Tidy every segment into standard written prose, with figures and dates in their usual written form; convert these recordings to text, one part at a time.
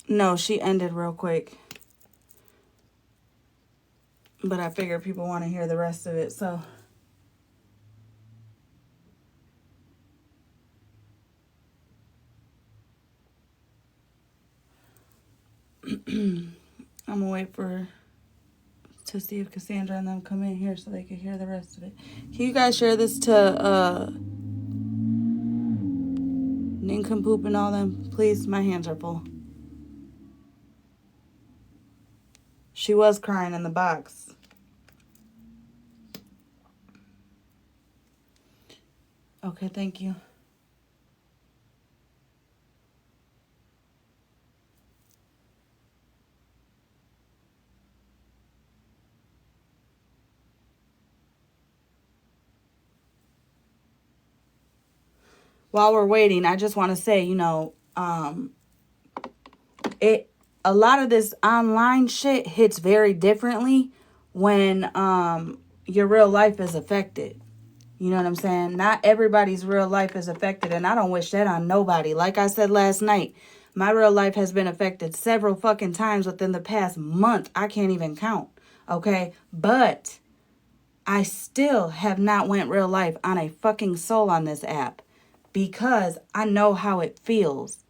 No, she ended real quick. But I figure people want to hear the rest of it, so. I'm gonna wait to see if Cassandra and them come in here so they can hear the rest of it. Can you guys share this to Nincompoop and all them? Please, my hands are full. She was crying in the box. Okay, thank you. While we're waiting, I just want to say, a lot of this online shit hits very differently when your real life is affected. You know what I'm saying? Not everybody's real life is affected, and I don't wish that on nobody. Like I said last night, my real life has been affected several fucking times within the past month. I can't even count. Okay? But I still have not went real life on a fucking soul on this app because I know how it feels.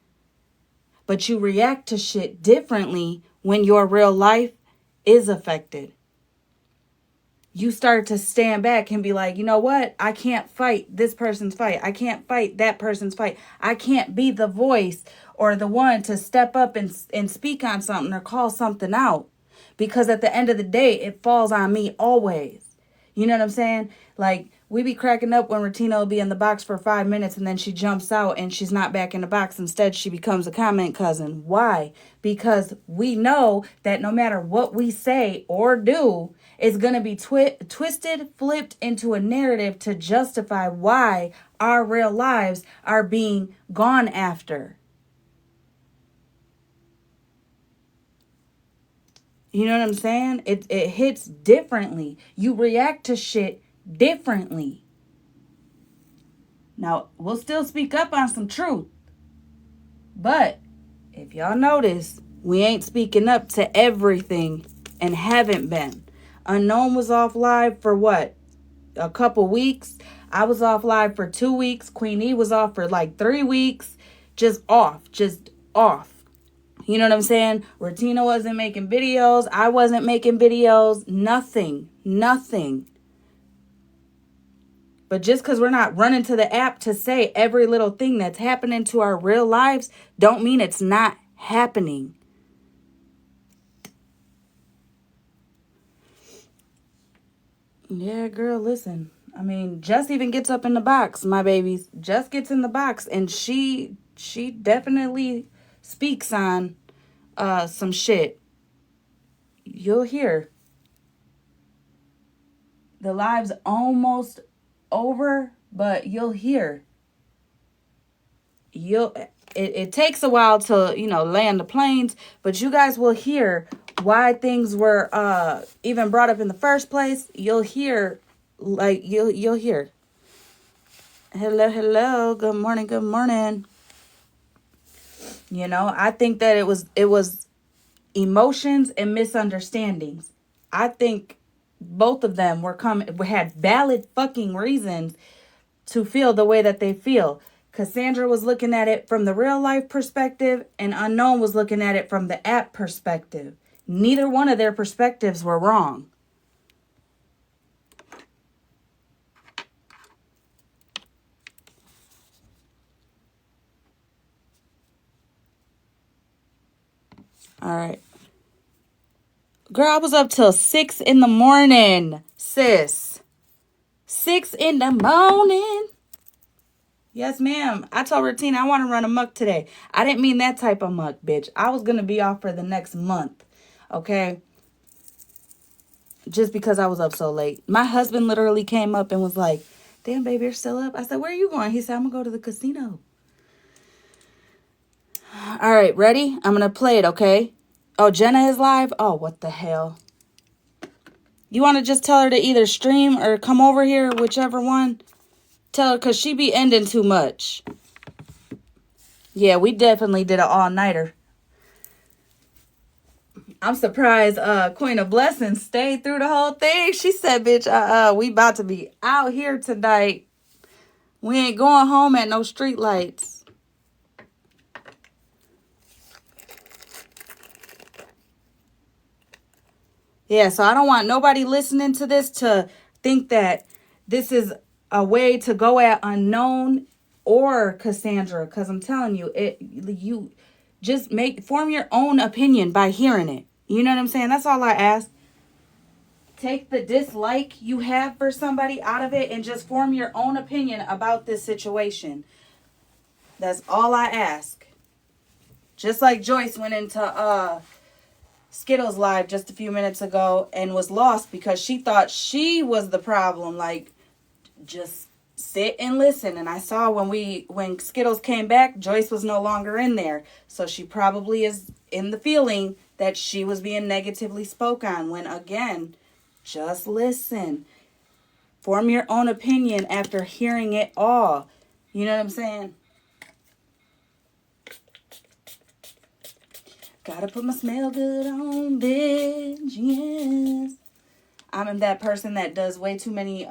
But you react to shit differently when your real life is affected. You start to stand back and be like, you know what? I can't fight this person's fight. I can't fight that person's fight. I can't be the voice or the one to step up and speak on something or call something out. Because at the end of the day, it falls on me always. You know what I'm saying? Like, we be cracking up when Ratina will be in the box for 5 minutes and then she jumps out and she's not back in the box. Instead, she becomes a comment cousin. Why? Because we know that no matter what we say or do, it's going to be twisted, flipped into a narrative to justify why our real lives are being gone after. You know what I'm saying? It hits differently. You react to shit differently. Now, we'll still speak up on some truth. But if y'all notice, we ain't speaking up to everything and haven't been. Unknown was off live for what? A couple weeks. I was off live for 2 weeks. Queen E was off for like 3 weeks. Just off. You know what I'm saying? Ratina wasn't making videos. I wasn't making videos. Nothing. But just because we're not running to the app to say every little thing that's happening to our real lives, don't mean it's not happening. Yeah, girl, listen. I mean, Jess even gets up in the box, my babies. Jess gets in the box, and she definitely speaks on some shit. You'll hear. The live's almost over, but you'll hear. It takes a while to, land the planes, but you guys will hear why things were even brought up in the first place. You'll hear, you'll hear. Hello, good morning. I think that it was emotions and misunderstandings. I think both of them had valid fucking reasons to feel the way that they feel. Cassandra was looking at it from the real life perspective, and Unknown was looking at it from the app perspective. Neither one of their perspectives were wrong. All right. Girl, I was up till 6 in the morning, sis. 6 in the morning. Yes, ma'am. I told Ratina I want to run amok today. I didn't mean that type of muck, bitch. I was going to be off for the next month. Okay? Just because I was up so late. My husband literally came up and was like, damn, baby, you're still up? I said, where are you going? He said, I'm going to go to the casino. All right, ready? I'm going to play it, okay? Oh, Jenna is live? Oh, what the hell? You want to just tell her to either stream or come over here, whichever one? Tell her, because she be ending too much. Yeah, we definitely did an all-nighter. I'm surprised Queen of Blessings stayed through the whole thing. She said, bitch, we about to be out here tonight. We ain't going home at no street lights. Yeah, so I don't want nobody listening to this to think that this is a way to go at Unknown or Cassandra, because I'm telling you, you just form your own opinion by hearing it. You know what I'm saying? That's all I ask. Take the dislike you have for somebody out of it and just form your own opinion about this situation. That's all I ask. Just like Joyce went into Skittles live just a few minutes ago and was lost because she thought she was the problem. Like, just sit and listen. And I saw when Skittles came back, Joyce was no longer in there. So she probably is in the feeling that she was being negatively spoke on, when again, just listen. Form your own opinion after hearing it all. You know what I'm saying? Gotta put my smell good on, bitch. Yes. I'm that person that does way too many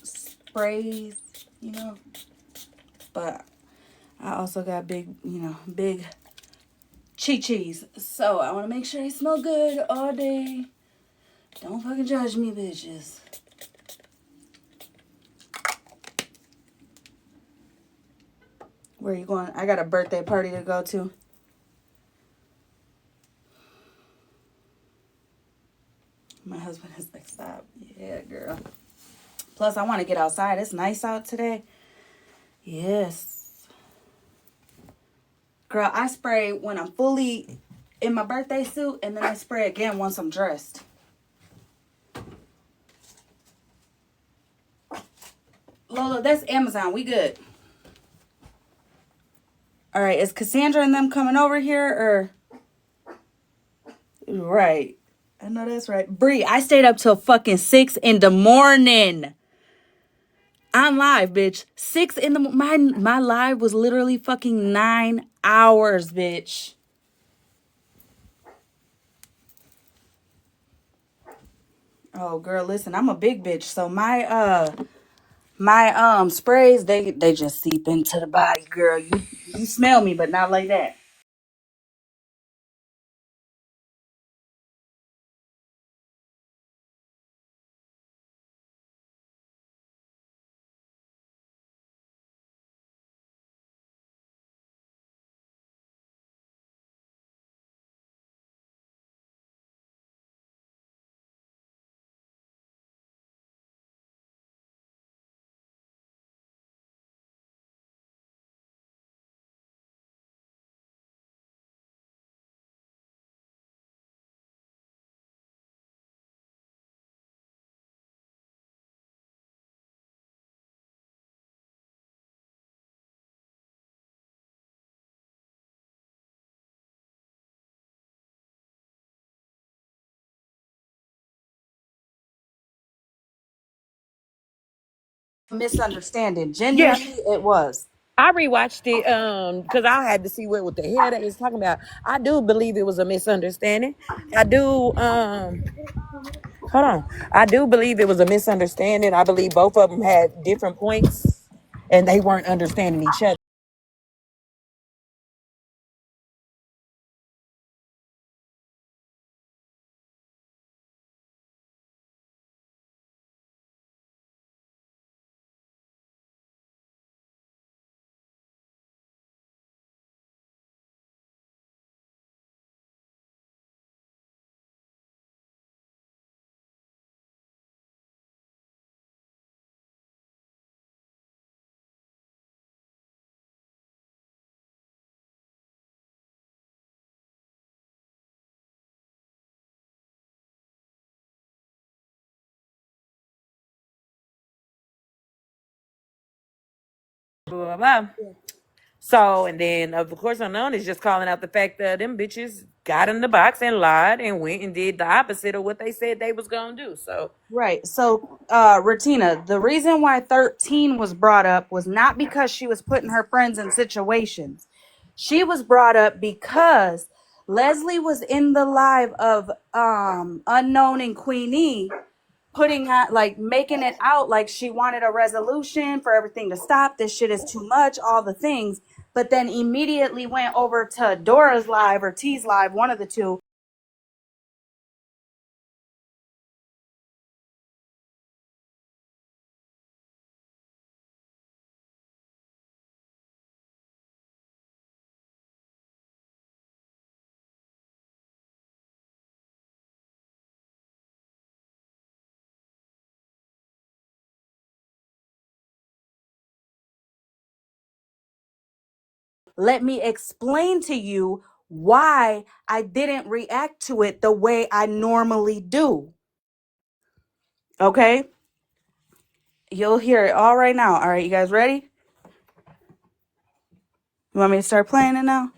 sprays, you know. But I also got big chi-chis. So I want to make sure I smell good all day. Don't fucking judge me, bitches. Where are you going? I got a birthday party to go to. My husband is like, stop. Yeah, girl. Plus, I want to get outside. It's nice out today. Yes. Girl, I spray when I'm fully in my birthday suit, and then I spray again once I'm dressed. Lola, that's Amazon. We good. All right, is Cassandra and them coming over here, or? Right. I know that's right. Bree, I stayed up till fucking 6 in the morning. I'm live, bitch. 6 in the my live was literally fucking 9 hours, bitch. Oh, girl, listen, I'm a big bitch, so my sprays they just seep into the body, girl. You smell me, but not like that. Misunderstanding. Yeah, Genuinely, it was. I rewatched it because I had to see what the hell they was talking about. I do believe it was a misunderstanding. I do hold on. I do believe it was a misunderstanding. I believe both of them had different points and they weren't understanding each other. Blah, blah, blah. So, and then of course, Unknown is just calling out the fact that them bitches got in the box and lied and went and did the opposite of what they said they was gonna do. So, Right. So, Ratina, the reason why 13 was brought up was not because she was putting her friends in situations. She was brought up because Leslie was in the live of Unknown and Queenie, putting out, like, making it out like she wanted a resolution for everything to stop. This shit is too much, all the things. But then immediately went over to Dora's live or T's live, one of the two. Let me explain to you why I didn't react to it the way I normally do. Okay? You'll hear it all right now. All right, you guys ready? You want me to start playing it now?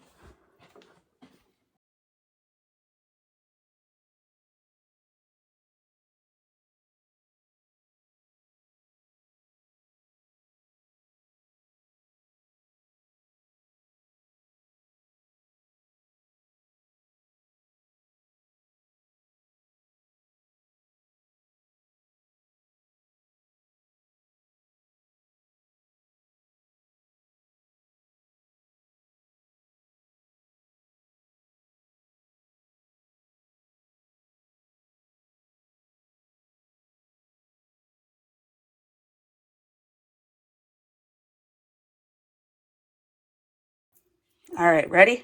All right, ready?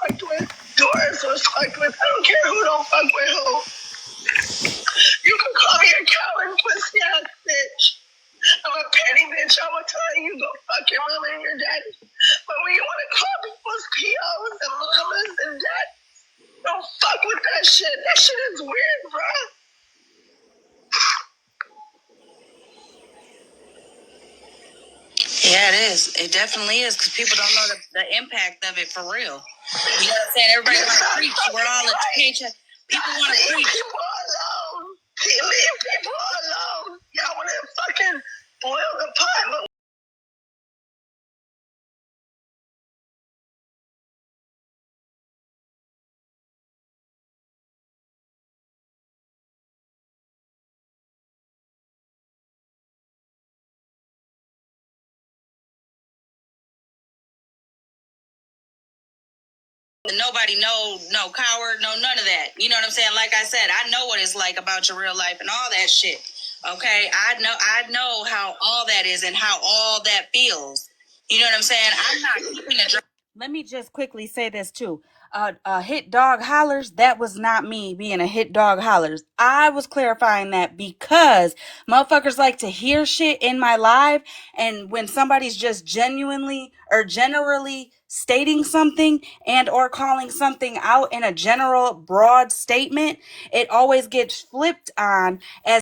Fucked with Doris was fucked with. I don't care who don't fuck with who. You can call me a coward, pussy ass bitch. I'm a petty bitch. I will tell you go fuck your mama and your daddy. But when you want to call people's POs and mamas and dad, don't fuck with that shit. That shit is weird, bruh. Yeah, it is. It definitely is, because people don't know the impact of it for real. You know what I'm saying? Everybody wants to preach. We're all a paycheck. People want to preach. Leave people alone. Leave people alone. Y'all want to fucking boil the pot, but nobody, no coward, no none of that. You know what I'm saying? Like I said, I know what it's like about your real life and all that shit. Okay, I know how all that is and how all that feels. You know what I'm saying? I'm not keeping it. Let me just quickly say this too. Hit dog hollers, that was not me being a hit dog hollers. I was clarifying that because motherfuckers like to hear shit in my live, and when somebody's just genuinely or generally stating something and or calling something out in a general broad statement, it always gets flipped on as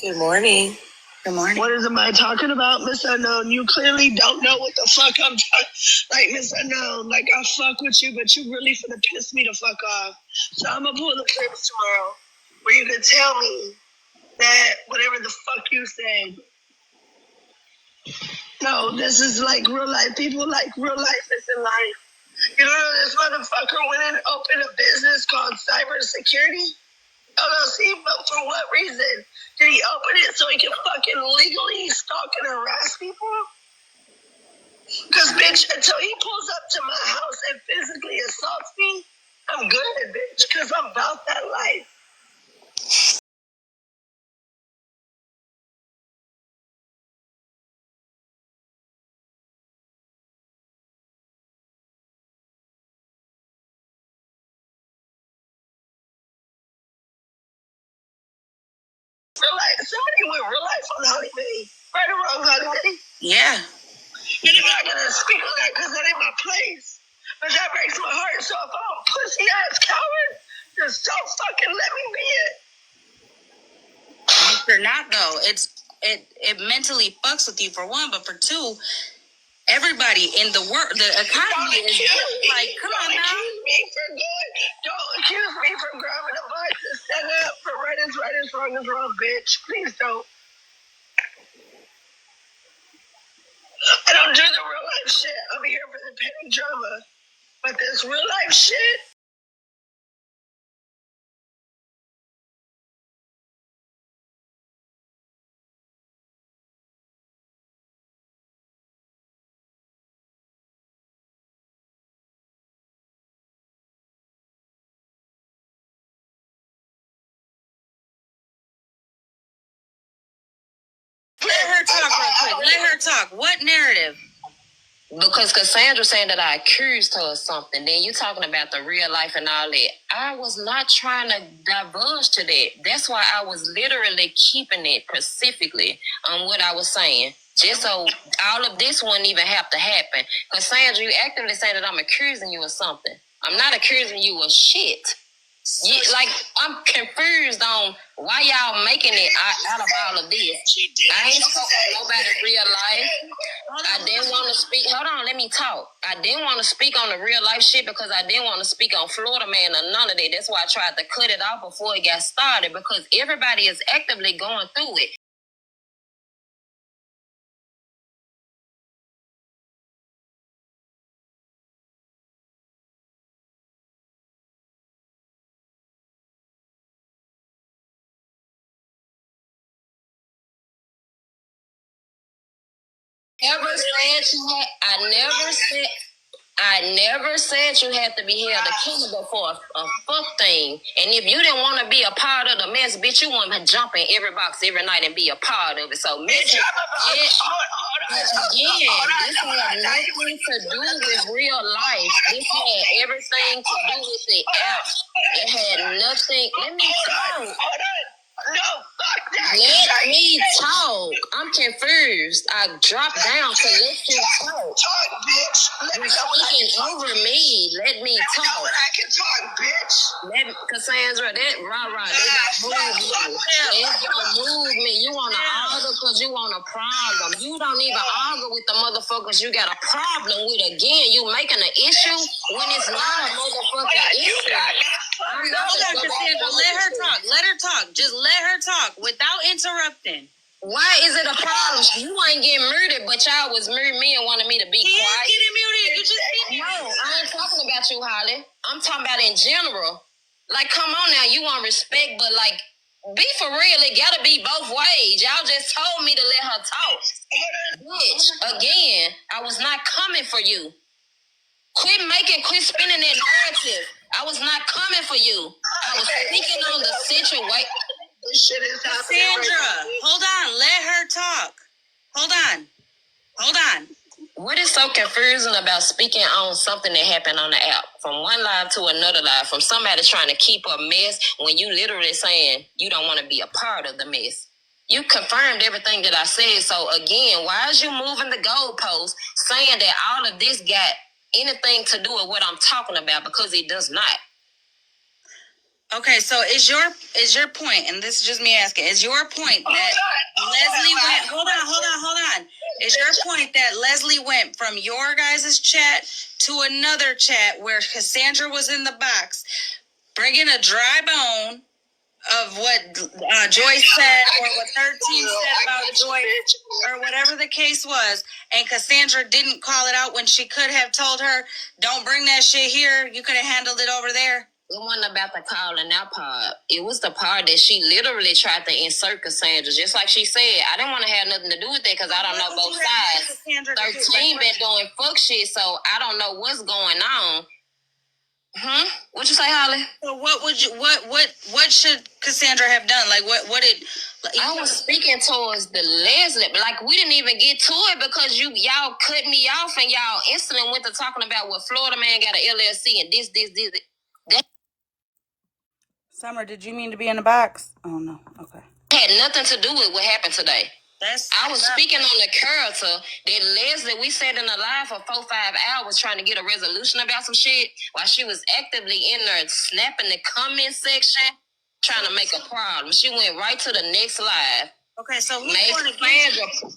Good morning. Good morning. What am I talking about, Miss Unknown? You clearly don't know what the fuck I'm talking. Like, Miss Unknown, like, I fuck with you, but you really finna piss me the fuck off. So I'm gonna pull the clips tomorrow where you can tell me that whatever the fuck you say. No, this is like real life. People like real life is in life. You know, this motherfucker went and opened a business called cybersecurity LLC, but for what reason? Did he open it so he can fucking legally stalk and harass people? Because, bitch, until he pulls up to my house and physically assaults me, I'm good, bitch, because I'm about that life. Real life, somebody with real life on HollyMae. Right or wrong, HollyMae? Yeah. And I'm not going to speak on that because that ain't my place. But that breaks my heart. So if I'm a pussy-ass coward, just don't fucking let me be it. or not though. It mentally fucks with you for one, but for two, everybody in the world, the economy is like, come on now. Don't accuse me for grabbing a bike to stand up for right is wrong is wrong, bitch. Please don't. I don't do the real life shit. I'm here for the petty drama. But this real life shit. Let her talk real quick. Let her talk. What narrative? Because Cassandra saying that I accused her of something. Then you talking about the real life and all that. I was not trying to divulge to that. That's why I was literally keeping it specifically on what I was saying. Just so all of this wouldn't even have to happen. Cassandra, you actively saying that I'm accusing you of something. I'm not accusing you of shit. Like, I'm confused on why y'all making it out of all of this. I ain't spoken nobody's real life. I didn't want to speak. Hold on, let me talk. I didn't want to speak on the real life shit because I didn't want to speak on Florida Man or none of that. That's why I tried to cut it off before it got started, because everybody is actively going through it. I never said you had to be held accountable for a fuck thing. And if you didn't want to be a part of the mess, bitch, you want to jump in every box every night and be a part of it. So, again, this had nothing to do with real life. This had everything to do with the app. It had nothing. Let me talk. No, fuck that. Let me talk. I'm confused. I dropped down to let you talk. Talk, bitch. You're speaking over me. Let me talk. When I can talk, bitch. Cassandra, that rah-rah, they don't move me. They don't move me. You want to argue because you want a problem. You don't even argue with the motherfuckers you got a problem with. Again, you making an issue when it's not a motherfucking issue. Hold on, Cassandra. Let her talk. Let her talk. Just let her talk without interrupting. Why is it a problem? You ain't getting murdered, but y'all was murdering me and wanted me to be he quiet. He is getting muted. You just No, I ain't talking about you, Holly. I'm talking about in general. Like, come on now. You want respect, but like, be for real. It gotta be both ways. Y'all just told me to let her talk. Bitch, again, I was not coming for you. Quit spinning that narrative. I was not coming for you. I was speaking on the situation. This shit is happening. Cassandra, hold on. Let her talk. Hold on. What is so confusing about speaking on something that happened on the app? From one live to another live, from somebody trying to keep a mess when you literally saying you don't want to be a part of the mess. You confirmed everything that I said. So again, why is you moving the goalposts saying that all of this got anything to do with what I'm talking about? Because it does not. Okay, so is your point, and this is just me asking, is your point that Leslie went, hold on. Is your point that Leslie went from your guys' chat to another chat where Cassandra was in the box, bringing a dry bone of what Joyce said or what her team said about Joyce or whatever the case was, and Cassandra didn't call it out when she could have told her, don't bring that shit here, you could have handled it over there? It wasn't about the calling out part. It was the part that she literally tried to insert Cassandra. Just like she said, I didn't want to have nothing to do with that because I don't know both sides. 13 been doing fuck shit, so I don't know what's going on. What you say, Holly? So what should Cassandra have done? Like what did I was speaking towards the Leslie, but like we didn't even get to it because y'all cut me off and y'all instantly went to talking about what Florida Man got an LLC and this. That Summer, did you mean to be in the box? Oh no. Okay. had nothing to do with what happened today. I was speaking on the character that Leslie, we sat in the live for 4-5 hours trying to get a resolution about some shit while she was actively in there snapping the comment section, trying to make a problem. She went right to the next live. Okay, so who's Made going against you?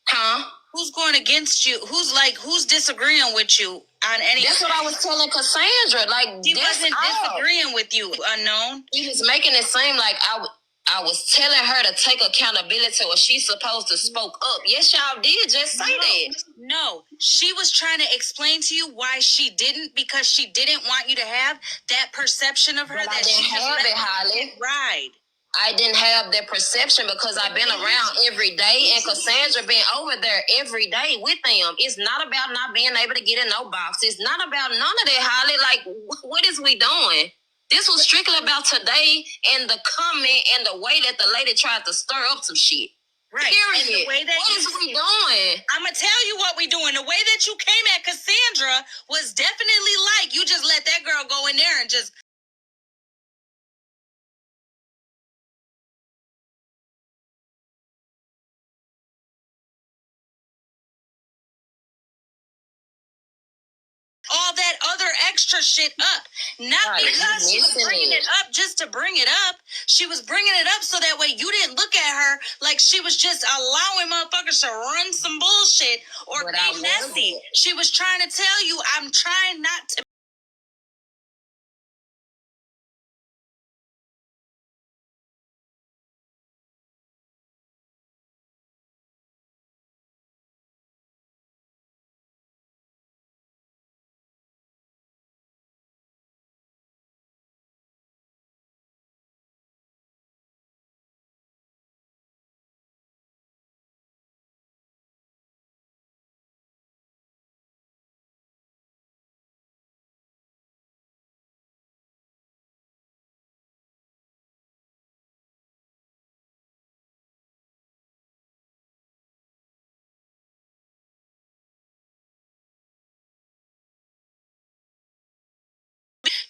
Huh? Who's going against you? Who's disagreeing with you on any? That's what I was telling Cassandra. Like, She wasn't disagreeing with you, Unknown. She was making it seem like I was telling her to take accountability or she's supposed to spoke up. Yes, y'all did just say that. No, she was trying to explain to you why she didn't, because she didn't want you to have that perception of her. But that I didn't she just have let it, Holly. Right. I didn't have that perception because I've been around every day and Cassandra been over there every day with them. It's not about not being able to get in no box. It's not about none of that, Holly. Like, what is we doing? This was strictly about today and the comment and the way that the lady tried to stir up some shit. Right. Period. And the way that what is we doing? I'm going to tell you what we doing. The way that you came at Cassandra was definitely like you just let that girl go in there and just... all that other extra shit up. Not Right, because she was bringing it up just to bring it up. She was bringing it up so that way you didn't look at her like she was just allowing motherfuckers to run some bullshit or But be messy. She was trying to tell you, I'm trying not to...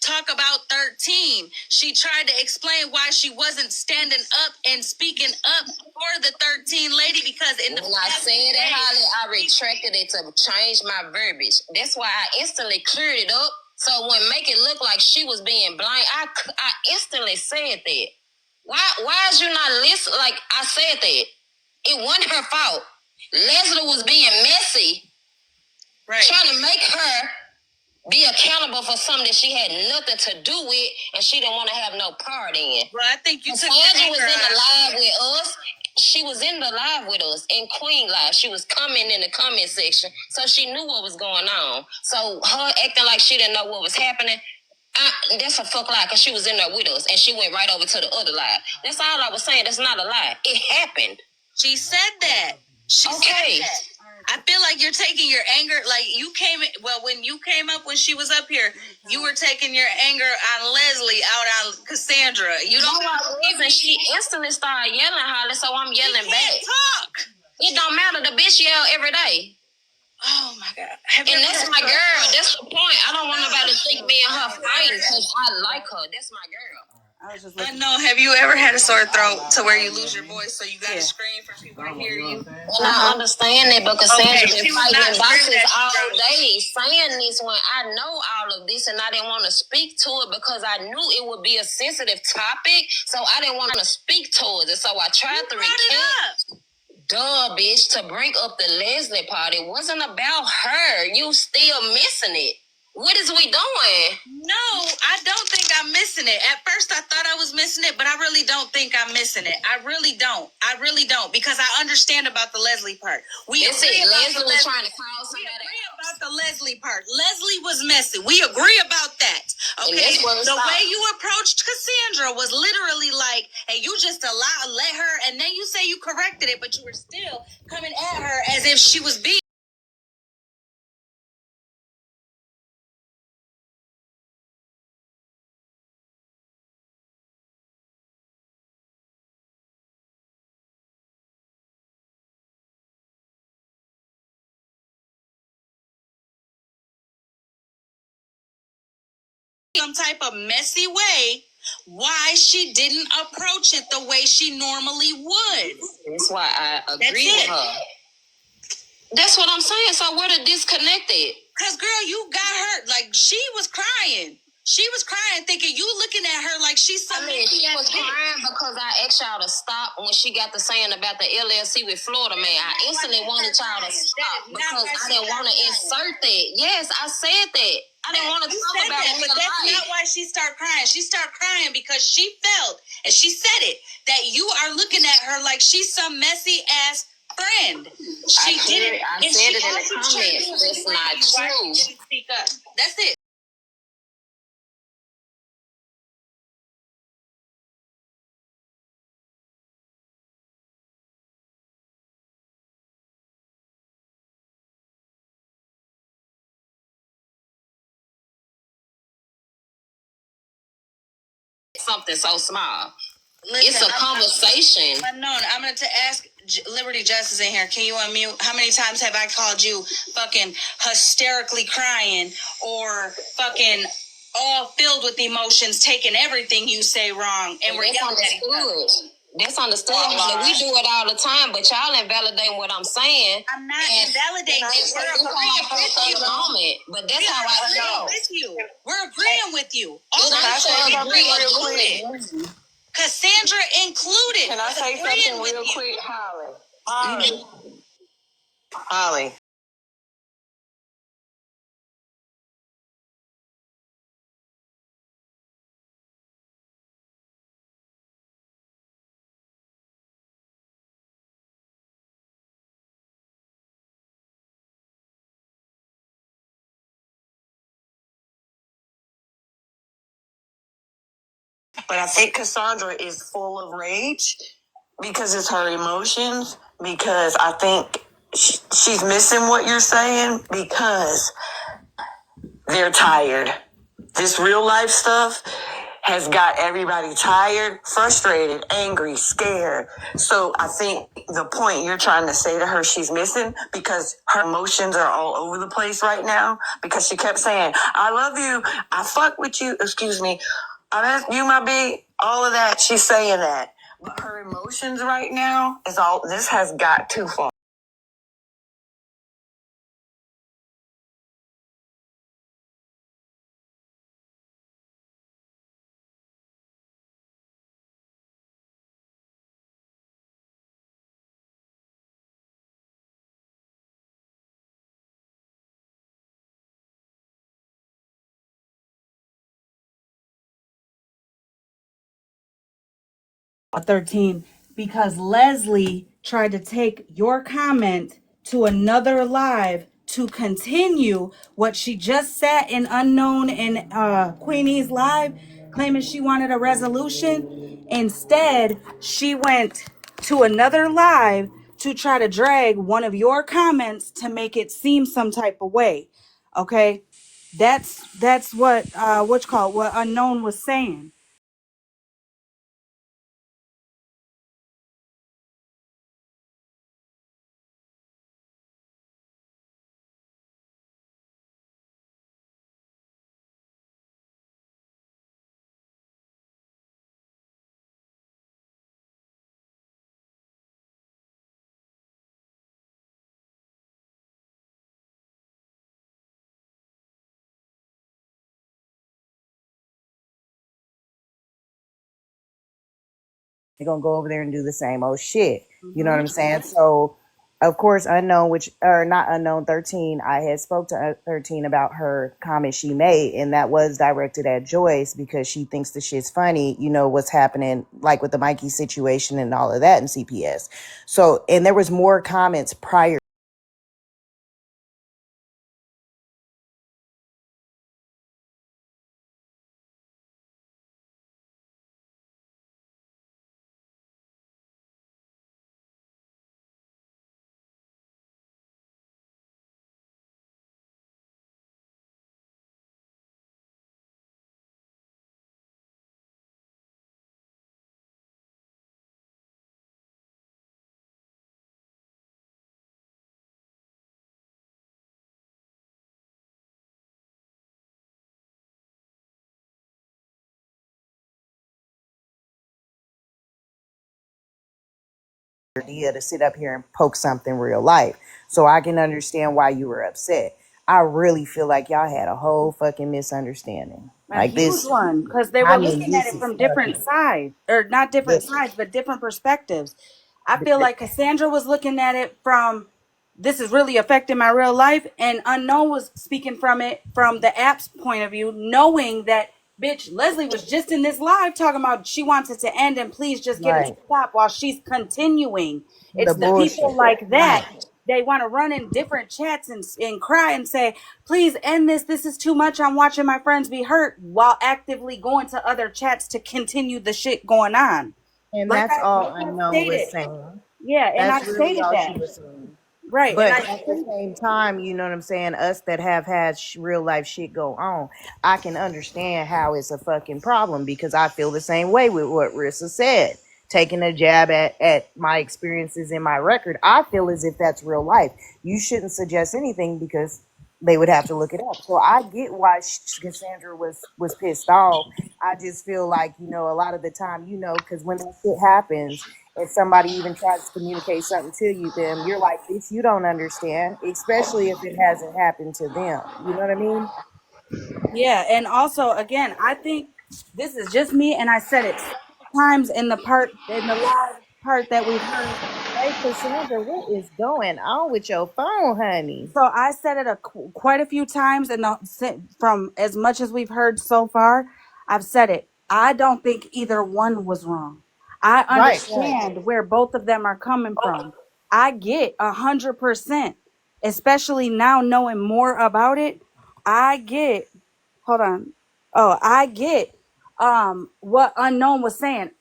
talk about 13. She tried to explain why she wasn't standing up and speaking up for the 13 lady because in the... When I said that, Holly, I retracted it to change my verbiage. That's why I instantly cleared it up. So when make it look like she was being blind, I instantly said that. Why is you not listening? Like, I said that. It wasn't her fault. Leslie was being messy, Right. trying to make her be accountable for something that she had nothing to do with and she didn't want to have no part in. Well, I think you took Cassandra was in the live with us. She was in the live with us in Queen Live. She was coming in the comment section, so she knew what was going on. So her acting like she didn't know what was happening, that's a fuck lie, because she was in there with us and she went right over to the other live. That's all I was saying. That's not a lie. It happened. She said that. She said that. I feel like you're taking your anger, like you came, well, when you came up, when she was up here, you were taking your anger on Leslie out on Cassandra. You don't even, she instantly started yelling, Holly, so I'm yelling back. Talk. It don't matter. The bitch yell every day. Oh my God. And that's my girl. That's the point. I don't want nobody to think me and her fighting because I like her. That's my girl. I know. Have you ever had a sore throat to where you lose your voice, so you gotta scream for people to hear you? And I understand that because Sandra been fighting boxes all all day, saying this when I know all of this, and I didn't want to speak to it because I knew it would be a sensitive topic, so I didn't want to speak towards it. So I tried to recant. Duh, bitch, to bring up the Leslie part. It wasn't about her. You still missing it. What is we doing? No, I don't think I'm missing it. At first, I thought I was missing it, but I really don't think I'm missing it. I really don't. Because I understand about the Leslie part. Leslie was trying to call somebody. We agree about the Leslie part. Leslie was messy. We agree about that. Okay. The way you approached Cassandra was literally like, hey, you just let her, and then you say you corrected it, but you were still coming at her as if she was being. Some type of messy way why she didn't approach it the way she normally would. That's why I agree with her. That's what I'm saying. So where the disconnect at? Because, girl, you got hurt. Like, she was crying. She was crying, thinking you looking at her like she's something. She was crying because I asked y'all to stop when she got to saying about the LLC with Florida Man. I instantly wanted y'all to stop because I didn't want to insert that. Yes, I said that. I didn't want to talk about it. But that's not why she started crying. She started crying because she felt, and she said it, that you are looking at her like she's some messy ass friend. She did it. I said it in the comments. That's not true. Speak up. That's it. Something so small. Listen, it's a conversation. Unknown. I'm going to ask Liberty Justice in here. Can you unmute? How many times have I called you fucking hysterically crying or fucking all filled with emotions, taking everything you say wrong, and we're That's understood. That's understood. We do it all the time, but y'all invalidate what I'm saying. I'm not invalidating. We're agreeing with you. But that's how I feel. With you. We're agreeing with you. Can I say something real quick? Cassandra included. Can I say something real quick, Holly? Holly. But I think Cassandra is full of rage because it's her emotions. Because I think she's missing what you're saying because they're tired. This real life stuff has got everybody tired, frustrated, angry, scared. So I think the point you're trying to say to her, she's missing because her emotions are all over the place right now because she kept saying, I love you. I fuck with you. Excuse me. I miss you, my big, all of that. She's saying that. But her emotions right now is all, this has got too far. A 13 because Leslie tried to take your comment to another live to continue what she just sat in Unknown and Queenie's live claiming she wanted a resolution. Instead, she went to another live to try to drag one of your comments to make it seem some type of way. Okay? That's what what Unknown was saying. They're gonna go over there and do the same old shit. You know what I'm saying? So of course Unknown, which or not Unknown 13, I had spoke to 13 about her comment she made, and that was directed at Joyce because she thinks the shit's funny, you know, what's happening like with the Mikey situation and all of that in CPS. So and there was more comments prior. To sit up here and poke something real life. So I can understand why you were upset. I really feel like y'all had a whole fucking misunderstanding. A Like huge this, one, because they I were mean, looking at this it is from different fucking. sides, or not different This, sides, but different perspectives. I feel like Cassandra was looking at it from this is really affecting my real life, and Unknown was speaking from it from the app's point of view, knowing that bitch Leslie was just in this live talking about she wants it to end and please just get it to right. stop while she's continuing. The It's the people bullshit. like Right. that. They want to run in different chats and cry and say, please end this. This is too much. I'm watching my friends be hurt while actively going to other chats to continue the shit going on. And Like that's all I Unknown was stated. saying. Yeah, and I That's really stated all that. she was saying. Right. And But I at the stated, same time, you know what I'm saying? Us that have had real life shit go on, I can understand how it's a fucking problem because I feel the same way with what Rissa said. Taking a jab at my experiences in my record, I feel as if that's real life. You shouldn't suggest anything because they would have to look it up. So I get why Cassandra was pissed off. I just feel like, you know, a lot of the time, you know, because when that shit happens, if somebody even tries to communicate something to you, them, you're like, bitch, you don't understand, especially if it hasn't happened to them. You know what I mean? yeah, and also again, I think this is just me, and I said it times in the live part that we've heard. Hey, Cassandra, what is going on with your phone, honey? So I said it quite a few times, and from as much as we've heard so far, I've said it. I don't think either one was wrong. I Right, right. understand where both of them are coming from. I get 100%, especially now knowing more about it. I get. Hold on. Oh, I get what Unknown was saying.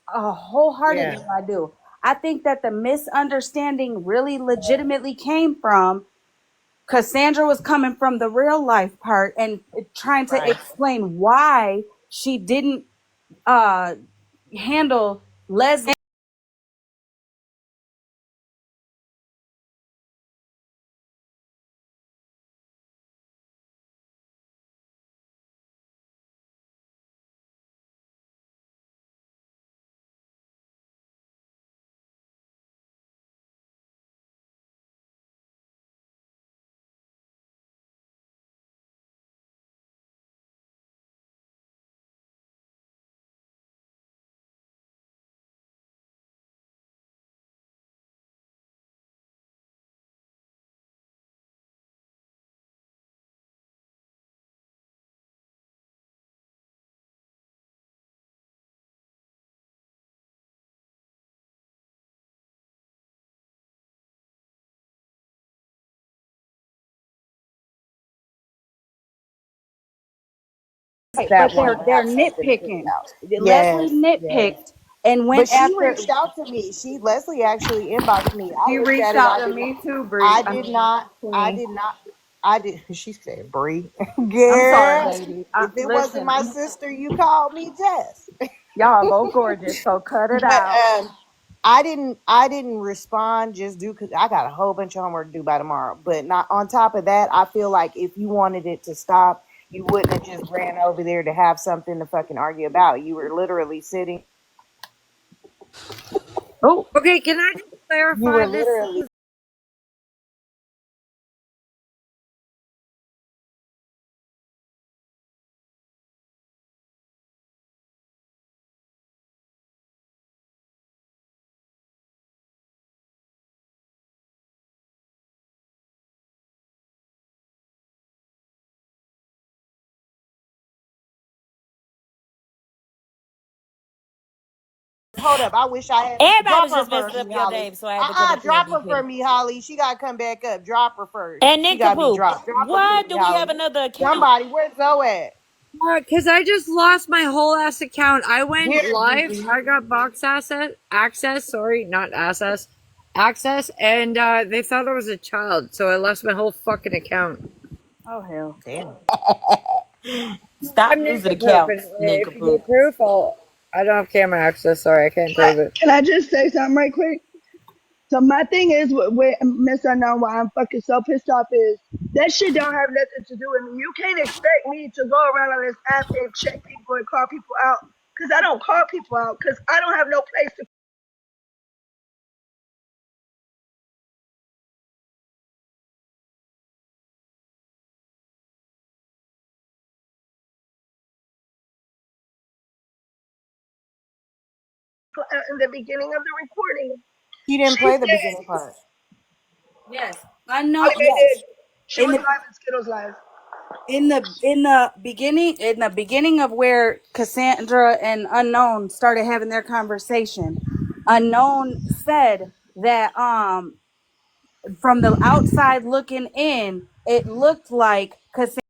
Yeah, Wholeheartedly, I do. I think that the misunderstanding really legitimately came from Cassandra was coming from the real life part and trying to right. explain why she didn't uh handle Leslie. Right, That but one would they're have something to pick nitpicking. out. Leslie Yes, yes. nitpicked and But went she after. reached out to me. Leslie actually inboxed me. I She looked reached at it. out to me too, I Bree. I did mean, not, I Queenie. did not, I did. She said, Bree, I'm sorry, girl, lady. if it wasn't Listen, my sister, you called me Jess. y'all are both gorgeous, so cut it But out. I didn't respond just due because I got a whole bunch of homework to do by tomorrow. But not on top of that, I feel like if you wanted it to stop, you wouldn't have just ran over there to have something to fucking argue about. You were literally sitting. Oh, okay. Can I just You clarify were this? literally. Hold up! I wish I had Everybody drop was her just for messing me, up your Holly. name, so I had to come up here and Drop be her for petty. me, Holly. She gotta come back up. Drop her first. And She gotta be Nincompoop, dropped. Drop her for why me, do we have Holly. another account? Somebody, where's Zoe at? Because I just lost my whole ass account. I went Get her, live. Gigi. I got box access. Sorry, not access, and they thought I was a child, so I lost my whole fucking account. Oh hell. Damn. Stop I'm using Nincompoop, and accounts, if you Nincompoop. need proof, I don't have camera access. Sorry, I can't prove it. Can I just say something right quick? So my thing is with Miss Unknown, why I'm fucking so pissed off is that shit don't have nothing to do with me. You can't expect me to go around on this app and check people and call people out because I don't call people out because I don't have no place to in the beginning of the recording, He didn't she play the said, beginning part. Yes, unknown. HollyMae did. Yes, She in was the live in Skittles live. beginning of where Cassandra and Unknown started having their conversation, Unknown said that from the outside looking in, it looked like Cassandra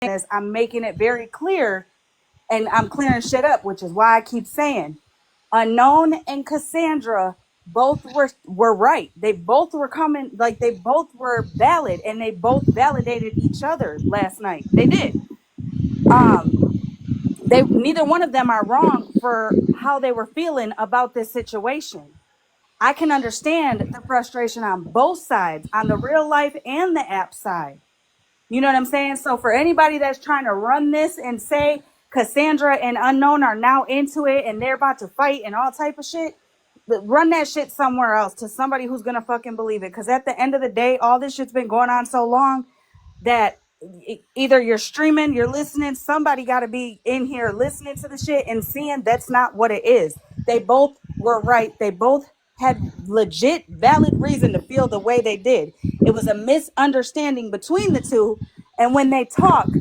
is, I'm making it very clear and I'm clearing shit up, which is why I keep saying Unknown and Cassandra both were right. They both were coming, like they both were valid, and they both validated each other last night. They did. Um, they neither one of them are wrong for how they were feeling about this situation. I can understand the frustration on both sides, on the real life and the app side. You know what I'm saying? So for anybody that's trying to run this and say Cassandra and Unknown are now into it and they're about to fight and all type of shit, run that shit somewhere else to somebody who's gonna fucking believe it. Because at the end of the day, all this shit's been going on so long that either you're streaming, you're listening, somebody got to be in here listening to the shit and seeing that's not what it is. They both were right. They both had legit, valid reason to feel the way they did. It was a misunderstanding between the two. And when they talk,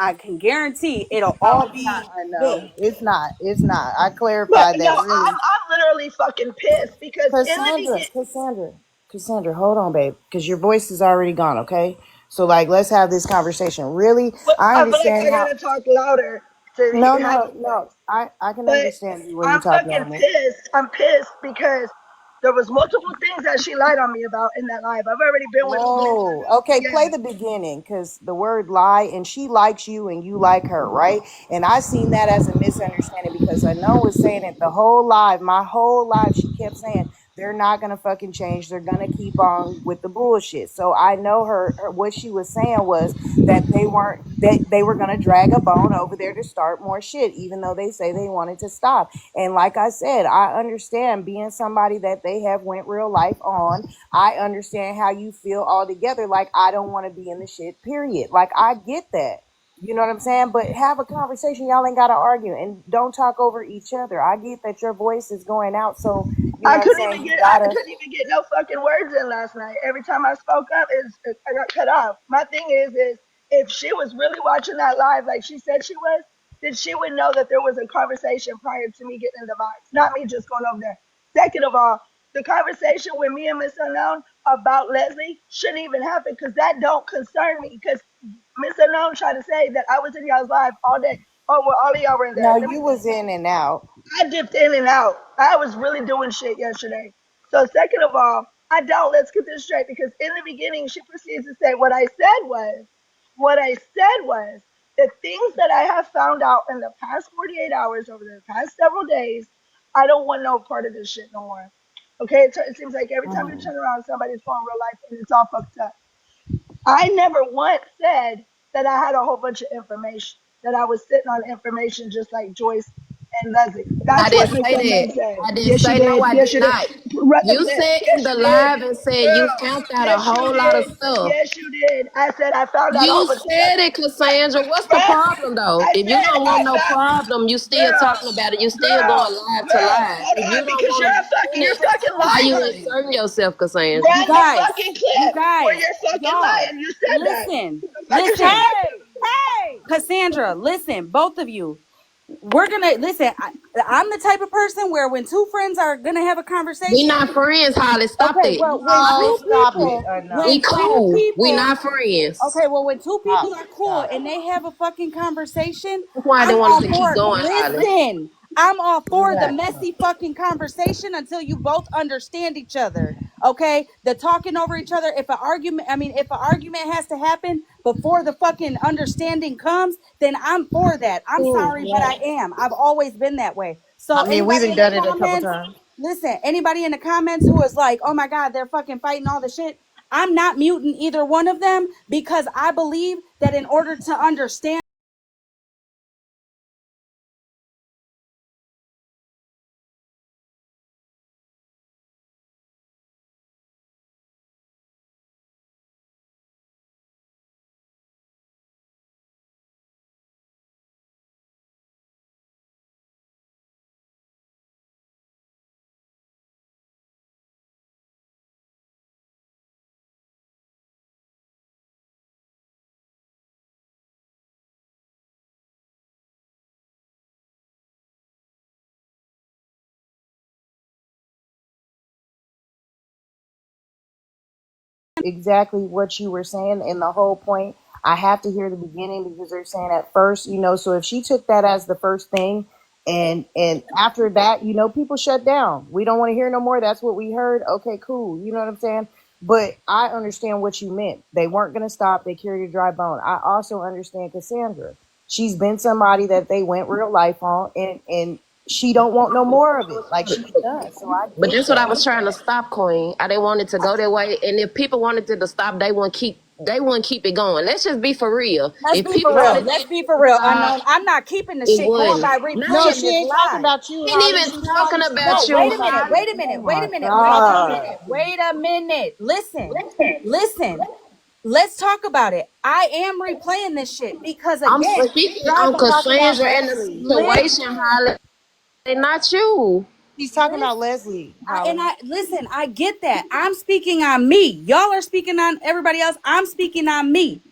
I can guarantee it'll No, all it's not. be I know good. it's not. It's not. I But clarified no, that really. I'm literally fucking pissed because in the Cassandra, beginning, Cassandra, Cassandra, hold on, babe, because your voice is already gone. Okay, so like, let's have this conversation. Really, I I feel like understand I how. gotta talk louder to No, have no, a no. voice. I can But understand you when you I'm talk fucking normal. pissed. I'm pissed because there was multiple things that she lied on me about in that live. I've already been with Whoa. Okay, play yes. the beginning because the word lie, and she likes you and you like her, right? And I seen that as a misunderstanding because I know was saying it the whole live, my whole life. She kept saying they're not gonna fucking change. They're gonna keep on with the bullshit. So I know her what she was saying was that they were gonna drag a bone over there to start more shit, even though they say they wanted to stop. And like I said, I understand being somebody that they have went real life on. I understand how you feel altogether. Like, I don't want to be in the shit, period. Like, I get that. You know what I'm saying? But have a conversation. Y'all ain't got to argue and don't talk over each other. I get that your voice is going out. So, you know what I'm saying? You I got to. couldn't even get no fucking words in last night. Every time I spoke up, I got cut off. My thing is if she was really watching that live like she said she was, then she would know that there was a conversation prior to me getting in the box, not me just going over there. Second of all, the conversation with me and Miss Unknown about Leslie shouldn't even happen because that don't concern me. Because Miss Unknown tried to say that I was in y'all's live all day. Oh, well, all of y'all were in there. No, Let me you was in and out. I dipped in and out. I was really doing shit yesterday. So second of all, let's get this straight because in the beginning she proceeds to say what I said was the things that I have found out in the past 48 hours over the past several days, I don't want no part of this shit no more. Okay, it seems like every time you Mhm. turn around, somebody's going real life and it's all fucked up. I never once said that I had a whole bunch of information, that I was sitting on information just like Joyce and Leslie. I That's what didn't Miss say Unknown that. said. I didn't Yes, you say no, did. I Yes, did you did. not. Run the You clip. said in Yes, the you did. live and said you Girl, found out a yes, you whole lot of did. stuff. Yes, you did. I said I found out a You whole bunch of stuff. said it, Cassandra. What's the Bruh, problem though? I If you said don't I want no found, problem, you still girl, talking about it. You still girl, going live to girl, live. hold If you on, don't because want to be in you're it, fucking why you lying. inserting yourself, Cassandra? You Run the guys, fucking you clip where guys, you're fucking y'all, lying. You said that. listen, The fuck is listen. wrong Hey, with you? hey. Cassandra, listen, both of you. We're gonna listen. I'm the type of person where when two friends are gonna have a We conversation, not friends, Holly. Stop okay, that. well, when No, two stop it. people, No, We when two cool. We people, not friends. okay, well, when two stop, people are cool stop. and they have a fucking conversation, That's why I I'm didn't want all us to keep for it. going, Holly. Listen, I'm all for the Exactly. messy fucking conversation until you both understand each other. Okay? The talking over each other. If an argument has to happen before the fucking understanding comes, then I'm for that. I'm sorry, but I am. I've always been that way. So I mean, we've anybody been in the done it a couple comments, times. listen, anybody in the comments who is like, oh my God, they're fucking fighting all the shit. I'm not muting either one of them because I believe that in order to understand Exactly what you were saying, and the whole point. I have to hear the beginning because they're saying at first, so if she took that as the first thing, and after that, people shut down. We don't want to hear no more. That's what we heard. Okay, cool. You know what I'm saying? But I understand what you meant. They weren't going to stop. They carried a dry bone. I also understand Cassandra. She's been somebody that they went real life on, and she don't want no more of it. Like, she's done. So I But get that's what I that. was trying to stop, Queen. I didn't want it to go that way. And if people wanted it to stop, they wouldn't keep it going. Let's just be for real. let's If be people for real. wanted Let's it be to for real. stop, Unknown. I'm not keeping the it shit going wouldn't. by Not No, replaying she this ain't talking live. about you, ain't Holly. even She's talking talking about No, you, wait a specifically. minute. Holly. Wait a Oh minute. Wait my a minute. Wait a god. minute. Wait a minute. Listen. Listen. Let's talk about it. I am replaying this shit because I'm again, speaking tried on to talk about Cassandra and the Leslie. situation, Holly, and not you. She's talking about Leslie, Holly. Listen, I get that. I'm speaking on me. Y'all are speaking on everybody else. I'm speaking on me.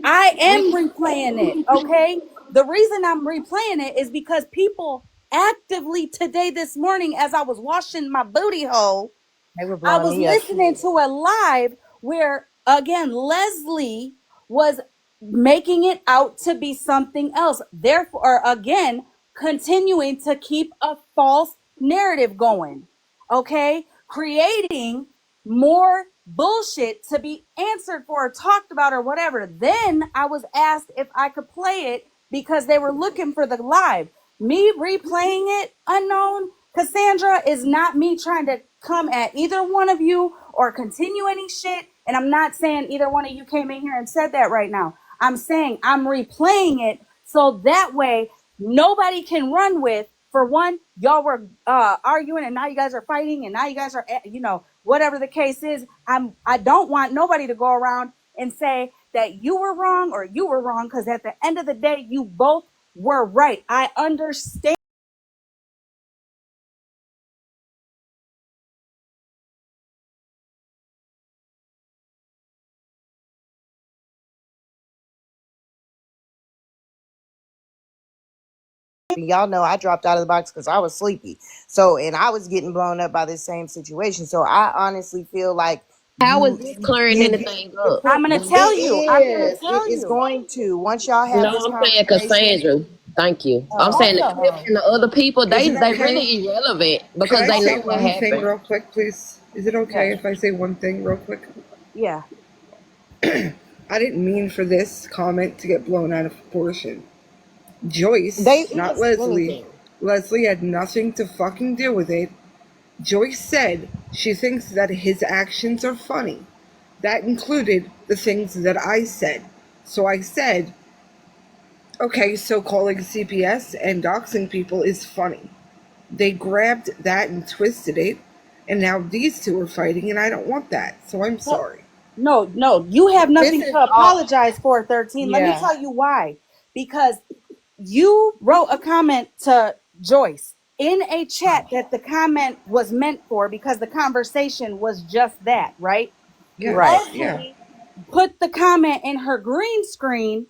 I am We replaying it, okay? The reason I'm replaying it is because people actively today, this morning, as I was washing my booty hole, they were I blowing was me up listening too. to a live where, again, Leslie was making it out to be something else. Therefore, again, continuing to keep a false narrative going. Okay? Creating more bullshit to be answered for or talked about or whatever. Then I was asked if I could play it because they were looking for the live. Me replaying it, unknown, Cassandra, is not me trying to come at either one of you or continue any shit. And I'm not saying either one of you came in here and said that right now. I'm saying I'm replaying it so that way nobody can run with, for one, y'all were arguing and now you guys are fighting and now you guys are, whatever the case is. I don't want nobody to go around and say that you were wrong or you were wrong, because at the end of the day, you both were right. I understand. Y'all know I dropped out of the box because I was sleepy. So, and I was getting blown up by this same situation. So I honestly feel like How is you, this clearing you anything it, up? I'm going to tell you. I'm going to it is. It tell is you. going to, once y'all have No, this I'm saying conversation. Cassandra. Thank you. I'm Oh, saying the Also, clip no. and the other people, Is they it they okay? really irrelevant Can because I they say know what one thing happened. real quick, please? Is it okay yes. if I say one thing real quick? Yeah. I didn't mean for this comment to get blown out of proportion. Joyce, They not listen, Leslie. anything. Leslie had nothing to fucking do with it. Joyce said she thinks that his actions are funny. That included the things that I said. So I said, okay, so calling CPS and doxing people is funny. They grabbed that and twisted it, and now these two are fighting, and I don't want that, so I'm No, sorry. no. You have This nothing is to all. apologize for, 13. Let me Yeah. tell you why. Because you wrote a comment to Joyce in a chat that the comment was meant for, because the conversation was just that, right? Yeah, Right. yeah. Leslie put the comment in her green screen,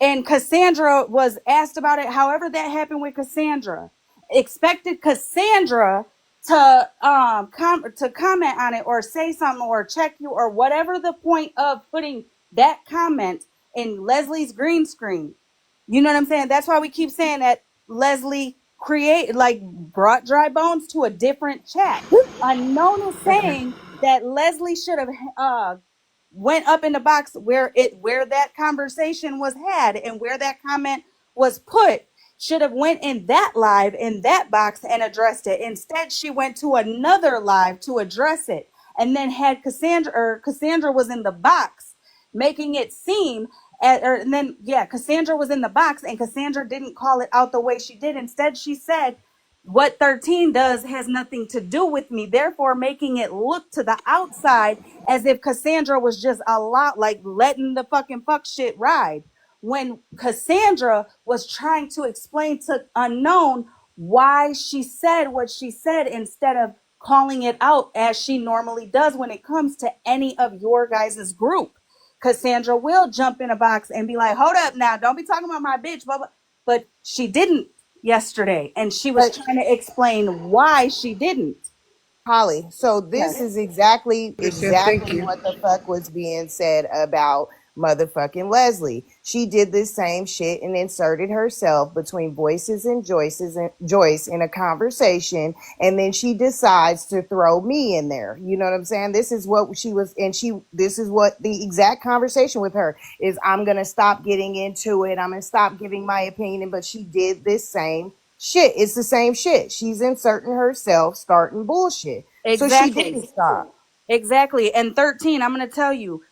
and Cassandra was asked about it. However, that happened with Cassandra. Expected Cassandra to to comment on it or say something or check you or whatever the point of putting that comment in Leslie's green screen. You know what I'm saying? That's why we keep saying that Leslie brought Dry Bones to a different chat. Unknown is Okay. saying that Leslie should have went up in the box where that conversation was had and where that comment was put, should have went in that live in that box and addressed it. Instead, she went to another live to address it, and then had Cassandra was in the box, making it seem and then yeah, Cassandra was in the box, and Cassandra didn't call it out the way she did. Instead, she said, what 13 does has nothing to do with me, therefore making it look to the outside as if Cassandra was just a lot like letting the fucking fuck shit ride, when Cassandra was trying to explain to Unknown why she said what she said, instead of calling it out as she normally does when it comes to any of your guys' group. Cassandra will jump in a box and be like, hold up now, don't be talking about my bitch, blah, blah. But she didn't yesterday, and she was But trying to explain why she didn't. Holly, so this Yes. is exactly Understand. Thank you. what the fuck was being said about motherfucking Leslie. She did this same shit and inserted herself between Voices and Joyce in a conversation, and then she decides to throw me in there. You know what I'm saying? This is what she was, and this is what the exact conversation with her is. I'm gonna stop getting into it. I'm gonna stop giving my opinion, but she did this same shit. It's the same shit. She's inserting herself, starting bullshit. So she Exactly. didn't stop. Exactly. And 13, I'm going to tell you,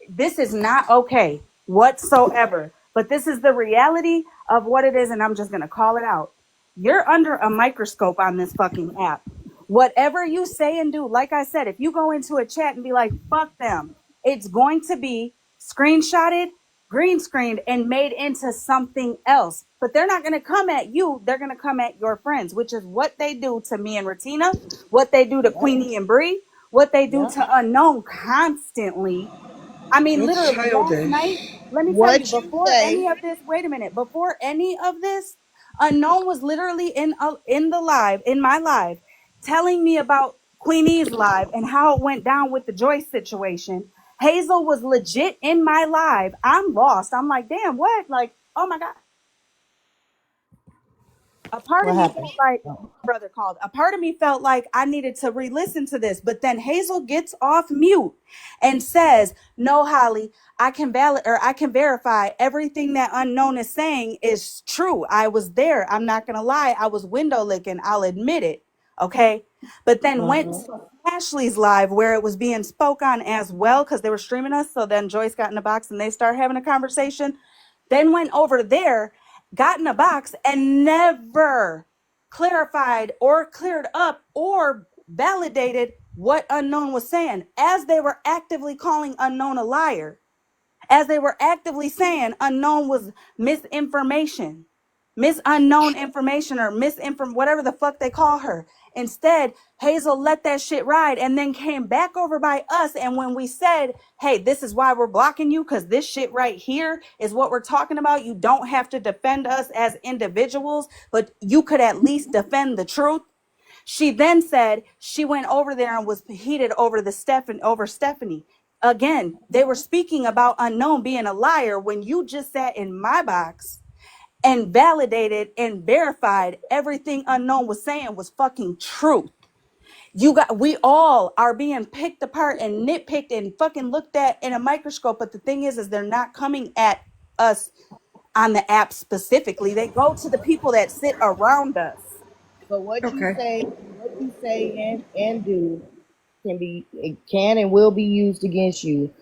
this is not okay whatsoever. But this is the reality of what it is. And I'm just going to call it out. You're under a microscope on this fucking app. Whatever you say and do, like I said, if you go into a chat and be like, fuck them, it's going to be screenshotted, green screened, and made into something else. But they're not going to come at you. They're going to come at your friends, which is what they do to me and Ratina, what they do to Queenie and Bree, what they do to Unknown constantly. I mean, That's literally last night, childish. let me tell you, What you before say? any of this, wait a minute, before any of this, Unknown was literally in the live, in my live, telling me about Queenie's live and how it went down with the Joyce situation. Hazel was legit in my live. I'm lost. I'm like, damn, what? Like, oh my God. A part What of me happened? felt like my brother called. A part of me felt like I needed to re-listen to this, but then Hazel gets off mute and says, "No, Holly, I can I can verify everything that Unknown is saying is true. I was there. I'm not gonna lie. I was window licking. I'll admit it. Okay." But then went to Ashley's live where it was being spoke on as well because they were streaming us. So then Joyce got in the box and they started having a conversation. Then went over there, got in a box, and never clarified or cleared up or validated what Unknown was saying, as they were actively calling Unknown a liar, as they were actively saying Unknown was misinformation, unknown information, or misinform, whatever the fuck they call her. Instead, Hazel let that shit ride and then came back over by us. And when we said, hey, this is why we're blocking you, because this shit right here is what we're talking about. You don't have to defend us as individuals, but you could at least defend the truth. She then said she went over there and was heated over Stephanie. Again, they were speaking about Unknown being a liar when you just sat in my box and validated and verified everything Unknown was saying was fucking truth. We all are being picked apart and nitpicked and fucking looked at in a microscope. But the thing is they're not coming at us on the app specifically. They go to the people that sit around us. But Okay. what you say and do it can and will be used against you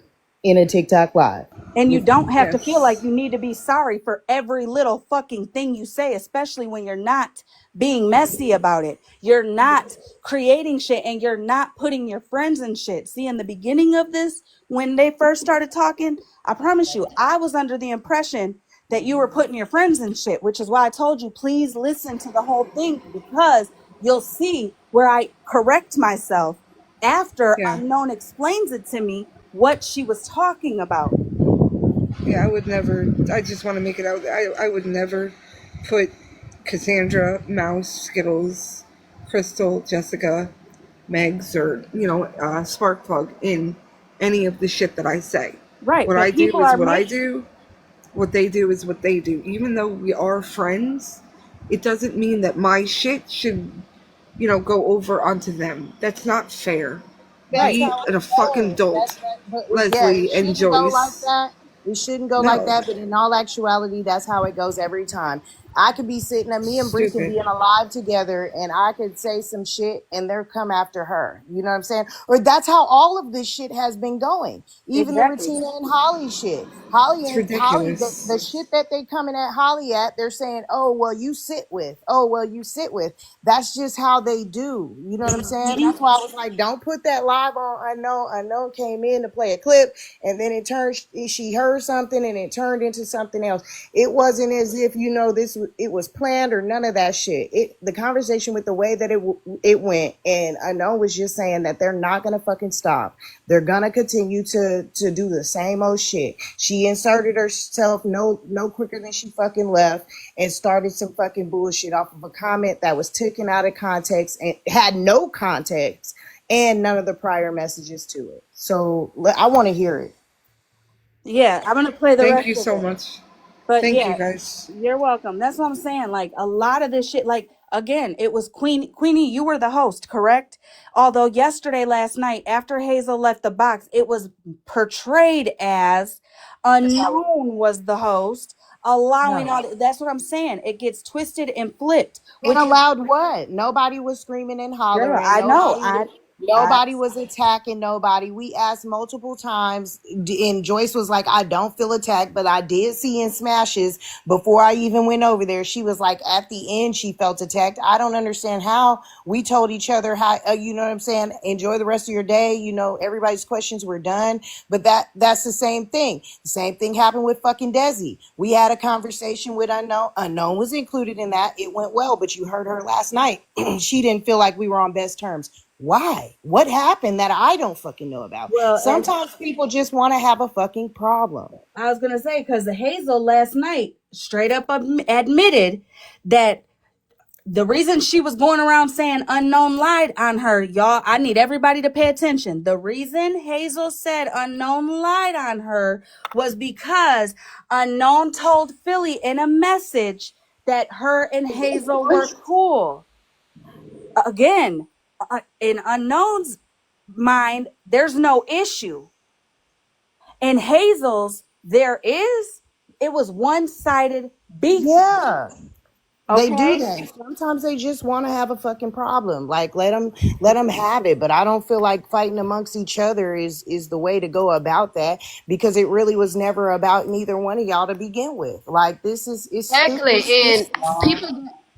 in a TikTok live. And you don't have to feel like Yes. you need to be sorry for every little fucking thing you say, especially when you're not being messy about it. You're not creating shit and you're not putting your friends in shit. See, in the beginning of this, when they first started talking, I promise you, I was under the impression that you were putting your friends in shit, which is why I told you, please listen to the whole thing, because you'll see where I correct myself after Yeah. Unknown explains it to me what she was talking about. Yeah, I would never. I just want to make it out. I would never put Cassandra, Mouse, Skittles, Crystal, Jessica, Megs, or Sparkplug in any of the shit that I say. Right, What I but do people is are what I making do. What they do is what they do. Even though we are friends, it doesn't mean that my shit should, go over onto them. That's not fair. That's Be how a it fucking goes. adult, But yeah, it Leslie and shouldn't go like Joyce. that. It shouldn't go like No, that. But in all actuality, that's how it goes every time. I could be sitting, and me and Bree can be stupid. in a live together, and I could say some shit, and they'll come after her. You know what I'm saying? Or that's how all of this shit has been going. Even the Exactly. Regina and Holly shit. Holly It's and Holly, the ridiculous. shit that they coming at Holly at, they're saying, "Oh well, you sit with. Oh well, you sit with." That's just how they do. You know what I'm saying? That's why I was like, don't put that live on. I know came in to play a clip, and then it turned, she heard something and it turned into something else. It wasn't as if, this, it was planned or none of that shit. The conversation with the way that it went, and I know was just saying that they're not gonna fucking stop. They're gonna continue to do the same old shit. She inserted herself no quicker than she fucking left, and started some fucking bullshit off of a comment that was taken out of context and had no context and none of the prior messages to it. So I want to hear it. Yeah, I'm gonna play the Thank rest you of so it. much. But Thank you yeah, guys. you're welcome. That's what I'm saying. Like a lot of this shit, like again, it was Queenie, you were the host, correct? Although yesterday, last night, after Hazel left the box, it was portrayed as Unknown was the host, allowing No. all that's what I'm saying. It gets twisted and flipped, And which is allowed what? Nobody was screaming and girl, hollering. I know. I Nobody was attacking nobody. We asked multiple times, and Joyce was like, I don't feel attacked, but I did see in smashes before I even went over there. She was like, at the end, she felt attacked. I don't understand how. We told each other how, you know what I'm saying? Enjoy the rest of your day. Everybody's questions were done, but that's the same thing. The same thing happened with fucking Desi. We had a conversation with Unknown. Unknown was included in that. It went well, but you heard her last night. She didn't feel like we were on best terms. Why? What happened that I don't fucking know about? well, and Sometimes people just want to have a fucking problem. I was gonna say because the Hazel last night straight up admitted that the reason she was going around saying Unknown lied on her, y'all, I need everybody to pay attention. The reason Hazel said Unknown lied on her was because Unknown told Philly in a message that her and Hazel were cool. Again, in Unknown's mind, there's no issue. In Hazel's, there is. It was one-sided beef. Yeah, they do Okay? that. Sometimes they just want to have a fucking problem. Like let them have it. But I don't feel like fighting amongst each other is the way to go about that, because it really was never about neither one of y'all to begin with. Like this is it's stupid. Exactly,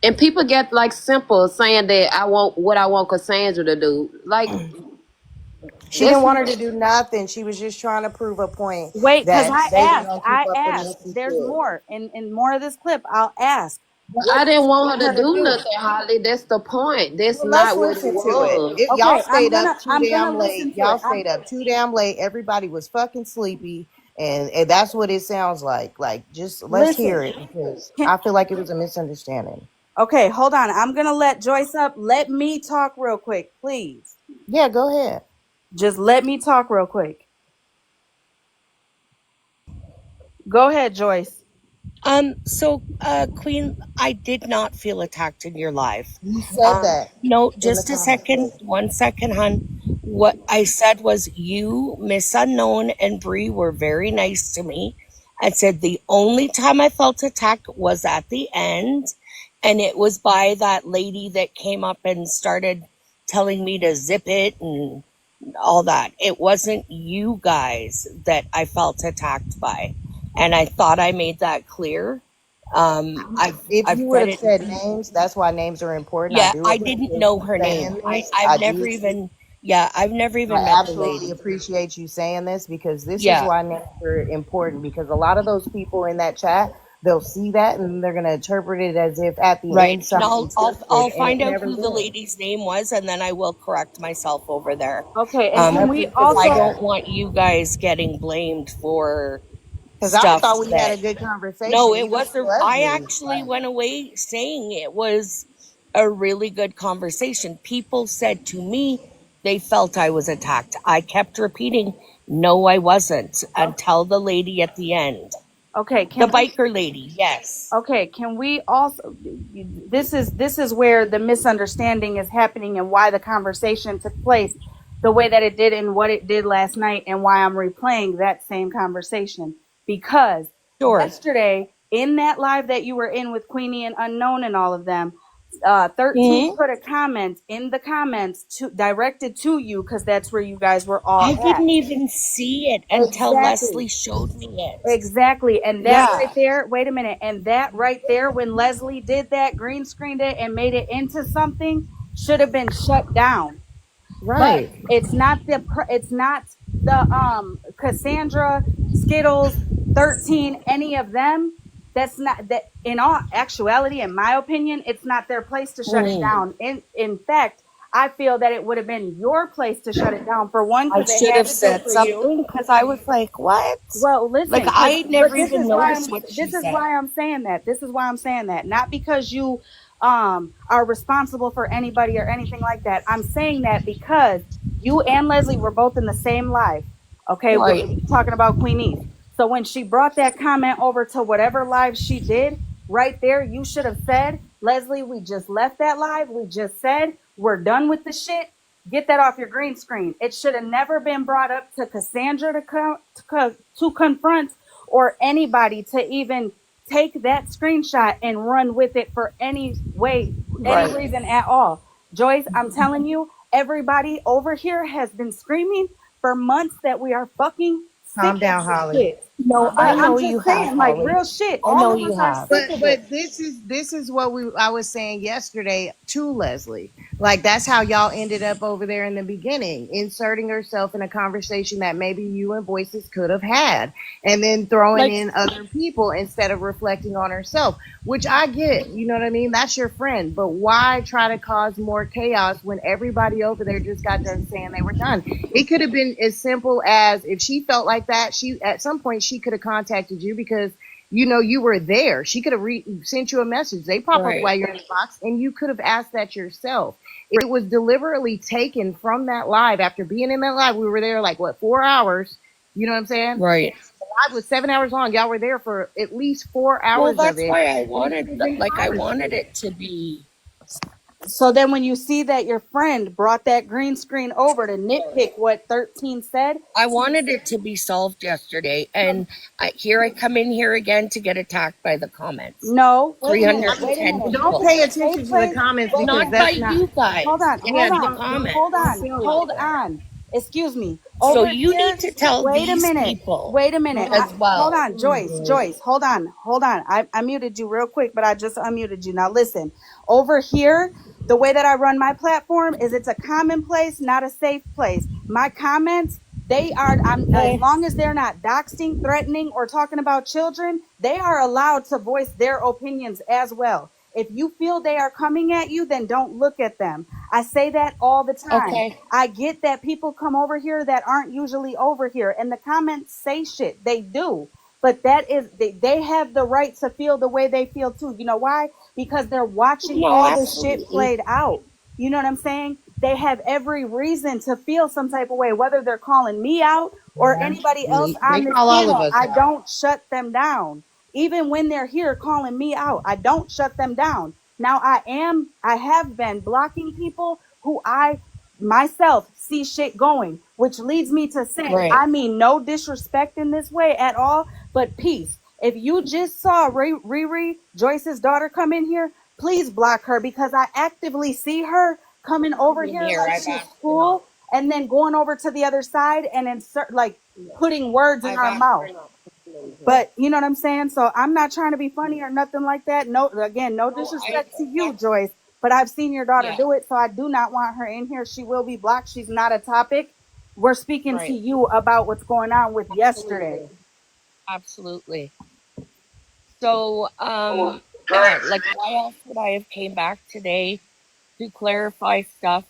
and people get like simple saying that I want what I want Cassandra to do. Like She that's didn't want her to do nothing. She was just trying to prove a point Wait, because that I they were asked. gonna keep I up the asked. messy There's shit. more. In more of this clip, I'll ask. I What do didn't you want want her her to to do do? nothing, Holly. That's the point. That's Well, let's not what it listen to it. was. Y'all Okay, stayed up too I'm gonna damn late. listen to Y'all it. stayed up too damn late. Everybody was fucking sleepy, and that's what it sounds like. Like, just let's hear Listen. it, because Can, I feel like it was a misunderstanding. okay, hold on. I'm gonna let Joyce up. Let me talk real quick, please. Yeah, go ahead. Just let me talk real quick. Go ahead, Joyce. Queen, I did not feel attacked in your life. You said that No, in the just a second. comments. 1 second, hon. What I said was you, Miss Unknown, and Bree were very nice to me. I said the only time I felt attacked was at the end, and it was by that lady that came up and started telling me to zip it and all that. It wasn't you guys that I felt attacked by, and I thought I made that clear. If I've you would read have it. said names, that's why names are important. I Yeah, do I didn't appreciate know you her name. saying this. I've I never do. even. Yeah, I've never even I met the absolutely lady. appreciate you saying this, because this is Yeah, why names are important, because a lot of those people in that chat, they'll see that and they're going to interpret it as if at the right. end And something I'll twisted, and it find out never who the will. lady's name was, and then I will correct myself over there. Okay, and can we Definitely for Because I also don't that, want you guys getting blamed for because I stuff thought we had that. a good No, conversation, it even was with a. I Leslie. actually Like, went away saying it was a really good conversation. People said to me they felt I was attacked. I kept repeating, no, I wasn't, oh, until the lady at the end. Okay, The can we biker lady, yes. Okay, can we also this is where the misunderstanding is happening and why the conversation took place the way that it did and what it did last night and why I'm replaying that same conversation because Sure. yesterday in that live that you were in with Queenie and Unknown and all of them 13 Hmm. put a comment in the comments to directed to you because that's where you guys were all I at. didn't even see it until Exactly. Leslie showed me it. Exactly. And that right Yeah. there, wait a minute. And that right there, when Leslie did that, green screened it and made it into something, should have been shut down. But Right. it's not the Cassandra, Skittles, 13, any of them. That's not that in all actuality, in my opinion, it's not their place to shut it Mm. down. In fact, I feel that it would have been your place to shut it down for one, I because it should had have to do said for you. something because I was like, what? Well, Like, listen, I but never even noticed what she this is said. why I'm saying that. This is why I'm saying that. Not because you are responsible for anybody or anything like that. I'm saying that because you and Leslie were both in the same live. Okay, we're Right. talking about Queen Eve. So when she brought that comment over to whatever live she did, right there, you should have said, Leslie, we just left that live. We just said we're done with the shit. Get that off your green screen. It should have never been brought up to Cassandra to confront or anybody to even take that screenshot and run with it for any way, any Right. reason at all. Joyce, I'm telling you, everybody over here has been screaming for months that we are fucking sick Calm of down, this Holly. shit. No, I I'm know you just have, saying, like Holly. real shit. I All know of you us are have. sick But of it. this is what I was saying yesterday to Leslie. Like that's how y'all ended up over there in the beginning, inserting herself in a conversation that maybe you and Voices could have had, and then throwing Like, in other people instead of reflecting on herself, which I get. You know what I mean? That's your friend, but why try to cause more chaos when everybody over there just got done saying they were done? It could have been as simple as if she felt like that, she at some point she could have contacted you because you were there. She could have sent you a message. They pop up right. while you're in the box, and you could have asked that yourself. It was deliberately taken from that live. After being in that live, we were there like what 4 hours. You know what I'm saying? Right. The live was 7 hours long. Y'all were there for at least four Well, hours of that's it. why I And it could wanted, have been like, I hours of wanted it. it to be. So then when you see that your friend brought that green screen over to nitpick what 13 said, I wanted it to be solved yesterday, and here I come in here again to get attacked by the comments. no, wait a minute, wait a 310 minute. Don't people. pay It's a safe attention to the place. comments Wait a because minute. Not by that's not. you Hold guys. on, Yeah, hold It's the on, don't hold comments. feel like hold that. on. Excuse me. So Over you need here, to tell wait a these minute. people Wait a minute. as Hold well. on, Joyce. Joyce, hold on. Hold on. I muted you real quick, but I just unmuted you. Now listen. Over here, the way that I run my platform is it's a common place, not a safe place. My comments, they are as Okay. long as they're not doxing, threatening, or talking about children, they are allowed to voice their opinions as well. If you feel they are coming at you, then don't look at them. I say that all the time. Okay. I get that people come over here that aren't usually over here, and the comments say shit. They do. But that is, they have the right to feel the way they feel too. You know why? Because they're watching No, all this shit absolutely. played out. You know what I'm saying? They have every reason to feel some type of way, whether they're calling me out or Yeah. anybody else They on this call all of panel. us I out. don't shut them down. Even when they're here calling me out, I don't shut them down. Now I have been blocking people who I myself see shit going, which leads me to say, Right. I mean, no disrespect in this way at all, but peace. If you just saw Riri, Joyce's daughter, come in here, please block her because I actively see her coming over In here here, like I've she's asked her not. cool and then going over to the other side and insert like putting words in I've our asked mouth. her not to come in here. But you know what I'm saying? So I'm not trying to be funny or nothing like that. No, again, no No, I disrespect to you, expect. Joyce. But I've seen your daughter Yeah. do it, so I do not want her in here. She will be blocked. She's not a topic. We're speaking to Right. you about what's going on with yesterday. Absolutely. Absolutely. So, yeah, like, why else would I have came back today to clarify stuff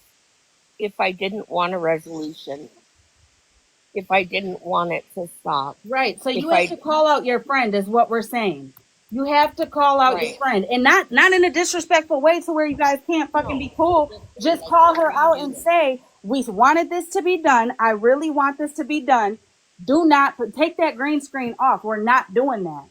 if I didn't want a resolution? If I didn't want it to stop? Right. So you If have to I, call out your friend, is what we're saying. You have to call out your right. friend, and not in a disrespectful way to where you guys can't fucking No, be cool. just say, Just like, call what her are you out and doing? say, we wanted this to be done. I really want this to be done. Do not take that green screen off. We're not doing that.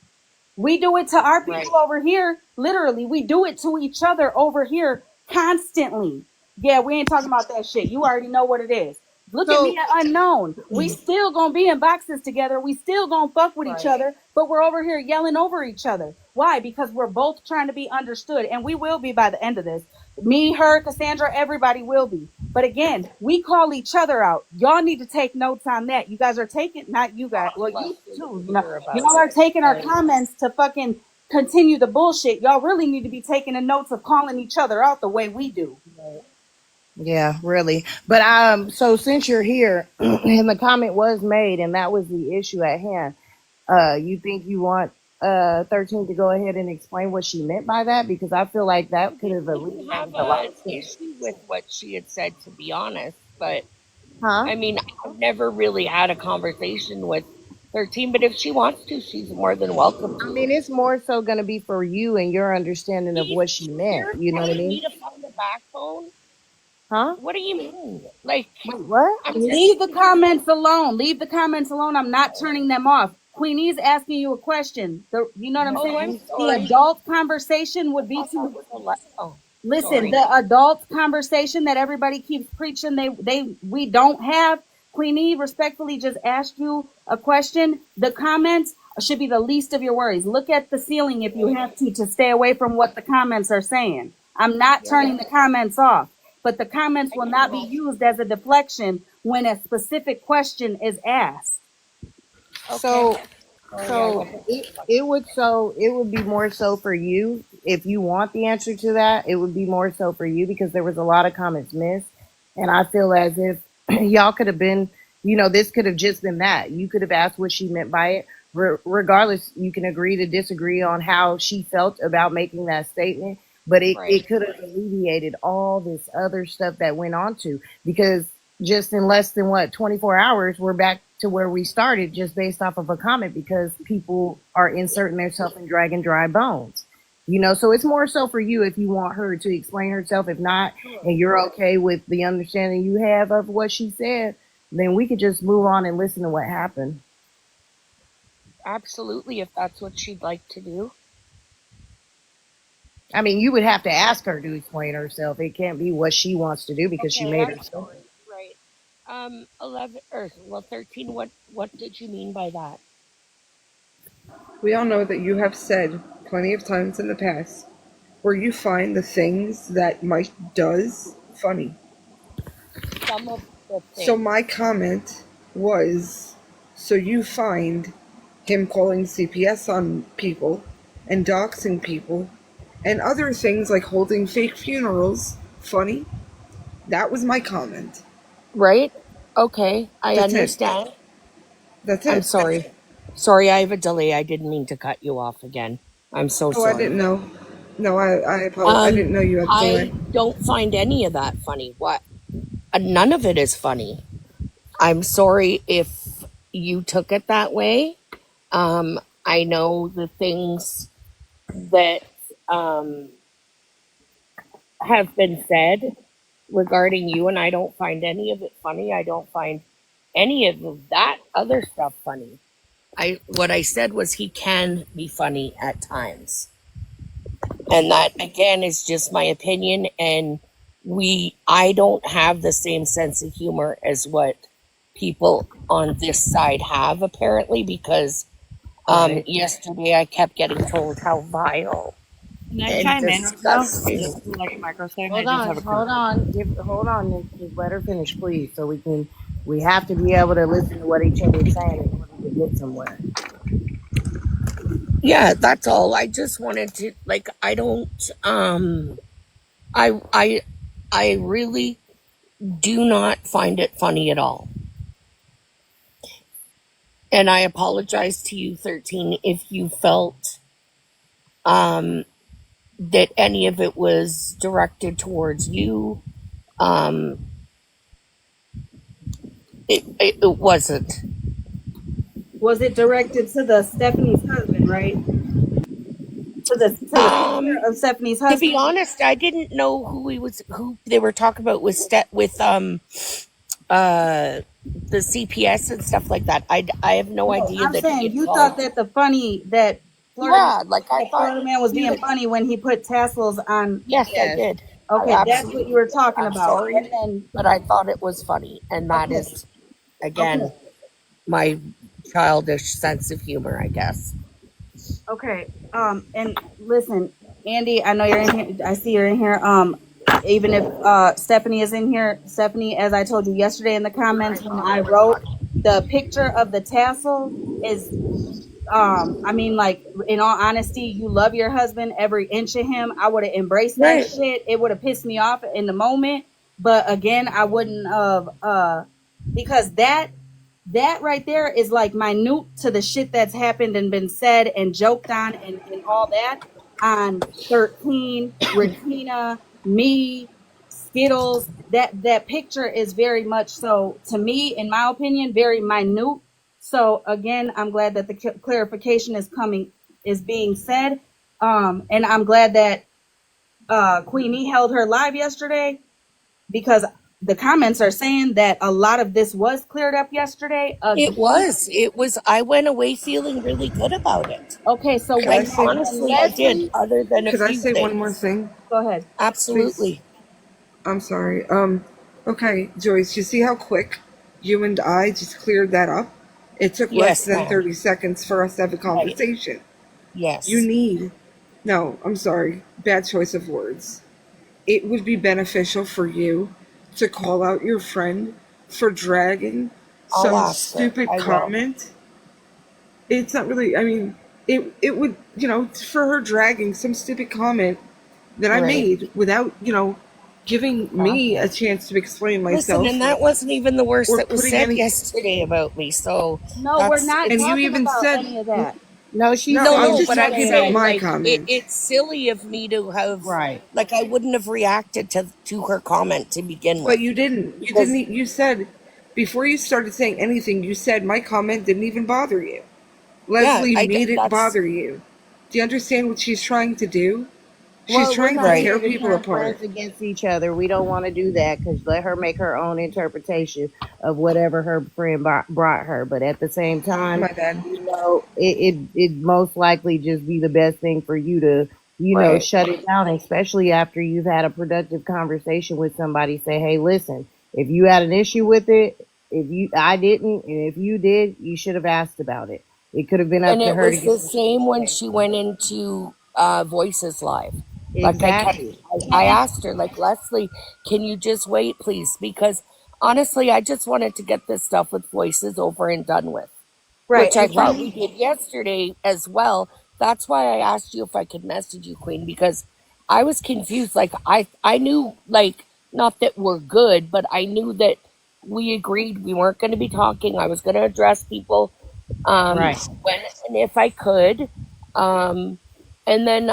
We do it to our Right. people over here. Literally, we do it to each other over here constantly. Yeah, we ain't talking about that shit. You already know what it is. Look at me So, at Unknown. We still gonna be in boxes together. We still gonna fuck with each right. other, but we're over here yelling over each other. Why? Because we're both trying to be understood, and we will be by the end of this. Me, her, Cassandra, everybody will be. But again, we call each other out. Y'all need to take notes on that. You guys are taking, not you guys, well, Love you to too. hear about Y'all are it. taking our Right. comments to fucking continue the bullshit. Y'all really need to be taking the notes of calling each other out the way we do. Right. Yeah, really. But so since you're here and the comment was made and that was the issue at hand, you think you want 13 to go ahead and explain what she meant by that? Because I feel like that could have Didn't have alleviated a lot an of shit. issue with what she had said, to be honest. But Huh? I mean, I've never really had a conversation with 13, but if she wants to, she's more than welcome I to. mean, it's more so going to be for you and your understanding of She's, what she meant. you're You know what I telling mean? me to find a backbone? Huh? What do you mean? Like, Wait, what? I'm Leave the just, comments alone. Leave the comments alone. I'm not turning them off. Queenie's asking you a question. You know what I'm oh, I'm saying? The sorry. adult conversation I would be thought that to was oh, listen. sorry. The adult conversation that everybody keeps preaching we don't have. Queenie respectfully just asked you a question. The comments should be the least of your worries. Look at the ceiling if you have to stay away from what the comments are saying. I'm not Yeah, turning the comments off, but the comments I will can not be go. used as a deflection when a specific question is asked. Okay. So Sorry, I So wasn't. it would be more so for you if you want the answer to that. It would be more so for you because there was a lot of comments missed, and I feel as if y'all could have been, this could have just been that. You could have asked what she meant by it. Regardless, you can agree to disagree on how she felt about making that statement, but Right. it could have alleviated all this other stuff that went on to because just in less than 24 hours, we're back to where we started just based off of a comment because people are inserting themselves and dragging dry bones. So it's more so for you if you want her to explain herself. If not, and you're okay with the understanding you have of what she said, then we could just move on and listen to what happened. Absolutely, if that's what she'd like to do. I mean, you would have to ask her to explain herself. It can't be what she wants to do because she Okay, made I'm herself. sorry. Right. 11 or well, 13. What did you mean by that? We all know that you have said plenty of times in the past where you find the things that Mike does funny. Some of the So things. my comment was, so you find him calling CPS on people and doxing people and other things like holding fake funerals funny? That was my comment. Right? Okay, I That's it. understand. That's I'm it. sorry. Sorry, I have a delay. I didn't mean to cut you off again. I'm so Oh, I didn't sorry. know. No, I apologize. I Um, didn't know you had delay. I don't find any of that funny. What? None of it is funny. I'm sorry if you took it that way. I know the things that um, have been said regarding you, and I don't find any of it funny. I don't find any of that other stuff funny. What I said was he can be funny at times, and that again is just my opinion. And I don't have the same sense of humor as what people on this side have apparently because Right. yesterday I kept getting told how vile Can I and chime in right now? disgusting. Just for like a microsecond, I Hold just on, have a quick hold question. on, hold on, Nick. Just let her finish, please, so we have to be able to listen to what each other's saying in order to get somewhere. Yeah, that's all. I just wanted to like I don't I I I really do not find it funny at all. And I apologize to you 13 if you felt um that any of it was directed towards you. Um it wasn't. Was it directed to the Stephanie's husband, right? To the Um sister of Stephanie's to be husband? honest, I didn't know who they were talking about with uh the CPS and stuff like that. I have no No, idea I'm that he saying had you called. thought that the funny that Yeah, like I The thought Florida man was you being had, funny when he put tassels on. yes, I Yes. did. I Okay, that's what you absolutely were did. talking I'm about. And sorry, then, but I thought it was funny. And that okay, is, again, okay, my childish sense of humor, I guess. okay. And listen, Andy, I know you're in here. I see you're in here. Even if Stephanie is in here, Stephanie, as I told you yesterday in the comments, when I wrote the picture of the tassel is I mean, like, in all honesty, you love your husband every inch of him. I would have embraced that Right. shit. It would have pissed me off in the moment, but again, I wouldn't have because that right there is like minute to the shit that's happened and been said and joked on and all that on 13, Regina, me, Skittles. That picture is very much so, to me, in my opinion, very minute. So again, I'm glad that the clarification is being said. And I'm glad that Queenie held her live yesterday, because the comments are saying that a lot of this was cleared up yesterday. It Again, was. It was. I went away feeling really good about it. okay, so Could I Like, say? when honestly, I did, Leslie, other than a Could I few say one more things. thing, go ahead. please? Absolutely. I'm sorry. Okay, Joyce. You see how quick you and I just cleared that up? It took less Yes, than ma'am. 30 seconds for us to have a Right. conversation. You Yes. need. No, I'm sorry. Bad choice of words. It would be beneficial for you to call out your friend for dragging I'll some ask her. stupid I will. comment. It's not really, I mean, it would, for her dragging some stupid comment that I Right. made without, giving me a Exactly. chance to explain Listen, myself and that wasn't even the worst or that was putting said any. yesterday about me. So No, we're that's not And it's you talking even about said, any of that. No, she no, no, I'm said no, just but she I'm talking about said, saying my like comment. it's silly of me to have right. like I wouldn't have reacted to her comment to begin But with you didn't. You didn't. because You said, before you started saying anything, you said my comment didn't even bother you. yeah, Leslie I made it that's bother you. Do you understand what she's trying to do? She's Well, we're trying to not right. tear here to people turn apart. friends against each other. We don't want to do that because let her make her own interpretation of whatever her friend brought her. But at the same time, My bad. it most likely just be the best thing for you to, Right. shut it down, especially after you've had a productive conversation with somebody. Say, hey, listen, if you had an issue with it, I didn't, and if you did, you should have asked about it. It could have been And up to it her to was get the what she had same to when say. she went into Voices Live. Like Exactly. I asked her, like, Leslie, can you just wait, please? Because honestly, I just wanted to get this stuff with Voices over and done with, Right. which I And for thought we me, did yesterday as well. That's why I asked you if I could message you, Queen, because I was confused. Like I knew, like, not that we're good, but I knew that we agreed we weren't going to be talking. I was going to address people Right. when and if I could. Um, and then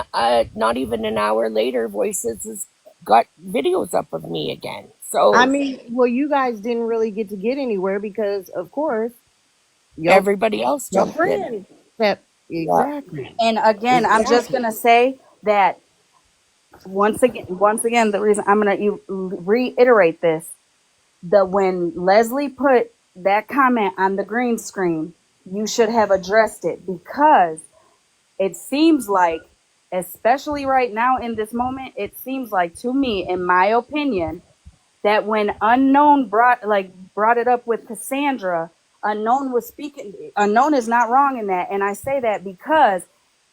not even an hour later, Voices has got videos up of me again. I So mean, well, you guys didn't really get anywhere because, of course, your everybody else your jumped in. friend stepped Yeah. exactly, and again, I'm just exactly. gonna say that once again, the reason I'm gonna reiterate this, the when Leslie put that comment on the green screen, you should have addressed it, because it seems like, especially right now in this moment, it seems like, to me, in my opinion, that when Unknown brought it up with Cassandra, Unknown was speaking. Unknown is not wrong in that, and I say that because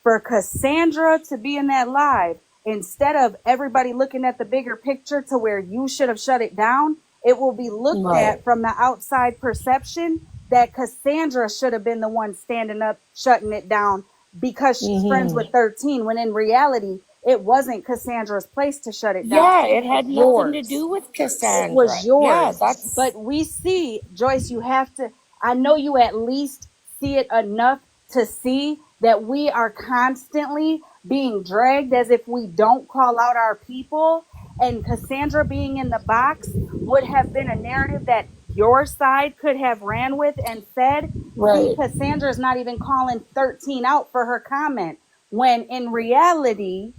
for Cassandra to be in that live, instead of everybody looking at the bigger picture to where you should have shut it down, it will be looked Right. at from the outside perception that Cassandra should have been the one standing up, shutting it down because she's friends Hmm. with 13, when in reality, it wasn't Cassandra's place to shut it down. Yeah, It it was had nothing to yours. do with It Cassandra. was Yeah, yours. that's But we see, Joyce, you have to, I know you at least see it enough to see that we are constantly being dragged as if we don't call out our people. And Cassandra being in the box would have been a narrative that your side could have ran with and said, see, right. Cassandra's not even calling 13 out for her comment. When in reality,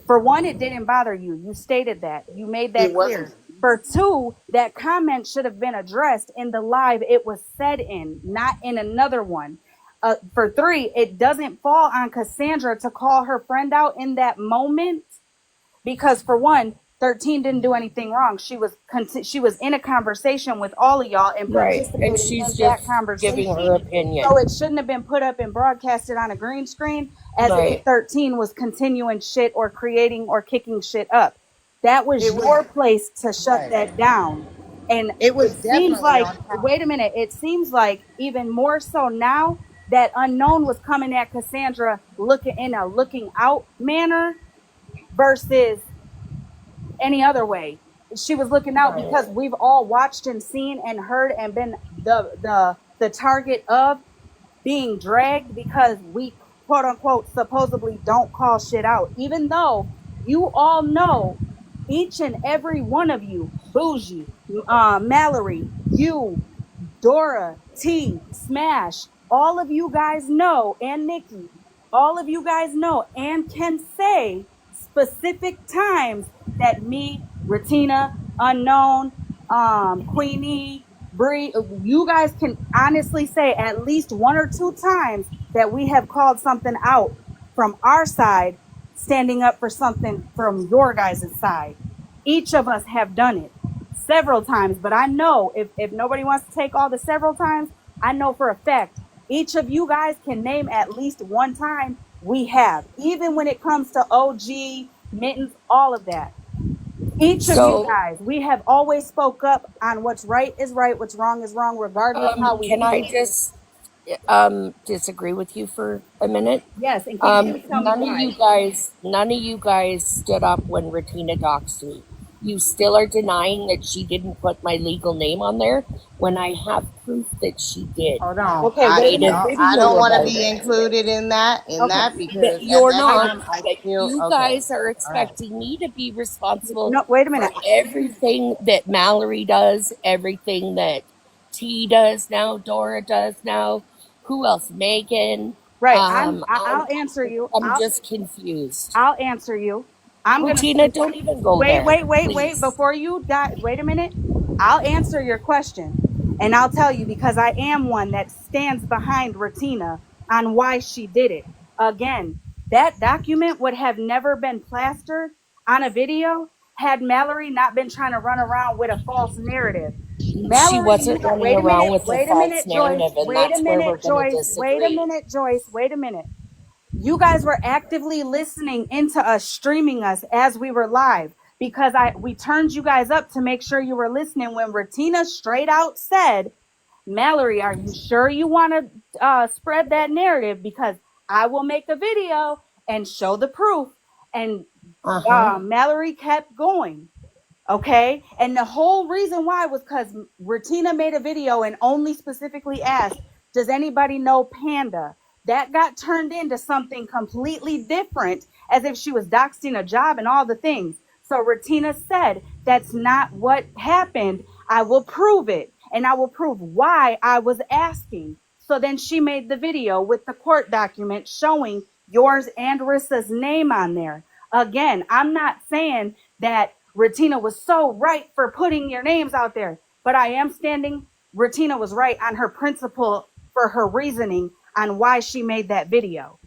for one, it didn't bother you. You stated that. You made It that wasn't. clear. For two, that comment should have been addressed in the live it was said in, not in another one. For 3, it doesn't fall on Cassandra to call her friend out in that moment because, for one, 13 didn't do anything wrong. She was in a conversation with all of y'all and Right. And participating she's in that just giving conversation. her opinion. So it shouldn't have been put up and broadcasted on a green screen as if Right. 13 was continuing shit or creating or kicking shit up. That was It was your place to shut right. that down. And It was it seems definitely like, on top. wait a minute, it seems like even more so now that Unknown was coming at Cassandra looking in a looking out manner versus any other way. She was looking out Right. because we've all watched and seen and heard and been the target of being dragged because we quote unquote supposedly don't call shit out, even though you all know, each and every one of you, Bougie, Mallory, you, Dora, T, Smash, all of you guys know, and Nikki, all of you guys know and can say specific times that me, Ratina, Unknown, Queenie, Bree, you guys can honestly say at least 1 or 2 times that we have called something out from our side, standing up for something from your guys' side. Each of us have done it several times, but I know if nobody wants to take all the several times, I know for a fact each of you guys can name at least one time we have, even when it comes to OG, Mittens, all of that. Each of you So, guys, we have always spoke up on what's right is right, what's wrong is wrong, regardless how we can I feel. just disagree with you for a minute? Yes, and can you please tell me why? None of you guys stood up when Ratina doxed me. You still are denying that she didn't put my legal name on there when I have proof that she did. Hold on. Okay, I wait a made a minute. I don't video want to about be it. included in Okay, that because That at you're that I, not. time I That still you okay. guys are All right. expecting me to be responsible no, wait a for minute. everything that Mallory does, everything that T does now, Dora does now. Who else? Megan. Right, I'm I'll answer you. I'm just confused. I'll answer you. I'm gonna Tina, don't even go wait, there, wait. please. Before you die, wait a minute. I'll answer your question, and I'll tell you because I am one that stands behind Ratina on why she did it. Again, that document would have never been plastered on a video had Mallory not been trying to run around with a false narrative. She Mallory, you wasn't got, running around with a wait a false minute, Joyce, narrative, and wait a that's where minute, we're going to Joyce, wait a disagree. minute, Joyce, wait a minute. You guys were actively listening into us, streaming us as we were live because we turned you guys up to make sure you were listening when Ratina straight out said, Mallory, are you sure you want to spread that narrative? Because I will make a video and show the proof. And Uh huh. Mallory kept going. Okay. And the whole reason why was because Ratina made a video and only specifically asked, does anybody know Panda? That got turned into something completely different, as if she was doxing a job and all the things. So Ratina said, that's not what happened. I will prove it. And I will prove why I was asking. So then she made the video with the court document showing yours and Rissa's name on there. Again, I'm not saying that Ratina was so right for putting your names out there, but I am standing. Ratina was right on her principle for her reasoning on why she made that video.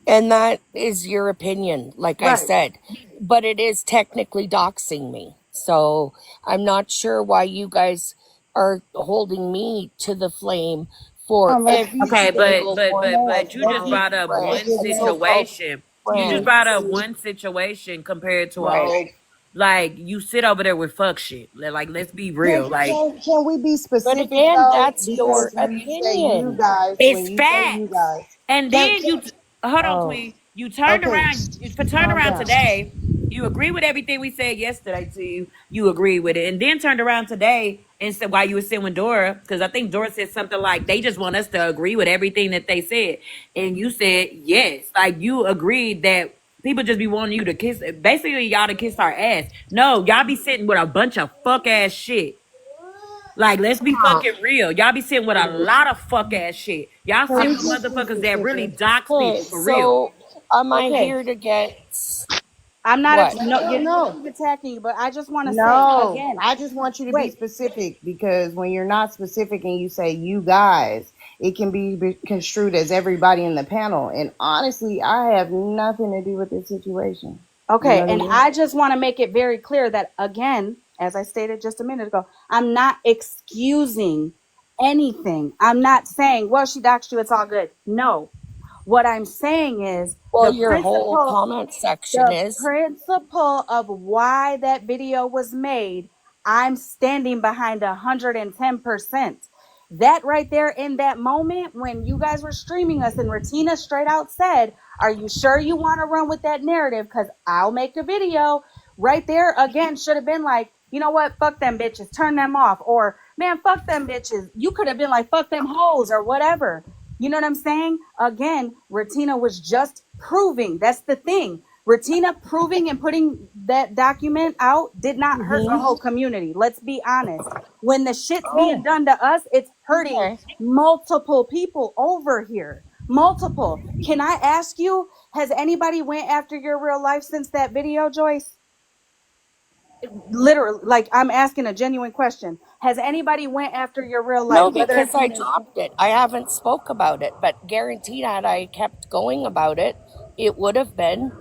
And that is your opinion, like I Right. said. But it is technically doxing me. So I'm not sure why you guys are holding me to the flame for Let's be every Okay, single one of my but you just fucking brought up one friends, so-called situation. You just brought up friends. one situation compared to a Right. whole. Like you sit over there with fuck shit. Like let's be real. Like Can we be But specific again, though? that's Because your when you say you opinion. guys, it's facts. guys, And can, then can hold on, oh Queen. You turned okay, around. You turned calm around down. today. You agree with everything we said yesterday to you. You agreed with it, and then turned around today and said while you were sitting with Dora, because I think Dora said something like they just want us to agree with everything that they said, and you said yes, like you agreed that people just be wanting you to kiss, basically y'all to kiss our ass. No, y'all be sitting with a bunch of fuck ass shit. Like, let's be Huh. fucking real. Y'all be sitting with a lot of fuck ass shit. Y'all Can sit we with just be motherfuckers that really specific? dox Okay, people for real. so am I Okay. here to get I'm not what? no, No, nobody's attacking you, but I just want to say no. again. I just want you to be Wait. specific because when you're not specific and you say you guys, it can be construed as everybody in the panel. And honestly, I have nothing to do with this situation. You know Okay, what I and mean? I just want to make it very clear that, again, as I stated just a minute ago, I'm not excusing anything. I'm not saying, well, she doxed you, it's all good. No. What I'm saying is Well, your whole comment section the is principle of why that video was made, I'm standing behind 110%. That right there in that moment when you guys were streaming us and Ratina straight out said, are you sure you want to run with that narrative? Because I'll make a video. Right there again should have been like, you know what? Fuck them bitches. Turn them off. Or, man, fuck them bitches. You could have been like, fuck them hoes or whatever. You know what I'm saying? Again, Ratina was just proving. That's the thing. Ratina proving and putting that document out did not hurt the whole community. Let's be honest. When the shit's being done to us, it's hurting okay. multiple people over here. Multiple. Can I ask you, has anybody went after your real life since that video, Joyce? Literally, like, I'm asking a genuine question. Has anybody went after your real life? No, Whether it because be I dropped it. I haven't spoke about it, but guaranteed had I kept going about it, it would have been.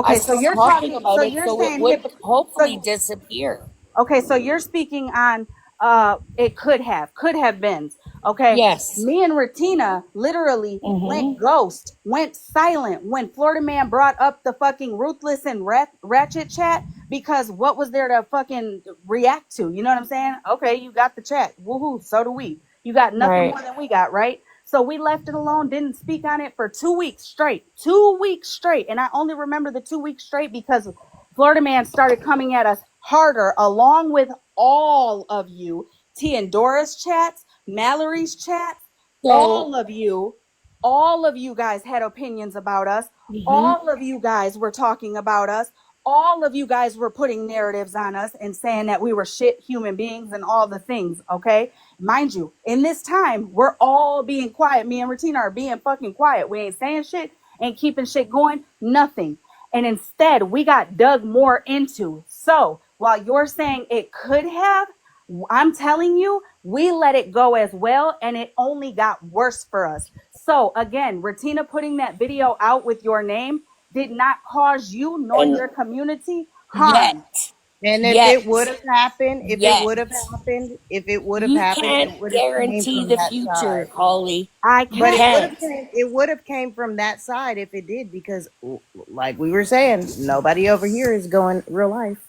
I okay, so stopped you're talking talking, so about it, you're so it saying would hopefully so disappear. okay, so you're speaking on it could have been. Okay. Yes. Me and Ratina literally went Mm-hmm. ghost, went silent when Florida Man brought up the fucking ruthless and ratchet chat because what was there to fucking react to? You know what I'm saying? Okay, you got the chat. Woohoo, so do we. You got nothing Right. more than we got, right? So we left it alone, didn't speak on it for 2 weeks straight. 2 weeks straight. And I only remember the 2 weeks straight because Florida Man started coming at us harder, along with all of you. T and Dora's chats, Mallory's chats, So, all of you, all of you guys had opinions about us. hmm All of you guys were talking about us. All of you guys were putting narratives on us and saying that we were shit human beings and all the things, okay? Mind you, in this time, we're all being quiet. Me and Ratina are being fucking quiet. We ain't saying shit, ain't keeping shit going, nothing. And instead, we got dug more into. So while you're saying it could have, I'm telling you, we let it go as well, and it only got worse for us. So again, Ratina putting that video out with your name did not cause you nor and your community harm. yet, And if it would yet, have happened, yet, you it can't would have came guarantee from the that future, side. Holly. I You But can't. can't. it would have came from that side if it did, because like we were saying, nobody over here is going real life.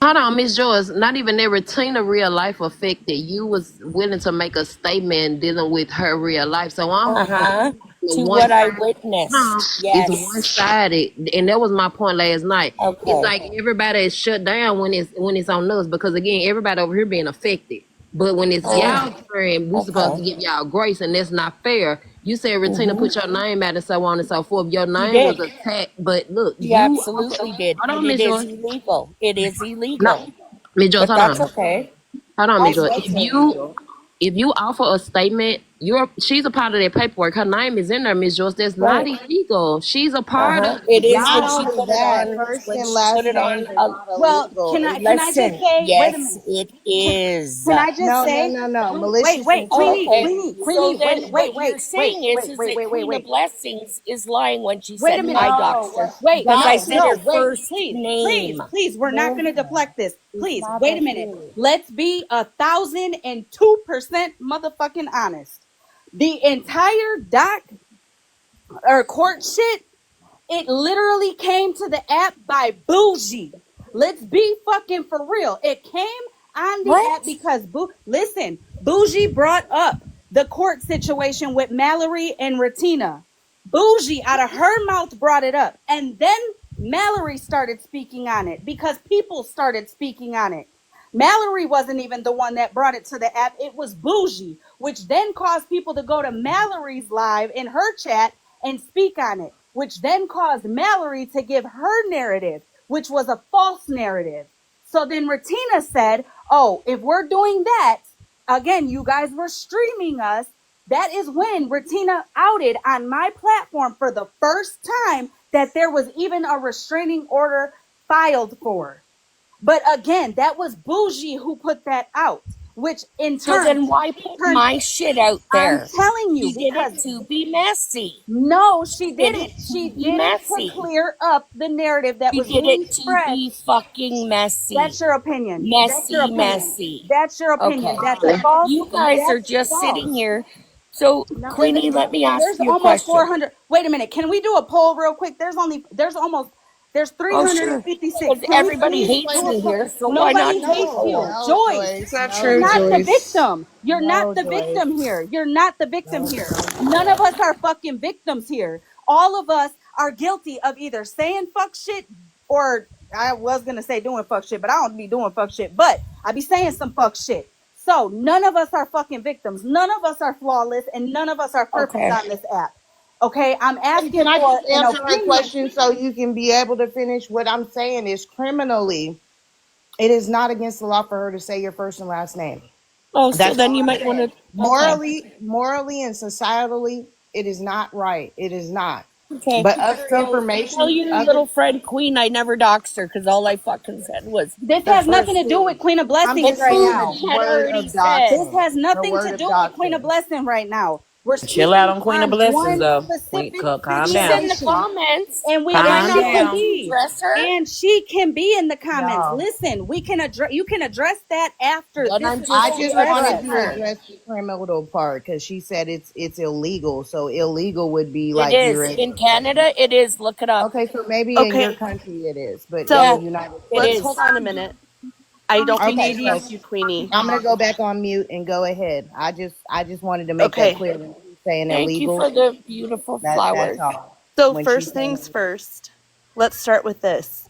Hold on, Miss Joyce. Not even their Tina real life affected. You was willing to make a statement dealing with her real life. So I don't know. Uh-huh. To One what I sided. witnessed. It's one Yes. sided, and that was my point last night. It's Okay. like everybody is shut down when it's on us because again, everybody over here being affected. But when it's y'all Oh, turn, we supposed to okay. give y'all grace, and that's not fair. You said Retina Mm-hmm. put your name out and so on and so forth. Your She name was did. attacked, but look, She you also absolutely did. hold And on, it Miss is Joyce. illegal. It is No, illegal. Miss Joyce, But hold that's on. okay. Hold on, Miss That's Joy. what's illegal. If you offer a statement, she's a part of that paperwork. Her name is in there, Miss Joyce. That's not Right. illegal. She's a part Uh-huh. of It it. is Not when she only put it that, on first and last names are a not Well, illegal. can I just listen. say, wait a Yes, minute. it Can, is. can I just No, no, say, no, no. wait, Malicious wait, Oh, Queenie, intent. okay. Queenie, So Queenie, then what you're saying is that Queen of wait. Blessings is lying when she Wait a said minute. I No, doxed her. what Wait, Because I no, said guys, her no, wait, first please, please, name. please. We're not going to listen. deflect this. It's Please, not wait a that minute. serious. Let's be 1,002% motherfucking honest. The entire doc or court shit, it literally came to the app by Bougie. Let's be fucking for real. It came on the app What? because listen, Bougie brought up the court situation with Mallory and Ratina. Bougie out of her mouth brought it up. And then Mallory started speaking on it because people started speaking on it. Mallory wasn't even the one that brought it to the app. It was Bougie, which then caused people to go to Mallory's live in her chat and speak on it, which then caused Mallory to give her narrative, which was a false narrative. So then Ratina said, oh, if we're doing that, again, you guys were streaming us. That is when Ratina outed on my platform for the first time that there was even a restraining order filed for. But again, that was Bougie who put that out. which in So turn then why put turned. my shit out I'm there? telling you She did it because to be messy. no, she Did didn't. it She to be did it to messy. clear up the narrative that She was did being it to spread. be fucking messy. That's your opinion. That's your Messy, opinion. messy. That's your opinion. Okay. That's false. You guys are That's just sitting false. here. So, No, Queenie, let me ask there's you a almost question. 400. Wait a minute. Can we do a poll real quick? There's Oh, sure. 356. Because Can we everybody please hates do a me poll? here, so why Nobody not do a hates you. poll? No, Joyce, It's Joyce. not No, you're true, not the Joyce. Joyce. victim. You're not No, the Joyce. victim here. You're not the victim No, here. no, None of Joyce. us are fucking victims here. All of us are guilty of either saying fuck shit or I was gonna say doing fuck shit, but I don't be doing fuck shit, but I be saying some fuck shit. So none of us are fucking victims. None of us are flawless and none of us are perfect Okay. on this app. Okay, I'm And asking can I for just an answer her opinion. question so you can be able to finish? What I'm saying is criminally, it is not against the law for her to say your first and last name. Oh, so That's then all you I'm might want saying. to. Okay. Morally and societally, it is not right. It is not. Okay. But other So tell information, your other little friend Queen I never doxed her because all I fucking said was This the has nothing first to do name. with Queen of I'm Blessings just It's right saying who now. the he had word already of This said. doxing. has The nothing word to of do with Queen of doxing. Blessing right now. We're Chill out speaking on Queen of on Blessings, one though. Queen, specific calm She's down. in the situation. comments. And we Am I Calm she not can allowed down. to be address her? and she can be in the comments. No. Listen, we can address you can address that after Then this I'm is I just fully just addressing wanted addressed. to her. address the criminal part because she said it's illegal. So illegal would be It like you're is. in. In Canada, it is. Look it up. Okay, so maybe in your Okay, country it is, but in Yeah, the so United it let's States. hold is. on a minute. I don't think Okay, she so needs you, Queenie. I'm gonna go back on mute and go ahead. I just wanted to make that Okay, clear when she's saying Thank you illegal. for the beautiful That's flowers. all. so When she's first saying things illegal. first, let's start with this.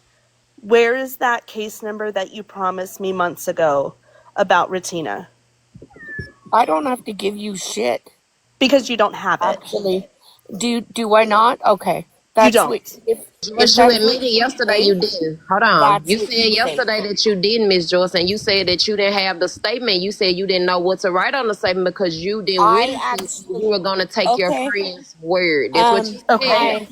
Where is that case number that you promised me months ago about Retina? I don't have to give you shit. Because you don't have it. Actually, do I not? Okay, You that's what don't. if Joyce, you that's what admitted you yesterday you think, didn't. Hold on. that's You what said you think. yesterday that you didn't, Miss Joyce, and you said that you didn't have the statement. You said you didn't know what to write on the statement because you didn't I really think you actually were going to take your okay. friend's word. That's what you Okay. said. I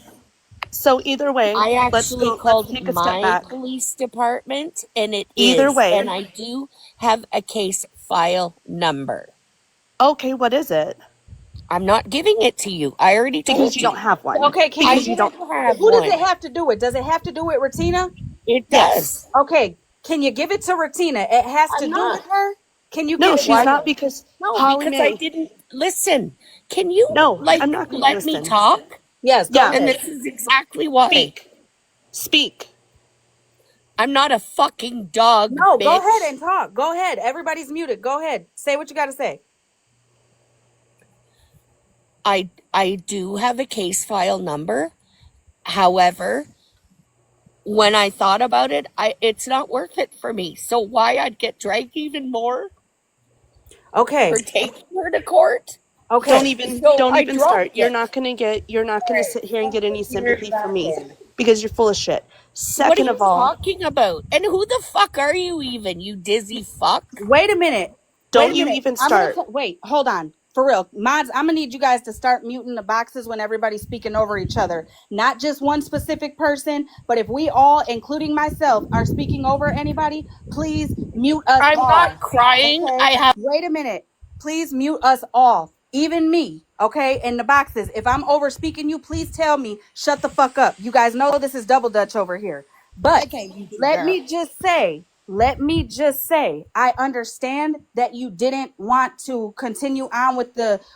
So either way, I let's actually go. Let's called take a step my back. police department, and it Either is, and way. I do have a case file number. Okay, what is it? I'm not giving it to you. I already Because told you you. don't have one. Okay, can I you Because give you it don't. do have who does it one. have to do with? Does it have to do with Retina? It Yes. does. Okay, can you give it to Retina? It has to I'm do not. with her. Can you No, give it she's to Why? not her? because No, Holly because I Mae. didn't listen. Can you No, like I'm not going to let me listen. talk? Yes, go Yeah. And ahead. this is exactly why. Speak. Speak. I'm not a fucking dog, No, go ahead bitch. and talk. Go ahead. Everybody's muted. Go ahead. Say what you got to say. I do have a case file number. However, when I thought about it, it's not worth it for me. So why I'd get dragged even more Okay. for taking her to court? Don't Okay. even So don't I even start. dropped it. You're not gonna sit here and get any Here's sympathy what from I'm me saying. because you're full of shit. What are Second you of all, talking about? And who the fuck are you even, you dizzy fuck? Wait a minute. Wait a don't you minute. even I'm gonna start. wait. Hold on. For real, mods. I'm gonna need you guys to start muting the boxes when everybody's speaking over each other. Not just one specific person, but if we all, including myself, are speaking over anybody, please mute us I'm all. not crying. Okay. I have Wait a minute. Please mute us all, even me. Okay. In the boxes. If I'm over speaking you, please tell me. Shut the fuck up. You guys know this is double dutch over here. But Okay, you do, let girl. me just say, I understand that you didn't want to continue on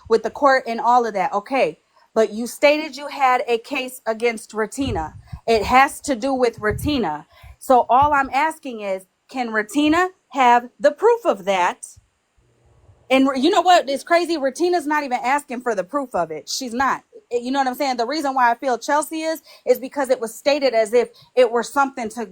with the court and all of that. Okay. But you stated you had a case against Retina. It has to do with Retina. So all I'm asking is, can Retina have the proof of that? And you know what is crazy? Retina's not even asking for the proof of it. She's not. You know what I'm saying? The reason why I feel Chelsea is because it was stated as if it were something to,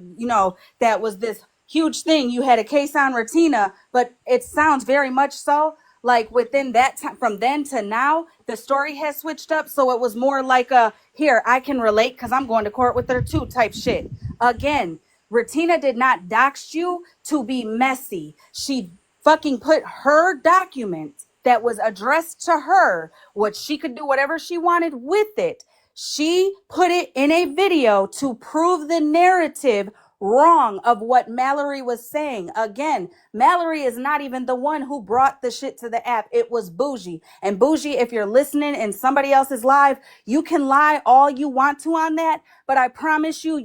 that was this huge thing. You had a case on Retina, but it sounds very much so like within that time, from then to now, the story has switched up. So it was more like a, here, I can relate because I'm going to court with her too type shit. Again, Retina did not dox you to be messy. She fucking put her document that was addressed to her, what she could do whatever she wanted with it. She put it in a video to prove the narrative wrong of what Mallory was saying. Again, Mallory is not even the one who brought the shit to the app. It was Bougie. And Bougie, if you're listening in somebody else's live, you can lie all you want to on that. But I promise you,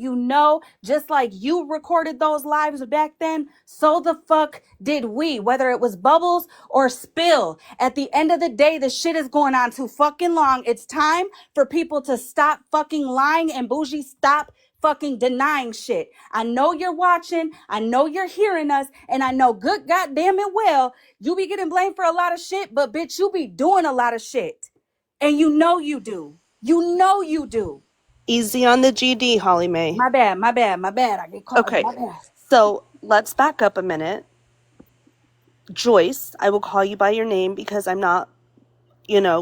just like you recorded those lives back then, so the fuck did we, whether it was Bubbles or Spill. At the end of the day, the shit is going on too fucking long. It's time for people to stop fucking lying, and Bougie, stop fucking denying shit. I know you're watching, I know you're hearing us, and I know good goddamn it well you be getting blamed for a lot of shit, but bitch, you be doing a lot of shit. And you know you do. You know you do. Easy on the GD, HollyMae. My bad. I get caught. Okay, My bad. so let's back up a minute. Joyce, I will call you by your name because I'm not,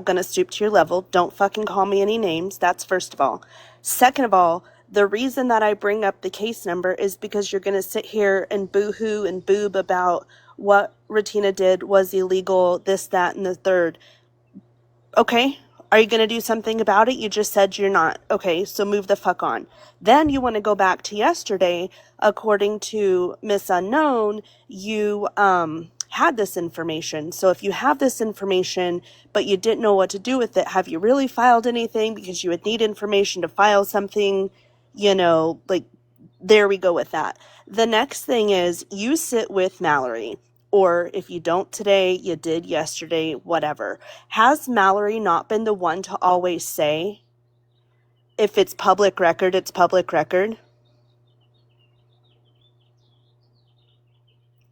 gonna stoop to your level. Don't fucking call me any names. That's first of all. Second of all, the reason that I bring up the case number is because you're gonna sit here and boo-hoo and boob about what Retina did was illegal, this, that, and the third. Okay, are you going to do something about it? You just said you're not. Okay, so move the fuck on. Then you want to go back to yesterday. According to Miss Unknown, you had this information. So if you have this information, but you didn't know what to do with it, have you really filed anything? Because you would need information to file something, there we go with that. The next thing is you sit with Mallory. Or if you don't today, you did yesterday, whatever. Has Mallory not been the one to always say, if it's public record, it's public record?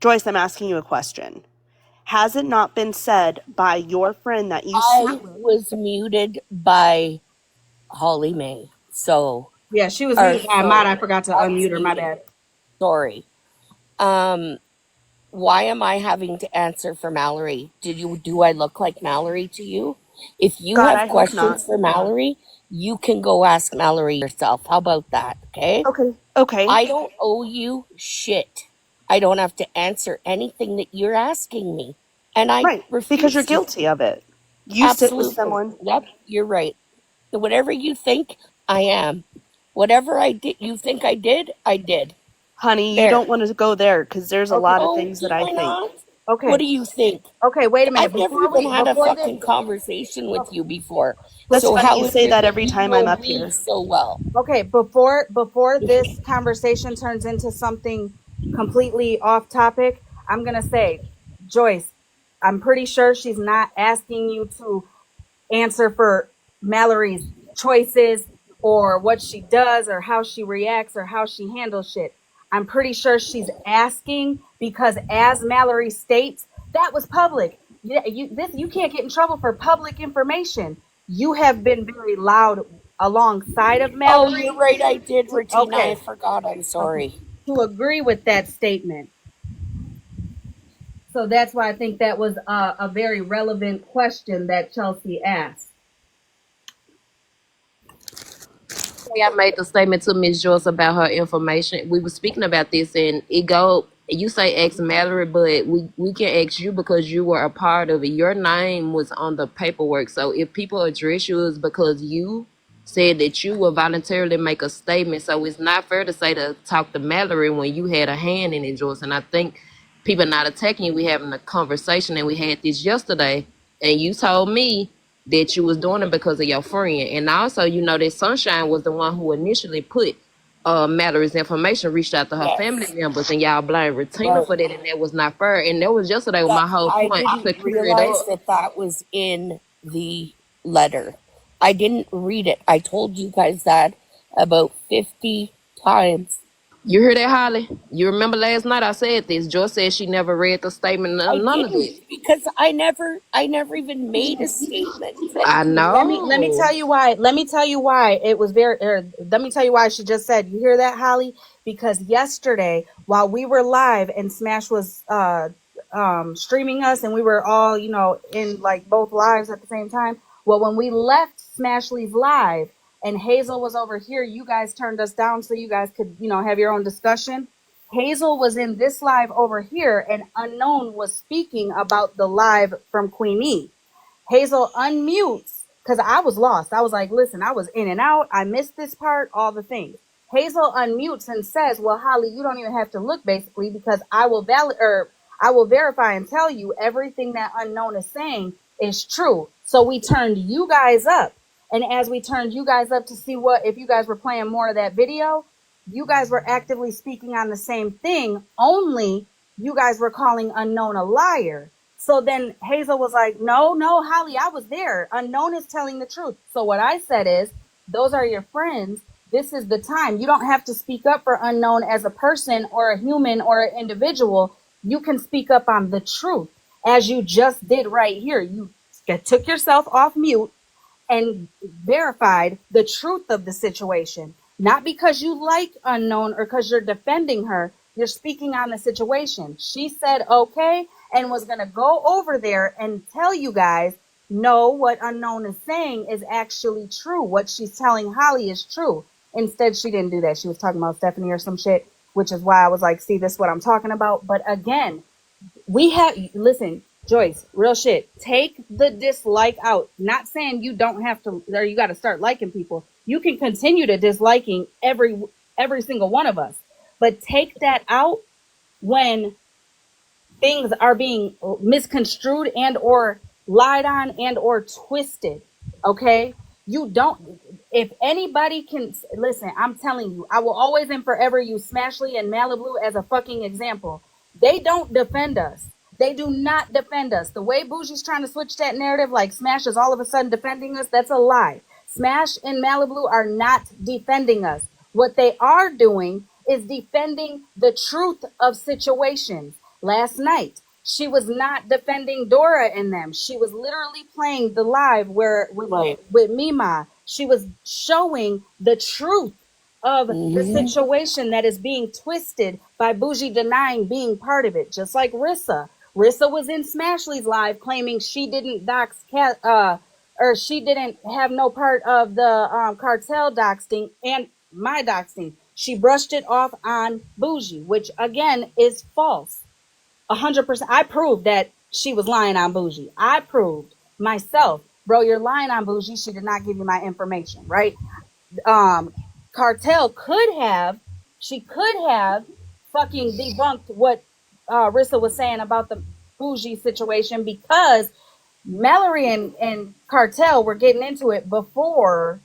Joyce, I'm asking you a question. Has it not been said by your friend that you I sat with? was muted by HollyMae. So, Yeah, she was or muted by a mod. I sorry, forgot to I was unmute her. My muted. bad. Sorry. Why am I having to answer for Mallory? Do I look like Mallory to you? If you God, have I hope not. questions for Mallory, you can go ask Mallory yourself. How about that? Okay? Okay. I don't owe you shit. I don't have to answer anything that you're asking me. And I Right, because you're refuse to. guilty of it. You sit with Absolutely. someone. Yep, you're right. Whatever you think, I am. Whatever I did, you think I did, I did. Honey, you There. don't want to go there because there's a Okay. lot of Oh, things that do I I think. not? What Okay. do you think? Okay. Wait a minute. I've never even had a Before this, fucking conversation with you before. That's So funny. how You is say it that that every you time I'm know up me here. so well? okay, before this conversation turns into something completely off topic, I'm gonna say, Joyce, I'm pretty sure she's not asking you to answer for Mallory's choices or what she does or how she reacts or how she handles shit. I'm pretty sure she's asking because, as Mallory states, that was public. Yeah, you can't get in trouble for public information. You have been very loud alongside of Oh, you're Mallory. right. I did, Regina. I Okay, forgot. I'm okay, sorry. to agree with that statement. So that's why I think that was a very relevant question that Chelsea asked. I made the statement to Miss Joyce about her information. We were speaking about this, and it go. You say ex Mallory, but we can ask you because you were a part of it. Your name was on the paperwork. So if people address you, it's because you said that you will voluntarily make a statement. So it's not fair to say to talk to Mallory when you had a hand in it, Joyce. And I think people not attacking you. We having a conversation, and we had this yesterday, and you told me that you was doing it because of your friend. And also, that Sunshine was the one who initially put Mallory's information, reached out to her family Yes. members, and y'all blame Retina Right. for that, and that was not fair. And that was yesterday with That my whole I point didn't to clear it realize up. that was in the letter. I didn't read it. I told you guys that about 50 times. You hear that, Holly? You remember last night I said this. Joyce said she never read the statement, I none of didn't this. because I never even made a statement. I Let me know. tell you why. Let me tell you why it was very. Let me tell you why she just said. You hear that, Holly? Because yesterday, while we were live and Smash was streaming us, and we were all in like both lives at the same time. Well, when we left Smashly's live and Hazel was over here, you guys turned us down so you guys could have your own discussion. Hazel was in this live over here, and Unknown was speaking about the live from Queenie. Hazel unmutes because I was lost. I was like, listen, I was in and out. I missed this part, all the things. Hazel unmutes and says, well, Holly, you don't even have to look, basically, because I will verify and tell you everything that Unknown is saying is true. So we turned you guys up. And as we turned you guys up to see if you guys were playing more of that video, you guys were actively speaking on the same thing, only you guys were calling Unknown a liar. So then Hazel was like, no, Holly, I was there. Unknown is telling the truth. So what I said is, those are your friends. This is the time. You don't have to speak up for Unknown as a person or a human or an individual. You can speak up on the truth, as you just did right here. You took yourself off mute and verified the truth of the situation. Not because you like Unknown or because you're defending her. You're speaking on the situation. She said okay and was going to go over there and tell you guys, no, what Unknown is saying is actually true. What she's telling Holly is true. Instead, she didn't do that. She was talking about Stephanie or some shit, which is why I was like, see, this is what I'm talking about. But again, listen, Joyce, real shit. Take the dislike out. Not saying you don't have to, or you got to start liking people. You can continue to disliking every single one of us, but take that out when things are being misconstrued and or lied on and or twisted. Okay, you don't. If anybody can listen, I'm telling you, I will always and forever use Smashley and Malibu as a fucking example. They don't defend us. They do not defend us. The way Bougie's trying to switch that narrative, like Smash is all of a sudden defending us, that's a lie. Smash and Malibu are not defending us. What they are doing is defending the truth of situations. Last night, she was not defending Dora and them. She was literally playing the live with Mima. She was showing the truth of the situation that is being twisted by Bougie denying being part of it. Just like Rissa. Rissa was in Smashley's live claiming she didn't or she didn't have no part of the cartel doxing and my doxing. She brushed it off on Bougie, which again is false. 100%. I proved that she was lying on Bougie. I proved myself, bro, you're lying on Bougie. She did not give you my information, right? Cartel she could have fucking debunked what Rissa was saying about the Bougie situation, because Mallory and Cartel were getting into it before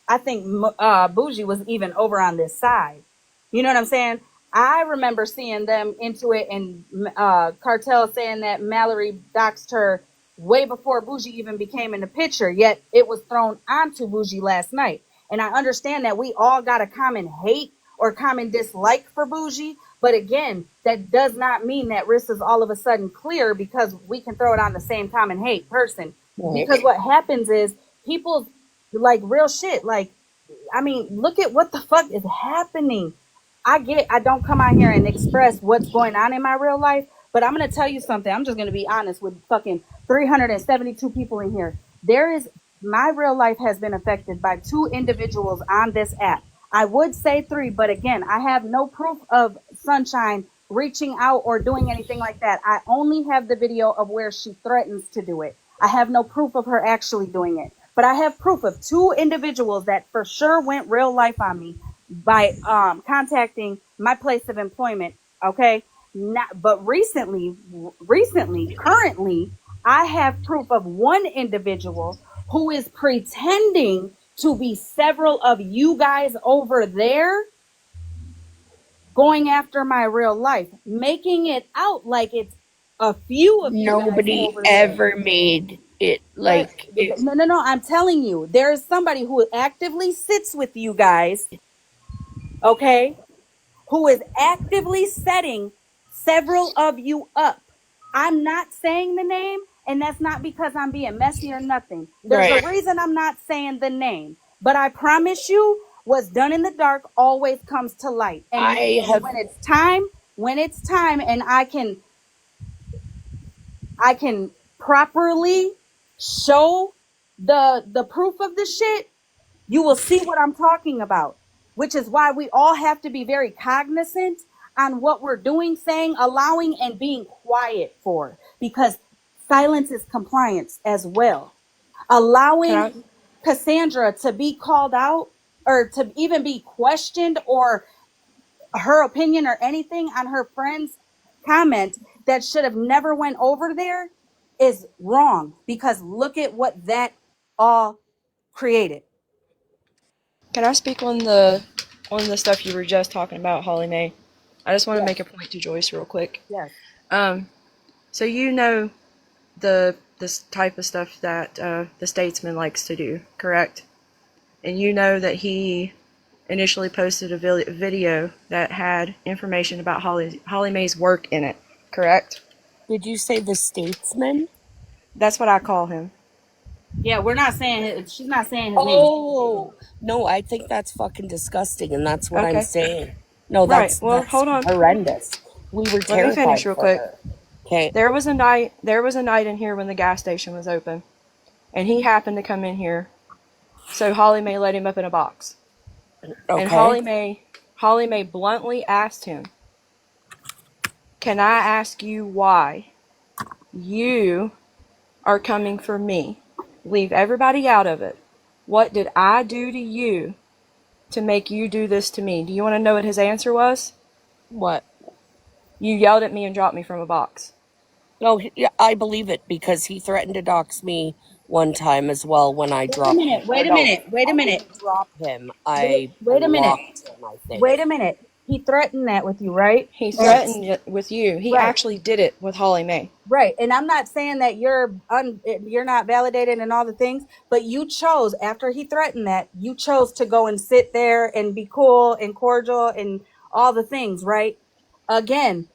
I think Bougie was even over on this side. You know what I'm saying? I remember seeing them into it and Cartel saying that Mallory doxed her way before Bougie even became in the picture, yet it was thrown onto Bougie last night. And I understand that we all got a common hate or common dislike for Bougie, but again, that does not mean that Riss is all of a sudden clear because we can throw it on the same common hate person. Because what happens is people, like, real shit, like, I mean, look at what the fuck is happening. I don't come out here and express what's going on in my real life, but I'm going to tell you something. I'm just going to be honest with fucking 372 people in here. My real life has been affected by 2 individuals on this app. I would say 3, but again, I have no proof of Sunshine reaching out or doing anything like that. I only have the video of where she threatens to do it. I have no proof of her actually doing it, but I have proof of 2 individuals that for sure went real life on me by contacting my place of employment. Okay. But currently, I have proof of 1 individual who is pretending to be several of you guys over there going after my real life, making it out like it's a few of you guys Nobody over there. ever made it like it. No, I'm telling you, there is somebody who actively sits with you guys, okay, who is actively setting several of you up. I'm not saying the name, and that's not because I'm being messy or nothing. There's a reason I'm not saying the name, but I promise you, what's done in the dark always comes to light. And when it's time, and I can properly show the proof of the shit, you will see what I'm talking about, which is why we all have to be very cognizant on what we're doing, saying, allowing, and being quiet for, because silence is compliance as well. Allowing Cassandra to be called out or to even be questioned or her opinion or anything on her friend's comment that should have never went over there is wrong, because look at what that all created. Can I speak on the stuff you were just talking about, Holly Mae? I just want to make a point to Joyce real quick. Yes. Um, so you know this type of stuff that the statesman likes to do, correct? And you know that he initially posted a video that had information about Holly Mae's work in it, correct? Did you say the statesman? That's what I call him. Yeah, we're not saying she's not saying his name. Oh, no, I think that's fucking disgusting, and that's what I'm Okay. saying. No, Right. that's Well, hold on. horrendous. We were Let me finish terrified real for quick. her. Okay. There was a night in here when the gas station was open, and he happened to come in here. So Holly Mae let him up in a box. And Okay. Holly Mae bluntly asked him, "Can I ask you why you are coming for me? Leave everybody out of it. What did I do to you to make you do this to me?" Do you want to know what his answer was? What? You yelled at me and dropped me from a box. No, yeah, I believe it because he threatened to dox me one time as well when I dropped him. Wait a No, minute, wait I a minute, didn't drop him. I wait a minute, blocked him, I think. wait a minute. He threatened that with you, right? He Yes. threatened it with you. He Right. actually did it with Holly Mae. Right. And I'm not saying that you're not validated and all the things, but you chose, after he threatened that, you chose to go and sit there and be cool and cordial and all the things, right? Again,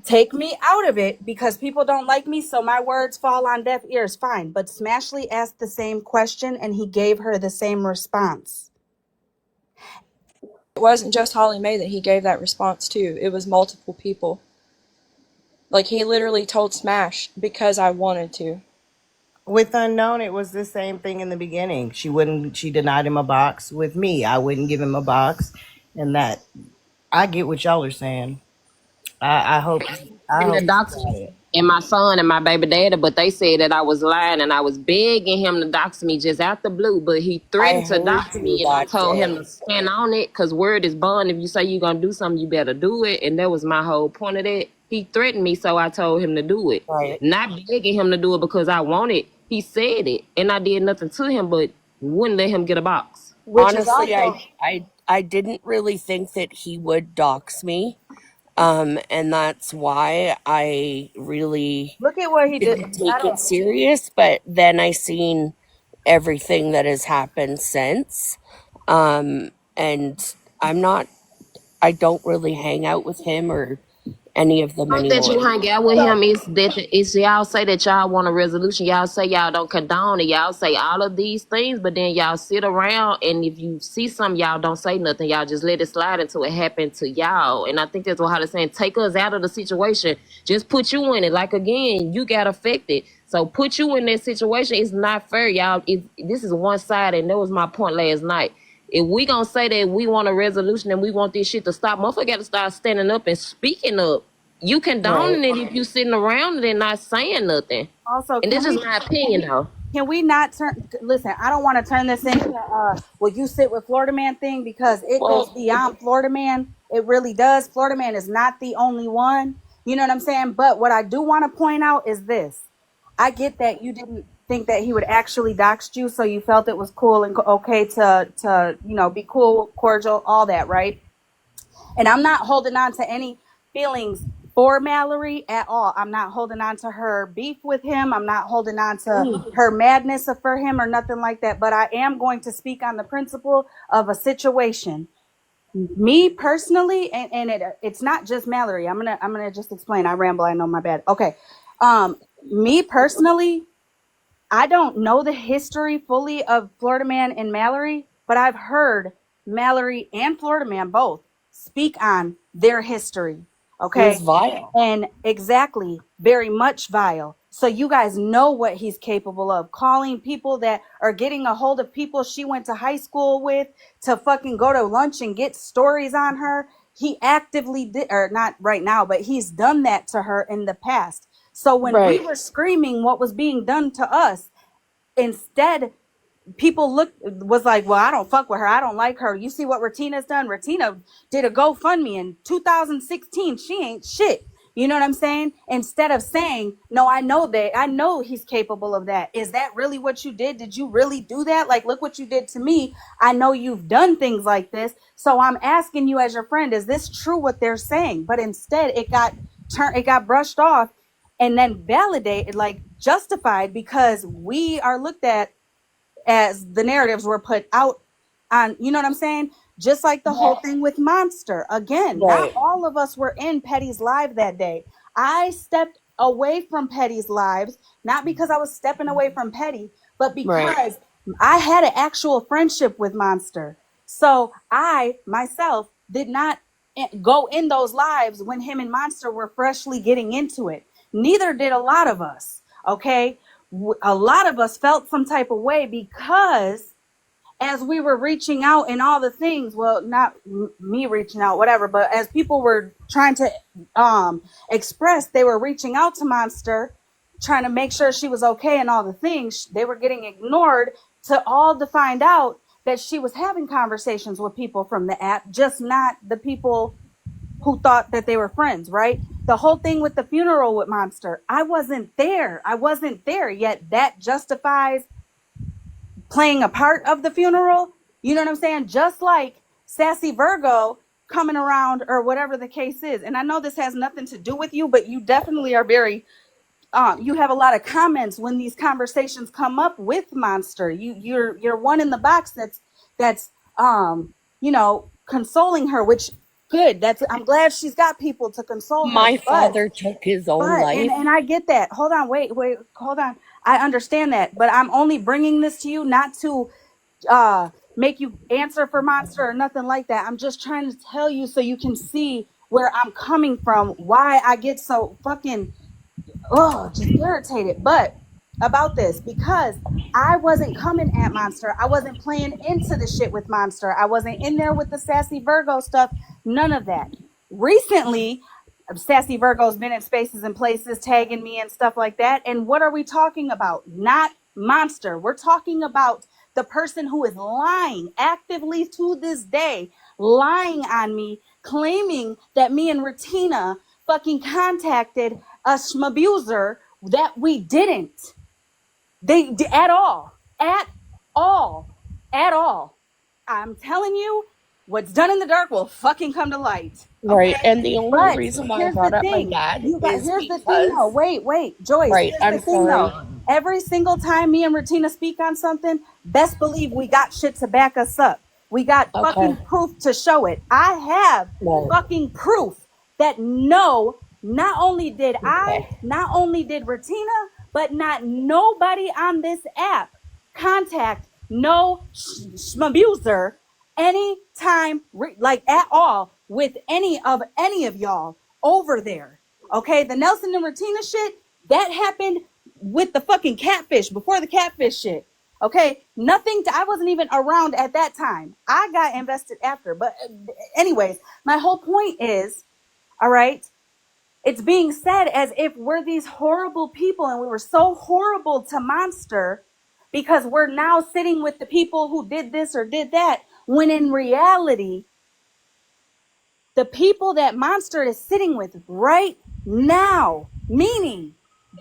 take me out of it because people don't like me, so my words fall on deaf ears. Fine. But Smashley asked the same question and he gave her the same response. It wasn't just Holly Mae that he gave that response to. It was multiple people. Like, he literally told Smash, because I wanted to. With Unknown, it was the same thing in the beginning. She denied him a box. With me, I wouldn't give him a box. And that, I get what y'all are saying. I hope And the you docs got it. and my son and my baby daddy, but they said that I was lying and I was begging him to dox me just out the blue. But he I threatened to heard dox you me, and I that told him day. to stand on it because word is bond. If you say you're gonna do something, you better do it. And that was my whole point of that. He threatened me, so I told him to do it. Right. Not begging him to do it because I wanted. He said it, and I did nothing to him, but wouldn't let him get a box. Which is Honestly, also, I didn't really think that he would dox me. And that's why I really look at what he did. didn't take it serious. But then I seen everything that has happened since. And I don't really hang out with him or any of them That you anymore. hang out with him is that it's y'all say that y'all want a resolution. Y'all say y'all don't condone it. Y'all say all of these things, but then y'all sit around and if you see something, y'all don't say nothing. Y'all just let it slide until it happened to y'all. And I think that's what Holly's saying. Take us out of the situation. Just put you in it. Like again, you got affected. So put you in that situation. It's not fair, y'all. This is one side, and that was my point last night. If we gonna say that we want a resolution and we want this shit to stop, motherfucker got to start standing up and speaking up. You condoning it if you sitting around it and not saying nothing. also, And this is my opinion, though. can we not listen, I don't want to turn this into well, you sit with Florida Man thing, because it goes Well, beyond Florida Man. It really does. Florida Man is not the only one. You know what I'm saying? But what I do want to point out is this. I get that you didn't think that he would actually dox you, so you felt it was cool and okay to be cool, cordial, all that, right? And I'm not holding on to any feelings for Mallory at all. I'm not holding on to her beef with him. I'm not holding on to her madness for him or nothing like that. But I am going to speak on the principle of a situation. Me personally, and it's not just Mallory. I'm gonna just explain. I ramble. I know, my bad. Okay. Me personally, I don't know the history fully of Florida Man and Mallory, but I've heard Mallory and Florida Man both speak on their history. it was Okay. vile. And exactly, very much vile. So you guys know what he's capable of. Calling people that are getting a hold of people she went to high school with to fucking go to lunch and get stories on her. He actively did, or not right now, but he's done that to her in the past. So when we Right. were screaming what was being done to us, instead people was like, well, I don't fuck with her. I don't like her. You see what Retina's done? Retina did a GoFundMe in 2016. She ain't shit. You know what I'm saying? Instead of saying, no, I know he's capable of that. Is that really what you did? Did you really do that? Like, look what you did to me. I know you've done things like this. So I'm asking you as your friend, is this true what they're saying? But instead it got brushed off and then validated, like justified, because we are looked at as the narratives were put out on, you know what I'm saying? Just like the whole thing with Monster. Again, not Right. all of us were in Petty's live that day. I stepped away from Petty's lives, not because I was stepping away from Petty, but Right. because I had an actual friendship with Monster. So I myself did not go in those lives when him and Monster were freshly getting into it. Neither did a lot of us. Okay. A lot of us felt some type of way because as we were reaching out and all the things, well, not me reaching out, whatever, but as people were trying to express, they were reaching out to Monster, trying to make sure she was okay and all the things, they were getting ignored to find out that she was having conversations with people from the app, just not the people who thought that they were friends, right? The whole thing with the funeral with Monster, I wasn't there. Yet that justifies playing a part of the funeral. You know what I'm saying? Just like Sassy Virgo coming around or whatever the case is. And I know this has nothing to do with you, but you definitely are very you have a lot of comments when these conversations come up with Monster. You're one in the box that's you know, consoling her, which good. I'm glad she's got people to console her. My father took his own life. And I get that. Hold on, wait, hold on. I understand that, but I'm only bringing this to you not to make you answer for Monster or nothing like that. I'm just trying to tell you so you can see where I'm coming from, why I get so fucking just irritated. But about this, because I wasn't coming at Monster. I wasn't playing into the shit with Monster. I wasn't in there with the Sassy Virgo stuff. None of that. Recently, Sassy Virgo's been in spaces and places tagging me and stuff like that. And what are we talking about? Not Monster. We're talking about the person who is lying actively to this day, lying on me, claiming that me and Retina fucking contacted a schmabuser that we didn't. They at all, at all, at all. I'm telling you, what's done in the dark will fucking come to light. Right. Okay, And the only but reason why I here's the brought up my thing. dad is Here's the thing because, though. Wait, Joyce. right, Here's the I'm thing sorry. though. Every single time me and Retina speak on something, best believe we got shit to back us up. We got Okay. fucking proof to show it. I have Right. fucking proof that no, not only did Okay. not only did Retina, but not nobody on this app contact no abuser anytime, like at all, with any of y'all over there. Okay, the Nelson and Retina shit that happened with the fucking catfish before the catfish shit. Okay, I wasn't even around at that time. I got invested after. But anyways, my whole point is, all right, it's being said as if we're these horrible people and we were so horrible to Monster because we're now sitting with the people who did this or did that, when in reality, the people that Monster is sitting with right now, meaning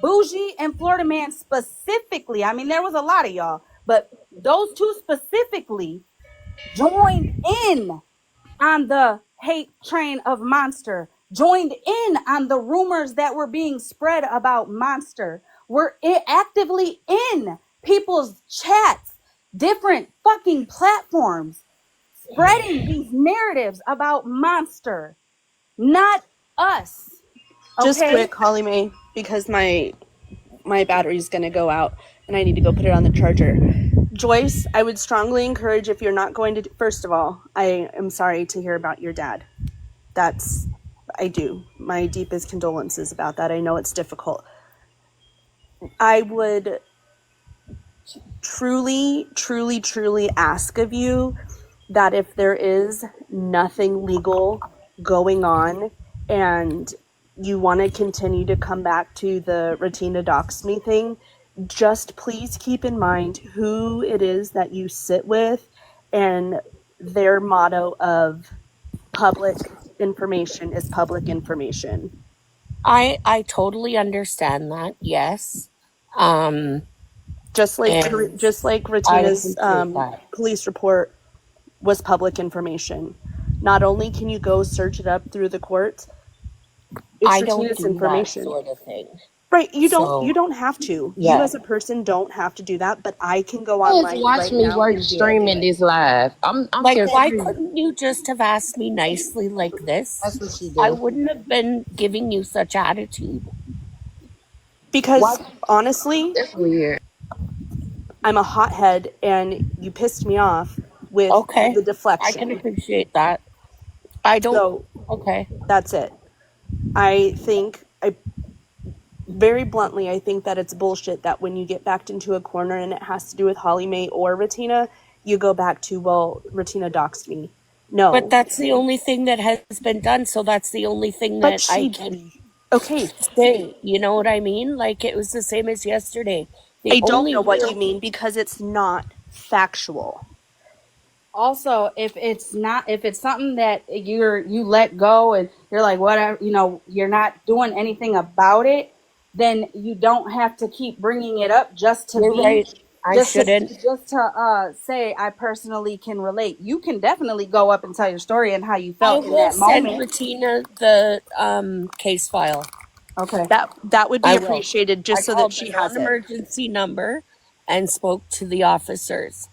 Bougie and Florida Man specifically, I mean, there was a lot of y'all, but those two specifically joined in on the hate train of Monster, joined in on the rumors that were being spread about Monster, were actively in people's chats, different fucking platforms, spreading these narratives about Monster, not us. Just Okay? quick, HollyMae, because my battery's gonna go out and I need to go put it on the charger. Joyce, I would strongly encourage, if you're not going to, first of all, I am sorry to hear about your dad. I do. My deepest condolences about that. I know it's difficult. I would truly, truly, truly ask of you that if there is nothing legal going on and you want to continue to come back to the Retina Docs Me thing, just please keep in mind who it is that you sit with and their motto of public information is public information. I totally understand that. Yes. Um, Just like and I Ratina's appreciate that. police report was public information. Not only can you go search it up through the courts, it's I don't Ratina's do that information. sort of thing. Right, you So, don't have to. You yeah. as a person don't have to do that, but I can go Please online watch right me now work and be able to do streaming it. this live. I'm Like, why confused. couldn't you just have asked me nicely like this? That's what she I do. wouldn't have been giving you such attitude. Because Why? honestly, That's weird. I'm a hothead and you pissed me off with Okay. the I can deflection. appreciate that. I don't. So Okay. that's it. I very bluntly, I think that it's bullshit that when you get backed into a corner and it has to do with HollyMae or Ratina, you go back to, well, Ratina doxed me. But No. that's the only thing that has been done. So that's the only thing But that I she, can okay, say. You know what I mean? Like, it was the same as yesterday. The I don't only know what real. you mean because it's not factual. Also, if it's something that you let go and you're like, whatever, you're not doing anything about it, then you don't have to keep bringing it up just to You're be right. I shouldn't. say I personally can relate. You can definitely go up and tell your story and how you I felt in will that send moment. Bettina the case file. Okay. That would be I will. appreciated I just so that called the she has it. non-emergency number and spoke to the officers.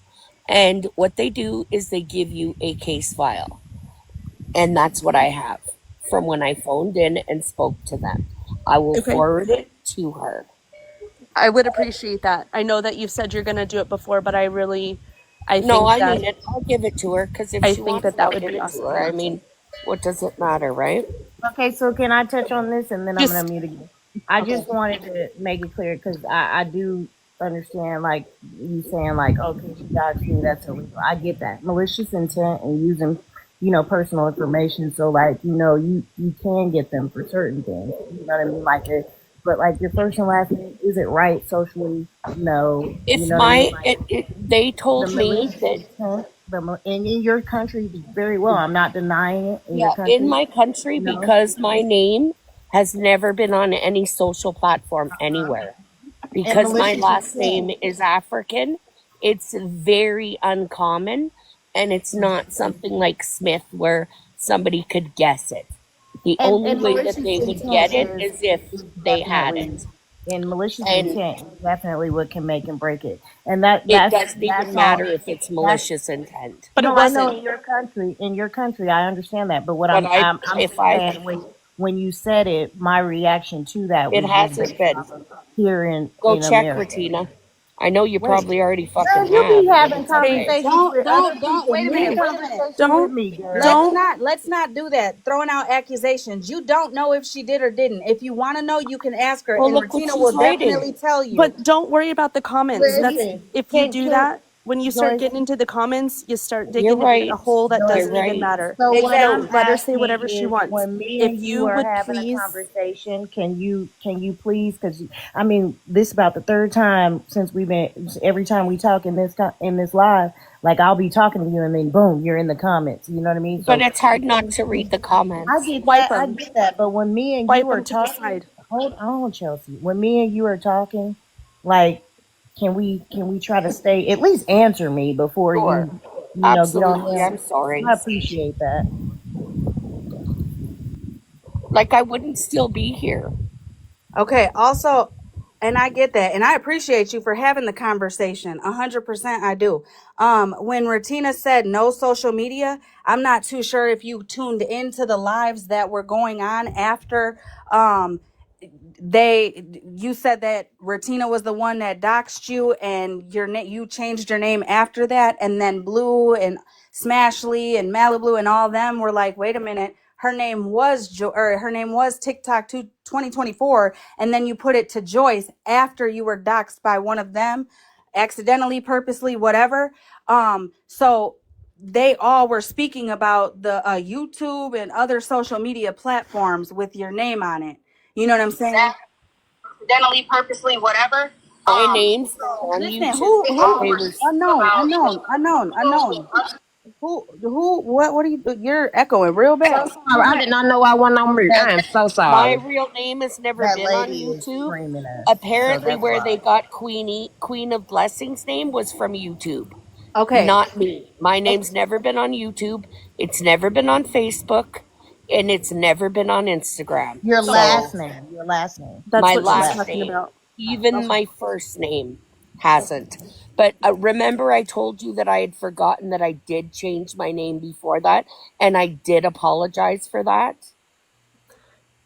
And what they do is they give you a case file. And that's what I have from when I phoned in and spoke to them. I will Okay. forward it to her. I would appreciate that. I know that you've said you're going to do it before, but I No, think I that mean it. I'll give it to her because if I she think wants that it, that I'll would give be it to awesome. her. I mean, what does it matter, right? Okay, so can I touch on this and then I'm gonna Just mute again? I Okay. just wanted to make it clear because I do understand like you saying like, okay, she got you, that's illegal. I get that. Malicious intent and using, personal information. So like, you can get them for certain things. You know what I mean? Like but like your first and last name, is it right socially? No. You If know what I mean? my, Like they the told me malicious that, intent, and in your country very well. I'm not denying it in your yeah, in country, my country, you know. because my name has never been on any social platform anywhere. And Because my malicious last intent. name is African, it's very uncommon and it's not something like Smith where somebody could guess it. The only And way that malicious they would intent get it is if is they had definitely it. and malicious And intent is definitely what can make and break it. And it doesn't even that's matter all. if it's That's malicious intent. but it no, I know wasn't. in your country, I understand that. But what But I'm if just I, saying when you said it, my reaction to that it was just hasn't based been. off of here Go in check, America. Regina. I know you Wait, probably already fucking girl, you have, be but having it's okay. conversations with other Don't people, wait a mid minute. Wait a minute. conversation with Don't me, girl. Let's don't not do that. Throwing out accusations. You don't know if she did or didn't. If you want to know, you can ask her, Well, and look what Regina will she's writing. definitely tell you. but don't worry about the comments. That's Listen, if you do can that, when you start Joyce? getting into the comments, you start You're digging in a right. hole that Joyce, You're doesn't even right. matter. so what I'm So Exactly. let her say asking whatever she is, wants. when me If and you you are would having a please, conversation, can you please? Because I mean, this is about the third time since we've been. Every time we talk in this live, like I'll be talking to you, and then boom, you're in the comments. You know what I mean? But So it's hard not to read the comments. wipe I them, get that. But when me and you wipe are them to the talking, side. hold on, Chelsea. When me and you are talking, like, can we try to stay? At least answer me before Sure. get on Absolutely. there. I'm sorry. I appreciate that. Like, I wouldn't still be here. Okay. Also, and I get that, and I appreciate you for having the conversation. 100%, I do. When Ratina said no social media, I'm not too sure if you tuned into the lives that were going on after. You said that Ratina was the one that doxed you, and you changed your name after that, and then Blue and Smashly and Malibu and all them were like, wait a minute, her name was her name was TikTok 2024, and then you put it to Joyce after you were doxed by one of them, accidentally, purposely, whatever. So they all were speaking about the YouTube and other social media platforms with your name on it. You know what I'm saying? Accidentally, purposely, whatever. My name's on Listen, YouTube. They were unknown. What are you? You're echoing real So bad. sorry. I did not know I went on mute. That I am so my sorry. real name has never that been on lady is YouTube. screaming us, so Apparently, that's where why. they got Queen of Blessings name was from YouTube, Okay, not me. My okay. name's never been on YouTube. It's never been on Facebook, and it's never been on Instagram. Your So last name. Your last name. That's my what Your she's last last name. talking name, about. even Okay. my first name, hasn't. But remember, I told you that I had forgotten that I did change my name before that, and I did apologize for that.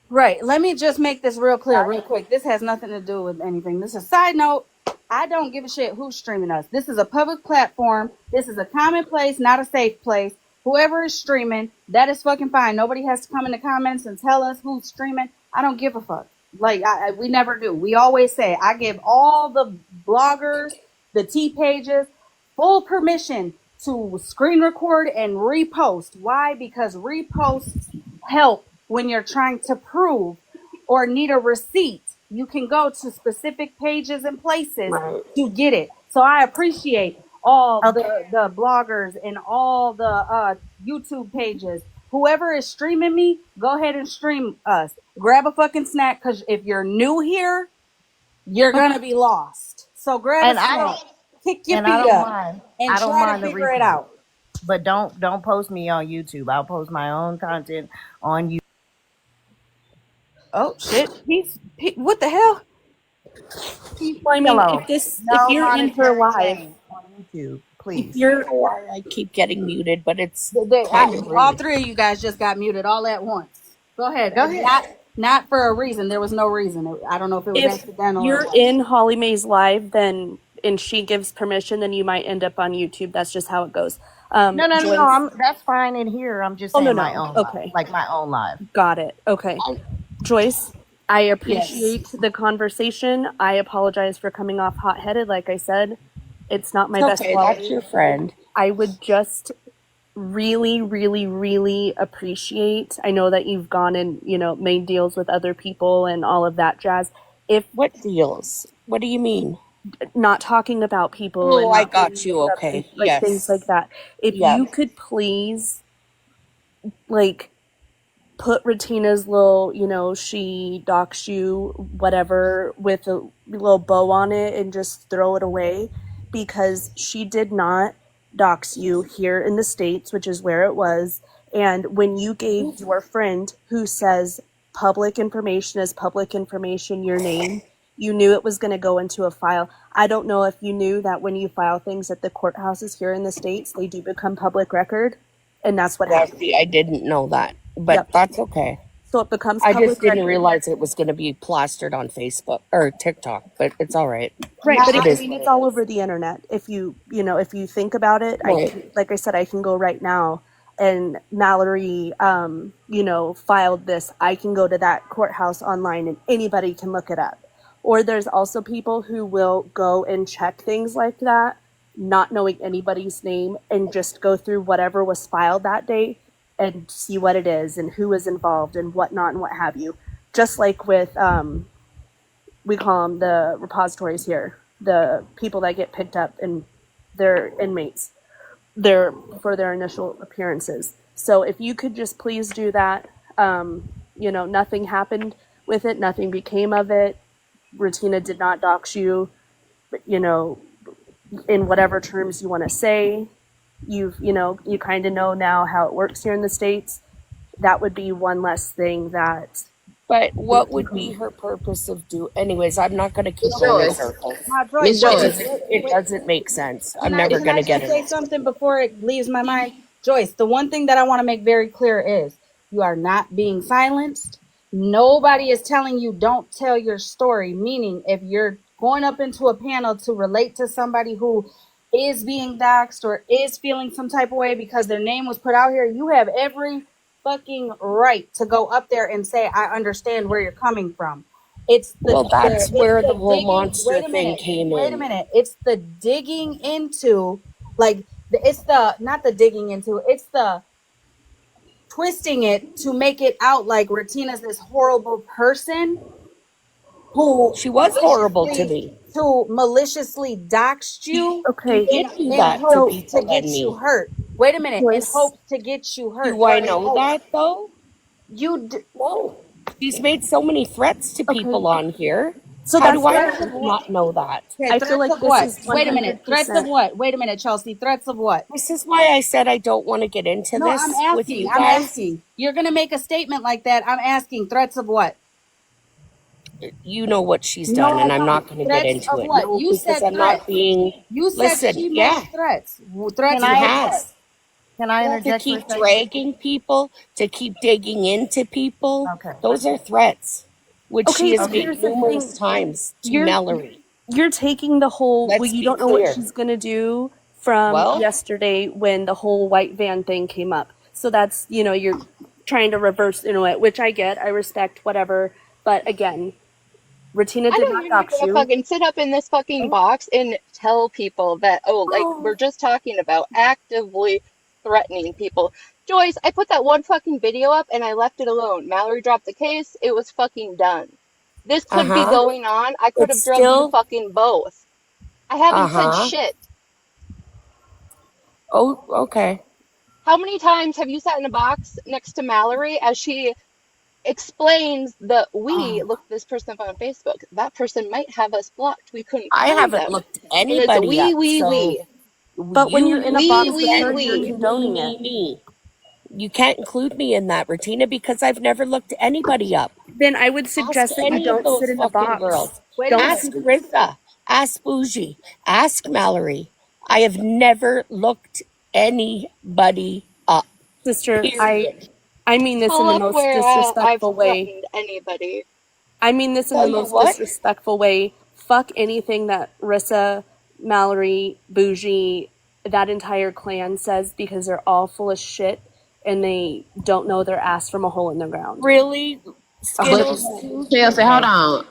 Right. Let me just make this real clear, real quick. This has nothing to do with anything. This is a side note. I don't give a shit who's streaming us. This is a public platform. This is a common place, not a safe place. Whoever is streaming, that is fucking fine. Nobody has to come in the comments and tell us who's streaming. I don't give a fuck. Like we never do. We always say I give all the bloggers, the T pages, full permission to screen record and repost. Why? Because reposts help when you're trying to prove or need a receipt. You can go to specific pages and places Right. to get it. So I appreciate all Okay. the bloggers and all the YouTube pages. Whoever is streaming me, go ahead and stream us. Grab a fucking snack, because if you're new here, you're gonna be lost. So grab a And snack, kick your feet don't up, mind. and I don't try to mind the figure it repost, out. but don't post me on YouTube. I'll post my own content on YouTube. Oh shit! What the hell? Well, I mean, Hello. if No you're in her monetary live, gain on YouTube, if please. I don't you're know why I keep getting muted, but it's All probably three of you guys just got muted all at once. Go ahead. Go ahead. Not for a reason. There was no reason. I don't know if it was if accidental or you're what. in HollyMae's live, then and she gives permission, then you might end up on YouTube. That's just how it goes. No. Joyce. That's fine in here. I'm just Oh no saying my no. own life, Okay, like my own life. got it. Okay, Joyce. I Yes. appreciate the conversation. I apologize for coming off hot headed. Like I said, it's not my it's best okay. That's quality. your friend. I would just really, really, really appreciate. I know that you've gone and, made deals with other people and all of that jazz. If What deals? What do you mean? not talking about people and Oh, I not got bringing you. names up and Okay. like things like Yes. that. If Yep. you could please like put Retina's little, she docks you, whatever, with a little bow on it and just throw it away, because she did not dox you here in the States, which is where it was. And when you gave your friend who says public information is public information your name, you knew it was going to go into a file. I don't know if you knew that when you file things at the courthouses here in the States, they do become public record. And that's what Yeah, happened. see, I didn't know that, but Yep. that's okay. So it becomes I just public didn't record. realize it was going to be plastered on Facebook or TikTok, but it's all right. Right, but It I is mean, what it's it all is. over the internet. If you think about it, Right. like I said, I can go right now and Mallory, filed this. I can go to that courthouse online and anybody can look it up. Or there's also people who will go and check things like that, not knowing anybody's name, and just go through whatever was filed that day and see what it is and who is involved and whatnot and what have you. Just like with we call them the repositories here, the people that get picked up and their inmates, for their initial appearances. So if you could just please do that, nothing happened with it, nothing became of it. Rutina did not dox you, you know, in whatever terms you want to say. You kind of know now how it works here in the States. That would be one less thing that. But what would be her purpose of Anyways, I'm not going to keep going in Joyce. circles. Now, Joyce, Miss Joyce. It doesn't make sense. I'm Can I never going to get just it. say something before it leaves my mind? Joyce, the one thing that I want to make very clear is you are not being silenced. Nobody is telling you don't tell your story, meaning if you're going up into a panel to relate to somebody who is being doxxed or is feeling some type of way because their name was put out here, you have every fucking right to go up there and say, I understand where you're coming from. Well, that's where the whole digging. monster thing came Wait a in. minute. It's the digging into, like, it's the not the digging into. It's the twisting it to make it out like Retina's this horrible person, who She was horrible to me. maliciously doxed you She Okay, in did do in that to hopes to people and get you me. hurt. Wait a minute, in Joyce. hopes to get you hurt, Do or I in know hopes that though? you. No. She's made so many threats to Okay, people on here. so How do that's I Threats different. of not what? not know that? Okay, I feel threats like of this what? is Wait a minute. Threats of 100%. what? Wait a minute, Chelsea. Threats of what? This is why I said I don't want to get into No, I'm this with asking. you I'm guys. asking. You're gonna make a statement like that. I'm asking. Threats of what? You know what she's No, done, I and I'm don't. not going to get Threats into of it. what? No, You because said I'm not threats. being. You said Listen, she made yeah, threats. Can Threats she of I what? has. can I Yeah, to interject for a keep second? dragging people, to keep digging into people, Okay. those are threats, which she Okay, has so Okay. made here's the numerous thing. times to You're Mallory. you're taking the whole well, Let's you be don't know what clear. she's gonna do from Well, yesterday when the whole white van thing came up. So that's, you're trying to reverse into it, which I get, I respect, whatever. But again, Ratina I did know not you're not dox gonna you. fucking sit up in this fucking box and tell people that, oh, like we're just talking about actively threatening people. Joyce, I put that one fucking video up and I left it alone. Mallory dropped the case, it was fucking done. This uh could be huh. going on. I could It's have drugged you still, fucking both. I uh haven't said huh. shit. Oh, okay. How many times have you sat in a box next to Mallory as she explains that we Oh, looked this person up on Facebook? That person might have us blocked. We couldn't I find haven't them. looked And it's anybody up, so we. But when you're you in a We, box you with we, can't her, you're we. include me, condoning it. me, me. You can't include me in that, Rotina, because I've never looked anybody up. Then I would Ask suggest that you any of don't sit those in the fucking box. girls. wait a Don't minute. Ask sit, Rissa. Ask Bougie. Ask Mallory. I have never looked anybody up. sister. Period. I mean this in Pull the up most where I've disrespectful way. threatened anybody. I mean this in the Tell you most what, disrespectful way. Fuck anything that Rissa, Mallory, Bougie, that entire clan says because they're all full of shit and they don't know their ass from a hole in the ground. really? But Skittles too? Chelsea, hold Okay. on.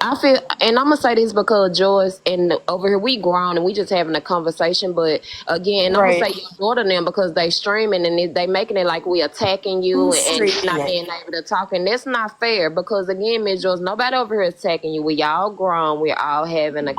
I feel, and I'm gonna say this because Joyce and over here we grown and we just having a conversation. But again, I'm gonna Right. say your daughter them because they streaming and they making it like we attacking you Who's and streaming not it? being able to talk, and that's not fair. Because again, Miss Joyce, nobody over here attacking you. We all grown. We all having a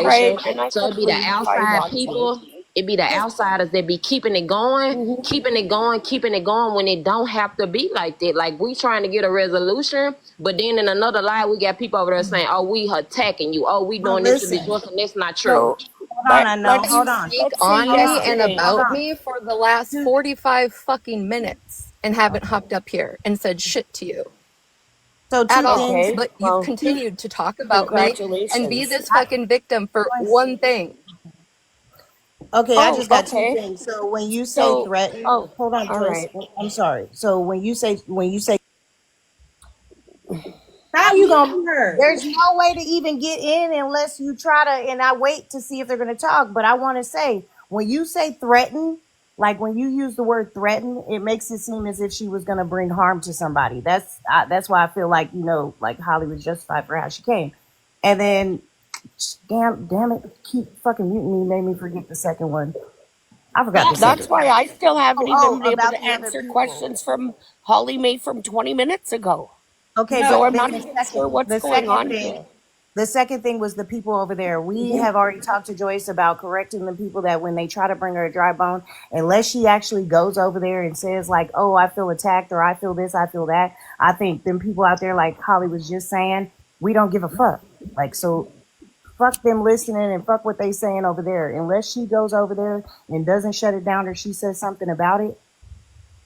Right, conversation. and I So could it be the leave if I outside want to. people. It be the outsiders that be keeping it going, Hmm. keeping it going, keeping it going when it don't have to be like that. Like we trying to get a resolution, but then in another line we got people over there saying, "Oh, we attacking you. Oh, we But doing this to be listen, short," and that's not true. So hold on, let I know. let's Hold on. Speak let's say on Hold me on. and yesterday. Hold about on. me for the last Two 45 fucking minutes and haven't hopped up here and said shit to you so at two all. things. Okay, But you've well, Two continued to talk about me and be congratulations. this fucking victim for Joyce. one thing. Okay, I Oh, just got two okay. things. So when you say So, threaten, oh, hold on, all Joyce. right. I'm sorry. So when you say Stop how you gonna? muting her. There's no way to even get in unless you try to. And I wait to see if they're gonna talk. But I want to say when you say threaten, like when you use the word threaten, it makes it seem as if she was gonna bring harm to somebody. That's why I feel like like Holly was justified for how she came. And then, damn it, keep fucking muting me. Made me forget the second one. I forgot the That's second why one. I still haven't even been able About to the other answer people. questions from Holly Mae from 20 minutes ago. Okay, No. So but I'm then not even sure what's the going second on thing, here. the second thing was the people over there. We have already talked to Joyce about correcting the people that when they try to bring her a dry bone, unless she actually goes over there and says like, "Oh, I feel attacked," or "I feel this, I feel that." I think them people out there, like Holly was just saying, we don't give a fuck. Like so, fuck them listening and fuck what they saying over there. Unless she goes over there and doesn't shut it down or she says something about it,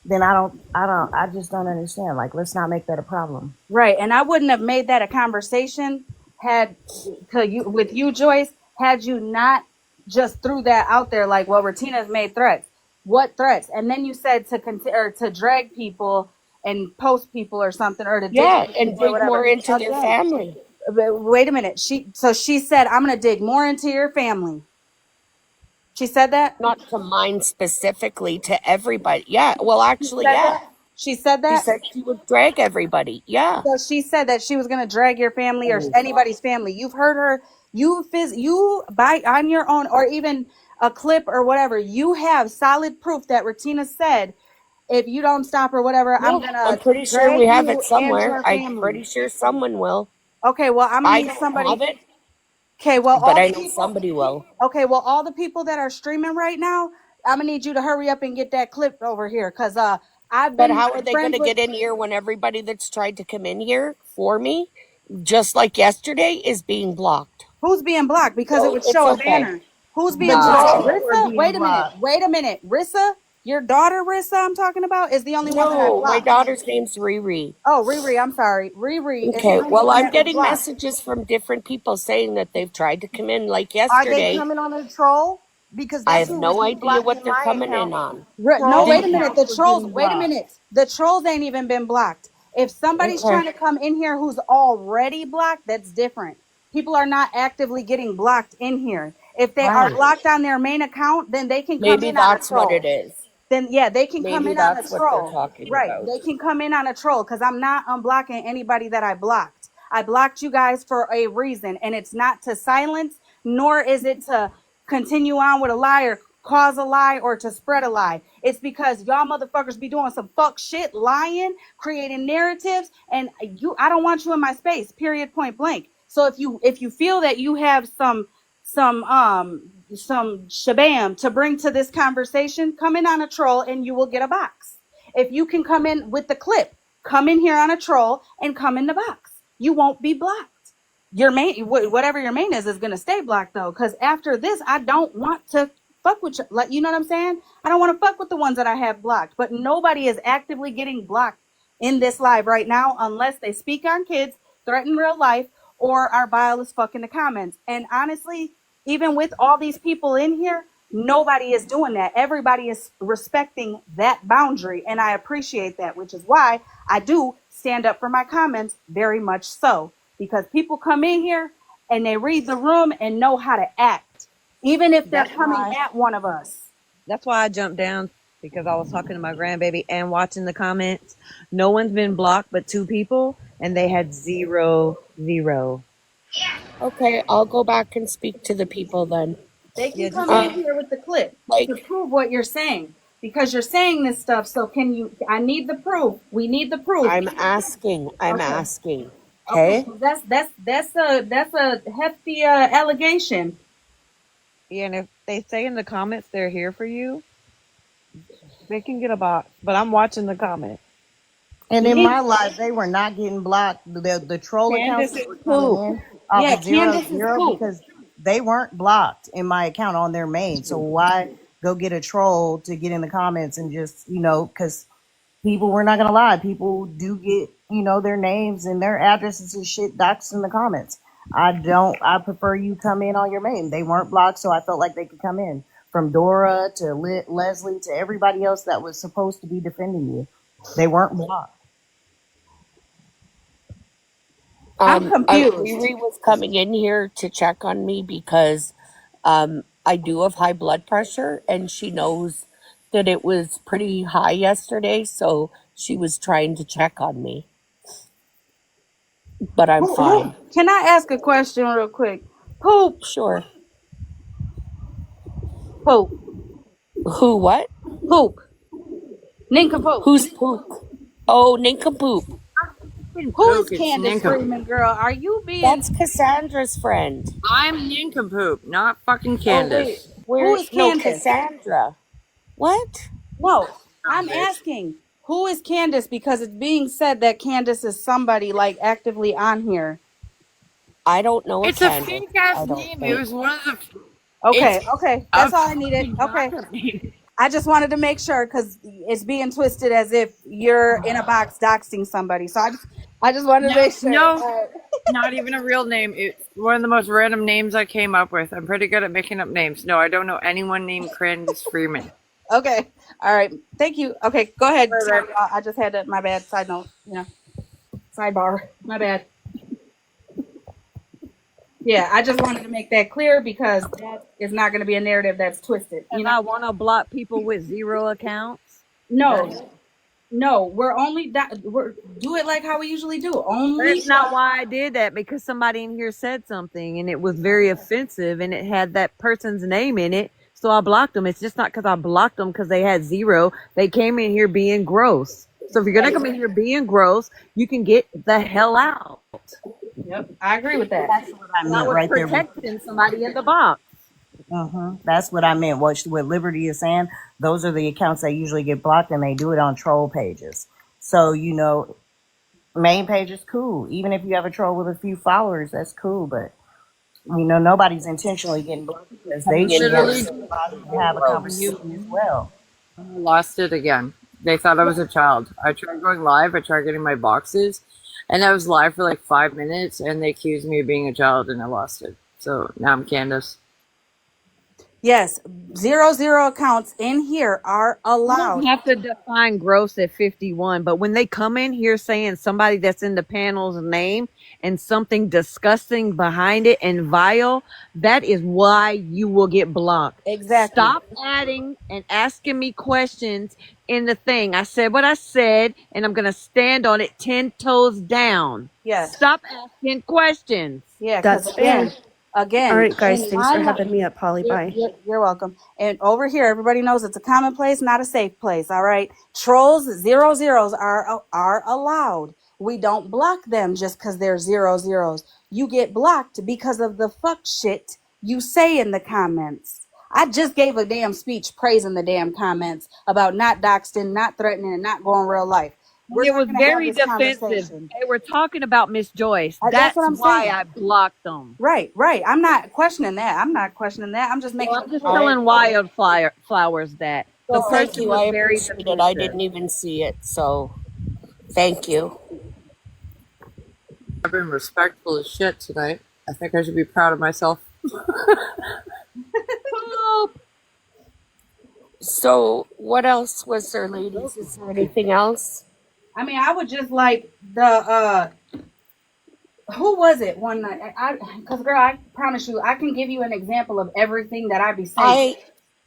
then I just don't understand. Like, let's not make that a problem. Right, and I wouldn't have made that a conversation had to you with you, Joyce, had you not just threw that out there like, well, Retina's made threats. What threats? And then you said to or to drag people and post people or something, or to dig Yeah, into and people or dig more whatever. into their Again, family. wait a minute. She said, I'm gonna dig more into your family. She said that. Not to mine specifically, to everybody. Yeah, well, She actually, said yeah. that. She said She that. said she would drag everybody. Yeah. So she said that she was going to drag your family or anybody's family. You've heard her. You by on your own, or even a clip or whatever. You have solid proof that Retina said, if you don't stop or whatever, I'm Yeah, I'm gonna pretty sure drag we have it you and somewhere. your I'm family. pretty sure someone will. Okay, well, I'm gonna I need don't somebody. have it, Okay, well, but all I the know people. somebody will. Okay, well, all the people that are streaming right now, I'm gonna need you to hurry up and get that clip over here, cause I've But been how are they going friends to with. get in here when everybody that's tried to come in here for me, just like yesterday, is being blocked? Who's being blocked? Because it So would it's show a okay. banner. Who's The being It's blocked? trolls okay. were Rissa? being Wait a minute. blocked. Wait a minute. Rissa, your daughter Rissa, I'm talking about, is the only one that I No, my blocked. daughter's name's Riri. Oh, Riri, I'm sorry. Riri is the Okay, only well, one I'm that was getting blocked. messages from different people saying that they've tried to come in like Are they yesterday. coming on a troll? Because I that's have who was no getting idea blocked what in they're my coming account. in on. No, Trolls wait a Did minute. accounts The were trolls, getting wait a blocked. minute. The trolls ain't even been blocked. If somebody's okay. trying to come in here who's already blocked, that's different. People are not actively getting blocked in here. If they are Right. blocked on their main account, then they can come Maybe in on a that's what troll. it is. Then yeah, they can come Maybe in on a that's what they're troll. talking Right. about. They can come in on a troll because I'm not unblocking anybody that I blocked. I blocked you guys for a reason, and it's not to silence, nor is it to continue on with a lie or cause a lie or to spread a lie. It's because y'all motherfuckers be doing some fuck shit, lying, creating narratives, and I don't want you in my space, period, point blank. So if you feel that you have some shabam to bring to this conversation, come in on a troll and you will get a box. If you can come in with the clip, come in here on a troll and come in the box. You won't be blocked. Your main, whatever your main is going to stay blocked though, because after this, I don't want to fuck with you. Like, you know what I'm saying? I don't want to fuck with the ones that I have blocked, but nobody is actively getting blocked in this live right now unless they speak on kids, threaten real life, or are vile as fuck in the comments. And honestly, even with all these people in here, nobody is doing that. Everybody is respecting that boundary, and I appreciate that, which is why I do stand up for my comments very much so, because people come in here and they read the room and know how to act, even if they're That's coming why at one of us. that's why I jumped down because I was talking to my grandbaby and watching the comments. No one's been blocked but two people, and they had zero. Okay, I'll go back and speak to the people then. They Yeah, can just come in Um, here with the clip to like prove what you're saying, because you're saying this stuff. So can you? I need the proof. We need the proof. I'm asking, I'm Okay. asking. Okay. Okay, 'Cause that's a hefty allegation. yeah, and if they say in the comments they're here for you, they can get a box. But I'm watching the comments. And You in need my life, they were not getting blocked. The troll accounts Candace that is were coming poop. in off Yeah, of zero Candace is zero poop. because they weren't blocked in my account on their main. So why go get a troll to get in the comments and just because people, we're not gonna lie, people do get their names and their addresses and shit doxed in the comments. I prefer you come in on your main. They weren't blocked, so I felt like they could come in from Dora to Leslie to everybody else that was supposed to be defending you. They weren't blocked. I'm confused. Riri was coming in here to check on me because I do have high blood pressure, and she knows that it was pretty high yesterday, so she was trying to check on me. But I'm Who? fine. Can I ask a question real quick? Poop, Sure. poop, Who? What? poop. Nincompoop. Who's poop? Oh, nincompoop. Who is Nincompoop, it's Candace nincompoop. Freeman, girl? Are you being? That's Cassandra's friend. I'm nincompoop, not fucking Oh wait, Candace. who Where? is No, Candace? Cassandra. What? No, Dumb I'm bitch. asking who is Candace because it's being said that Candace is somebody like actively on here. I don't know a It's a Candace. fake ass I don't name. It think. was one of the. It's Okay, okay, a that's all I needed. fucking Okay, backup name. I just wanted to make sure because it's being twisted as if you're in a box doxing somebody. So I just wanted to No, make sure. no, not even a real name. It's one of the most random names I came up with. I'm pretty good at making up names. No, I don't know anyone named Candace Freeman. Okay, all right, thank you. Okay, go ahead. Right, Sorry, I just had to. My bad. Side note. Sidebar. My bad. Yeah, I just wanted to make that clear because that is not going to be a narrative that's twisted. And I want to block people with zero accounts. No, no, we're only we're do it like how we usually do. Only That's not why I did that, because somebody in here said something and it was very offensive and it had that person's name in it. So I blocked them. It's just not because I blocked them because they had zero. They came in here being gross. So if you're going to come in here being gross, you can get the hell out. Yep, I agree with that. That's what I That meant was right there. protecting somebody in the box. That's what I meant. What Liberty is saying, those are the accounts that usually get blocked, and they do it on troll pages. So main page is cool. Even if you have a troll with a few followers, that's cool. But nobody's intentionally getting blocked because I they should want to literally see the body and have a conversation as well. lost it again. They thought I was a child. I tried going live. I tried getting my boxes, and I was live for like 5 minutes, and they accused me of being a child, and I lost it. So now I'm Candace. Yes, 00 accounts in here are I don't allowed. have to define gross at 51, but when they come in here saying somebody that's in the panel's name and something disgusting behind it and vile, that is why you will get blocked. Exactly. Stop adding and asking me questions in the thing. I said what I said, and I'm going to stand on it 10 toes down. Yes. Stop asking questions. Yeah, because That's fair. All again, right, guys. in Thanks my for having me up, Polly. Bye. you're welcome. And over here, everybody knows it's a common place, not a safe place. All right, trolls, 00s are allowed. We don't block them just because they're 00s. You get blocked because of the fuck shit you say in the comments. I just gave a damn speech praising the damn comments about not doxing, not threatening, and not going real life. We're It not was going to have very this defensive. conversation. They were talking about Miss Joyce. That's what That's I'm why saying. I blocked them. Right. I'm not questioning that. I'm just making Well, it I'm just clear. telling Wildflowers that the Well, thank person you. was I very appreciate it. I defensive. didn't even see it. So thank you. I've been respectful as shit tonight. I think I should be proud of myself. So what else was there, ladies? Is there anything else? I mean, I would just like the who was it one night? Because girl, I promise you, I can give you an example of everything that I be saying,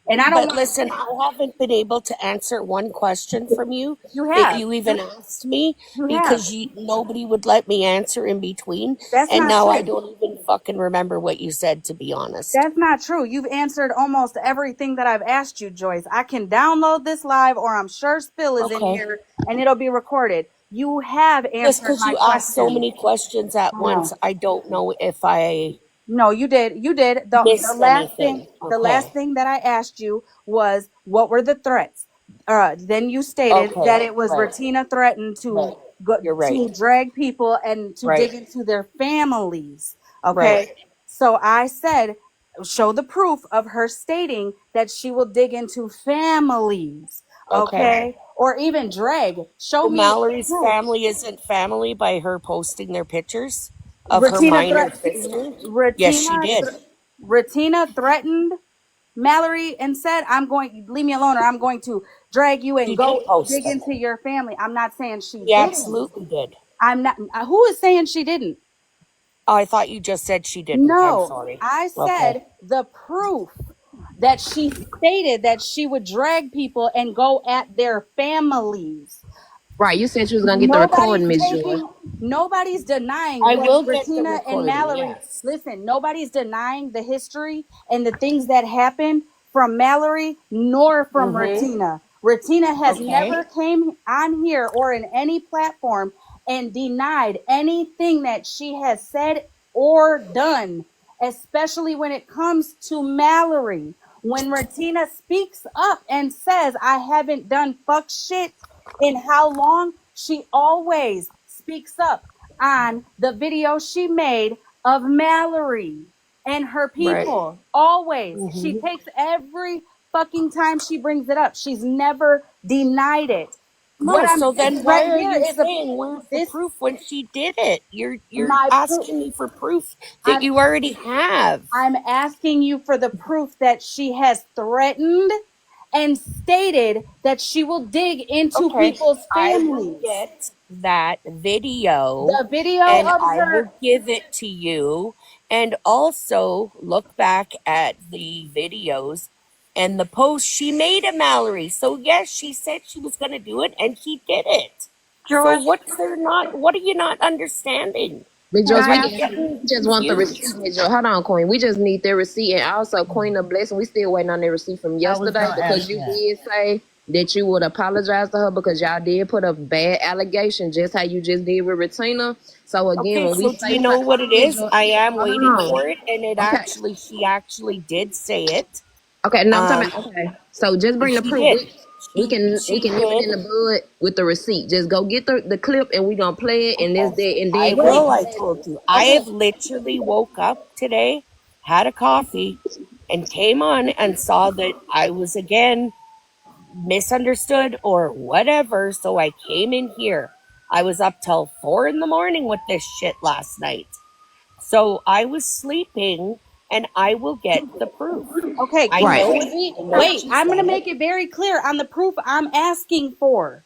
and I don't But want. listen, I haven't been able to answer one question from you You that have, you even asked me you have. because nobody would let me answer in between. That's And not now I true. don't even fucking remember what you said, to be honest. That's not true. You've answered almost everything that I've asked you, Joyce. I can download this live, or I'm sure Spill is in Okay. here, and it'll be recorded. You have Just answered because my you asked so questions. many questions at I know. once, I don't know if I No, you did. You did. The missed last thing anything. the Okay. last thing that I asked you was what were the threats? Then you stated Okay. that it was Right. Retina threatened Right. to go You're right. to drag people and to Right. dig into their families. Right. Okay. So I said show the proof of her stating that she will dig into families. Okay. Okay. Or even drag. Show So me Mallory's proof. family isn't family by her posting their pictures of her Retina minor threat sister? Yes, she Retina did. Retina threatened Mallory and said, I'm going, leave me alone, or I'm going to drag you She and did go post dig them. into your family. I'm not saying she She didn't. absolutely did. I'm not, who is saying she didn't? Oh, I thought you just said she didn't. I'm No, sorry. I Okay. said the proof that she stated that she would drag people and go at their families. Right, you said you was gonna get the recording, Miss Joy. Nobody's denying I what will get the Retina and recording, Mallory, yes. listen, nobody's denying the history and the things that happened from Mallory nor from Mm-hmm. Retina. Retina has Okay. never came on here or in any platform and denied anything that she has said or done, especially when it comes to Mallory. When Retina speaks up and says, I haven't done fuck shit in how long, she always speaks up on the video she made of Mallory and her Right. people. Always. She Mm-hmm. takes every fucking time she brings it up. She's never denied it. No, What I'm so this then why right are here you is a saying where's the this proof when she did it? You're my proof. asking me for proof that I'm you already have. I'm asking you for the proof that she has threatened and stated that she will dig into Okay. people's I will families. get that video The video and of I her. will give it to you. And also look back at the videos and the post she made of Mallory. So yes, she said she was gonna do it and she did it. So George, what are you not understanding? Miss Can Joyce, I we ask? just want the receipt, Confused. Miss Joyce. Hold on, Queen. We just need their receipt, and also Queen of Blessing. We still waiting on their receipt from I was yesterday gonna because ask you that. did say that you would apologize to her because y'all did put a bad allegation, just how you just did with Retina. So again, Okay, when we so do say you know what it is? individual, I am hold waiting on. for it, and Okay. she actually did say it. Okay, no, I'm talking Um, about okay. So just bring the she proof. did. We She can nip it did. in the bud with the receipt. Just go get the clip and we gonna play it and this Okay, day and I then Wait. will. we I can told you. I Okay. have literally woke up today, had a coffee, and came on and saw that I was again misunderstood or whatever. So I came in here. I was up till 4 in the morning with this shit last night. So I was sleeping, and I will get the proof. Okay. I Can right. know can it. we I know wait? she I'm said gonna it. make it very clear on the proof I'm asking for.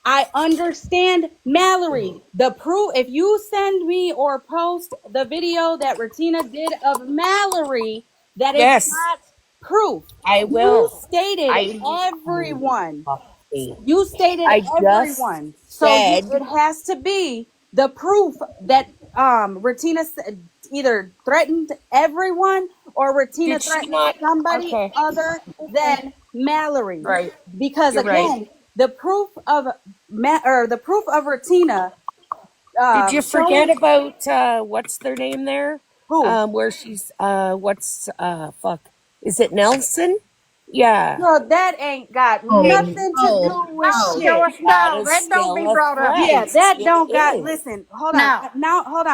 I understand Mallory. The proof, if you send me or post the video that Retina did of Mallory, that is Yes, not proof. I You will. stated I. everyone. Fuck me. You stated I just everyone. So you said, it has to be the proof that Retina either threatened everyone or Retina did she threatened not? somebody Okay. other Okay. than Mallory. Right. Because You're right. again, the proof of the proof of Retina Did you shows forget about what's their name there? who. Where she's what's fuck? Is it Nelson? Yeah. Girl, that ain't got Oh, nothing to oh, do with oh. shit. That No, is that don't be still a brought up. Yeah, threat. that It don't got. is. Listen, hold on. No. Now, hold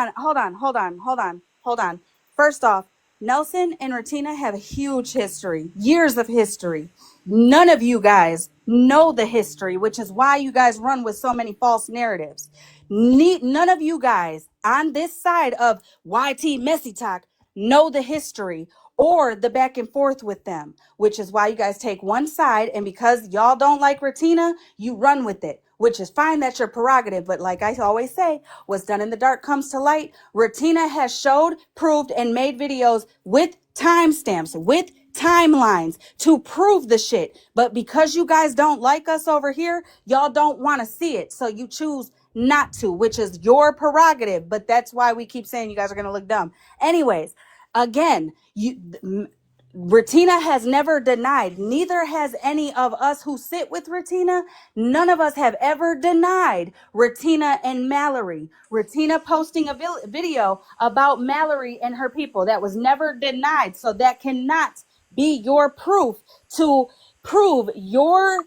on. First off, Nelson and Retina have a huge history, years of history. None of you guys know the history, which is why you guys run with so many false narratives. None of you guys on this side of YT Messy Talk know the history or the back and forth with them, which is why you guys take one side. And because y'all don't like Retina, you run with it, which is fine. That's your prerogative. But like I always say, what's done in the dark comes to light. Retina has showed, proved, and made videos with timestamps, with timelines to prove the shit. But because you guys don't like us over here, y'all don't want to see it. So you choose not to, which is your prerogative. But that's why we keep saying you guys are going to look dumb. Anyways, again, Retina has never denied, neither has any of us who sit with Retina. None of us have ever denied Retina and Mallory. Retina posting a video about Mallory and her people. That was never denied. So that cannot be your proof to prove your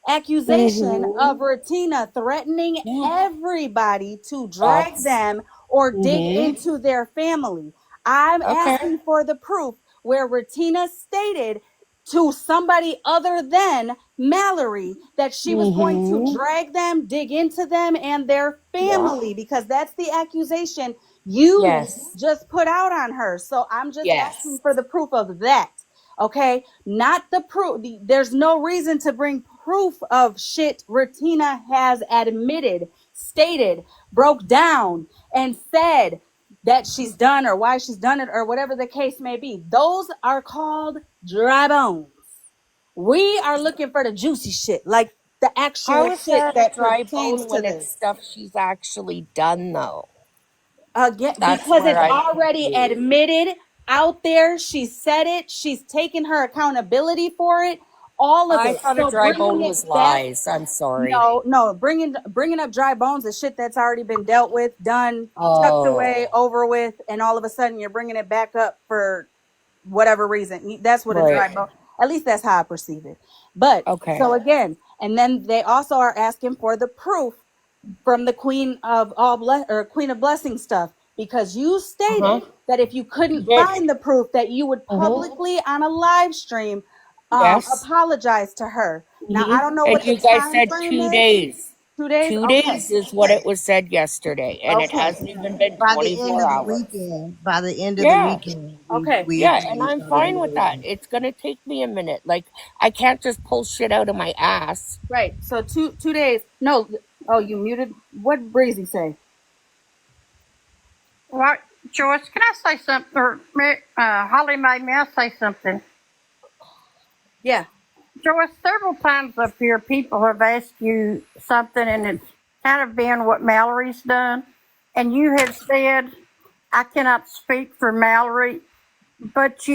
accusation of Mm-hmm. Retina threatening Yeah. everybody to drag That's. them or dig Mm-hmm. into their family. I'm Okay. asking for the proof where Retina stated to somebody other than Mallory that she was going to Mm-hmm. drag them, dig into them and their Yeah. family, because that's the accusation you Yes. just put out on her. So I'm just asking Yes. for the proof of that. Okay, not the proof. There's no reason to bring proof of shit Retina has admitted, stated, broke down, and said that she's done or why she's done it or whatever the case may be. Those are called dry bones. We are looking for the juicy shit, like the actual How is shit that a that dry pertains bone to when it's this. stuff she's actually done, though? Again, That's because where it's I'm already confused. admitted out there. She said it. She's taken her accountability for it. All of I it. thought a So dry bringing bone it was back, lies. I'm sorry. no, bringing up dry bones is shit that's already been dealt with, done, tucked away, Oh, over with, and all of a sudden you're bringing it back up for whatever reason. That's what a right. dry bone. At least that's how I perceive it. But Okay. so again, and then they also are asking for the proof from the Queen of Queen of Blessing stuff, because you Uh huh. stated that if you You couldn't did. find the proof that you would Mm-hmm. publicly on a live stream Yes. apologize to her. Now I Mm-hmm. don't know And what the you guys time said frame two is. days. 2 days. 2 days Okay. is what it was said yesterday, and it Okay. hasn't even been By the end 24 of the hours. weekend, by the end of the Yeah. weekend, Okay. we Yeah, agreed and it's I'm by the end fine of the with that. weekend. It's gonna take me a minute. Like, I can't just pull shit out of my ass. Right. So 2 days. No. Oh, you muted. What Breezy say? What, Joyce? Can I say something? Or Holly Mae, may I say something? Yeah. Joyce, several times up here, people have asked you something, and it's kind of been what Mallory's done, and you have said, "I cannot speak for Mallory," but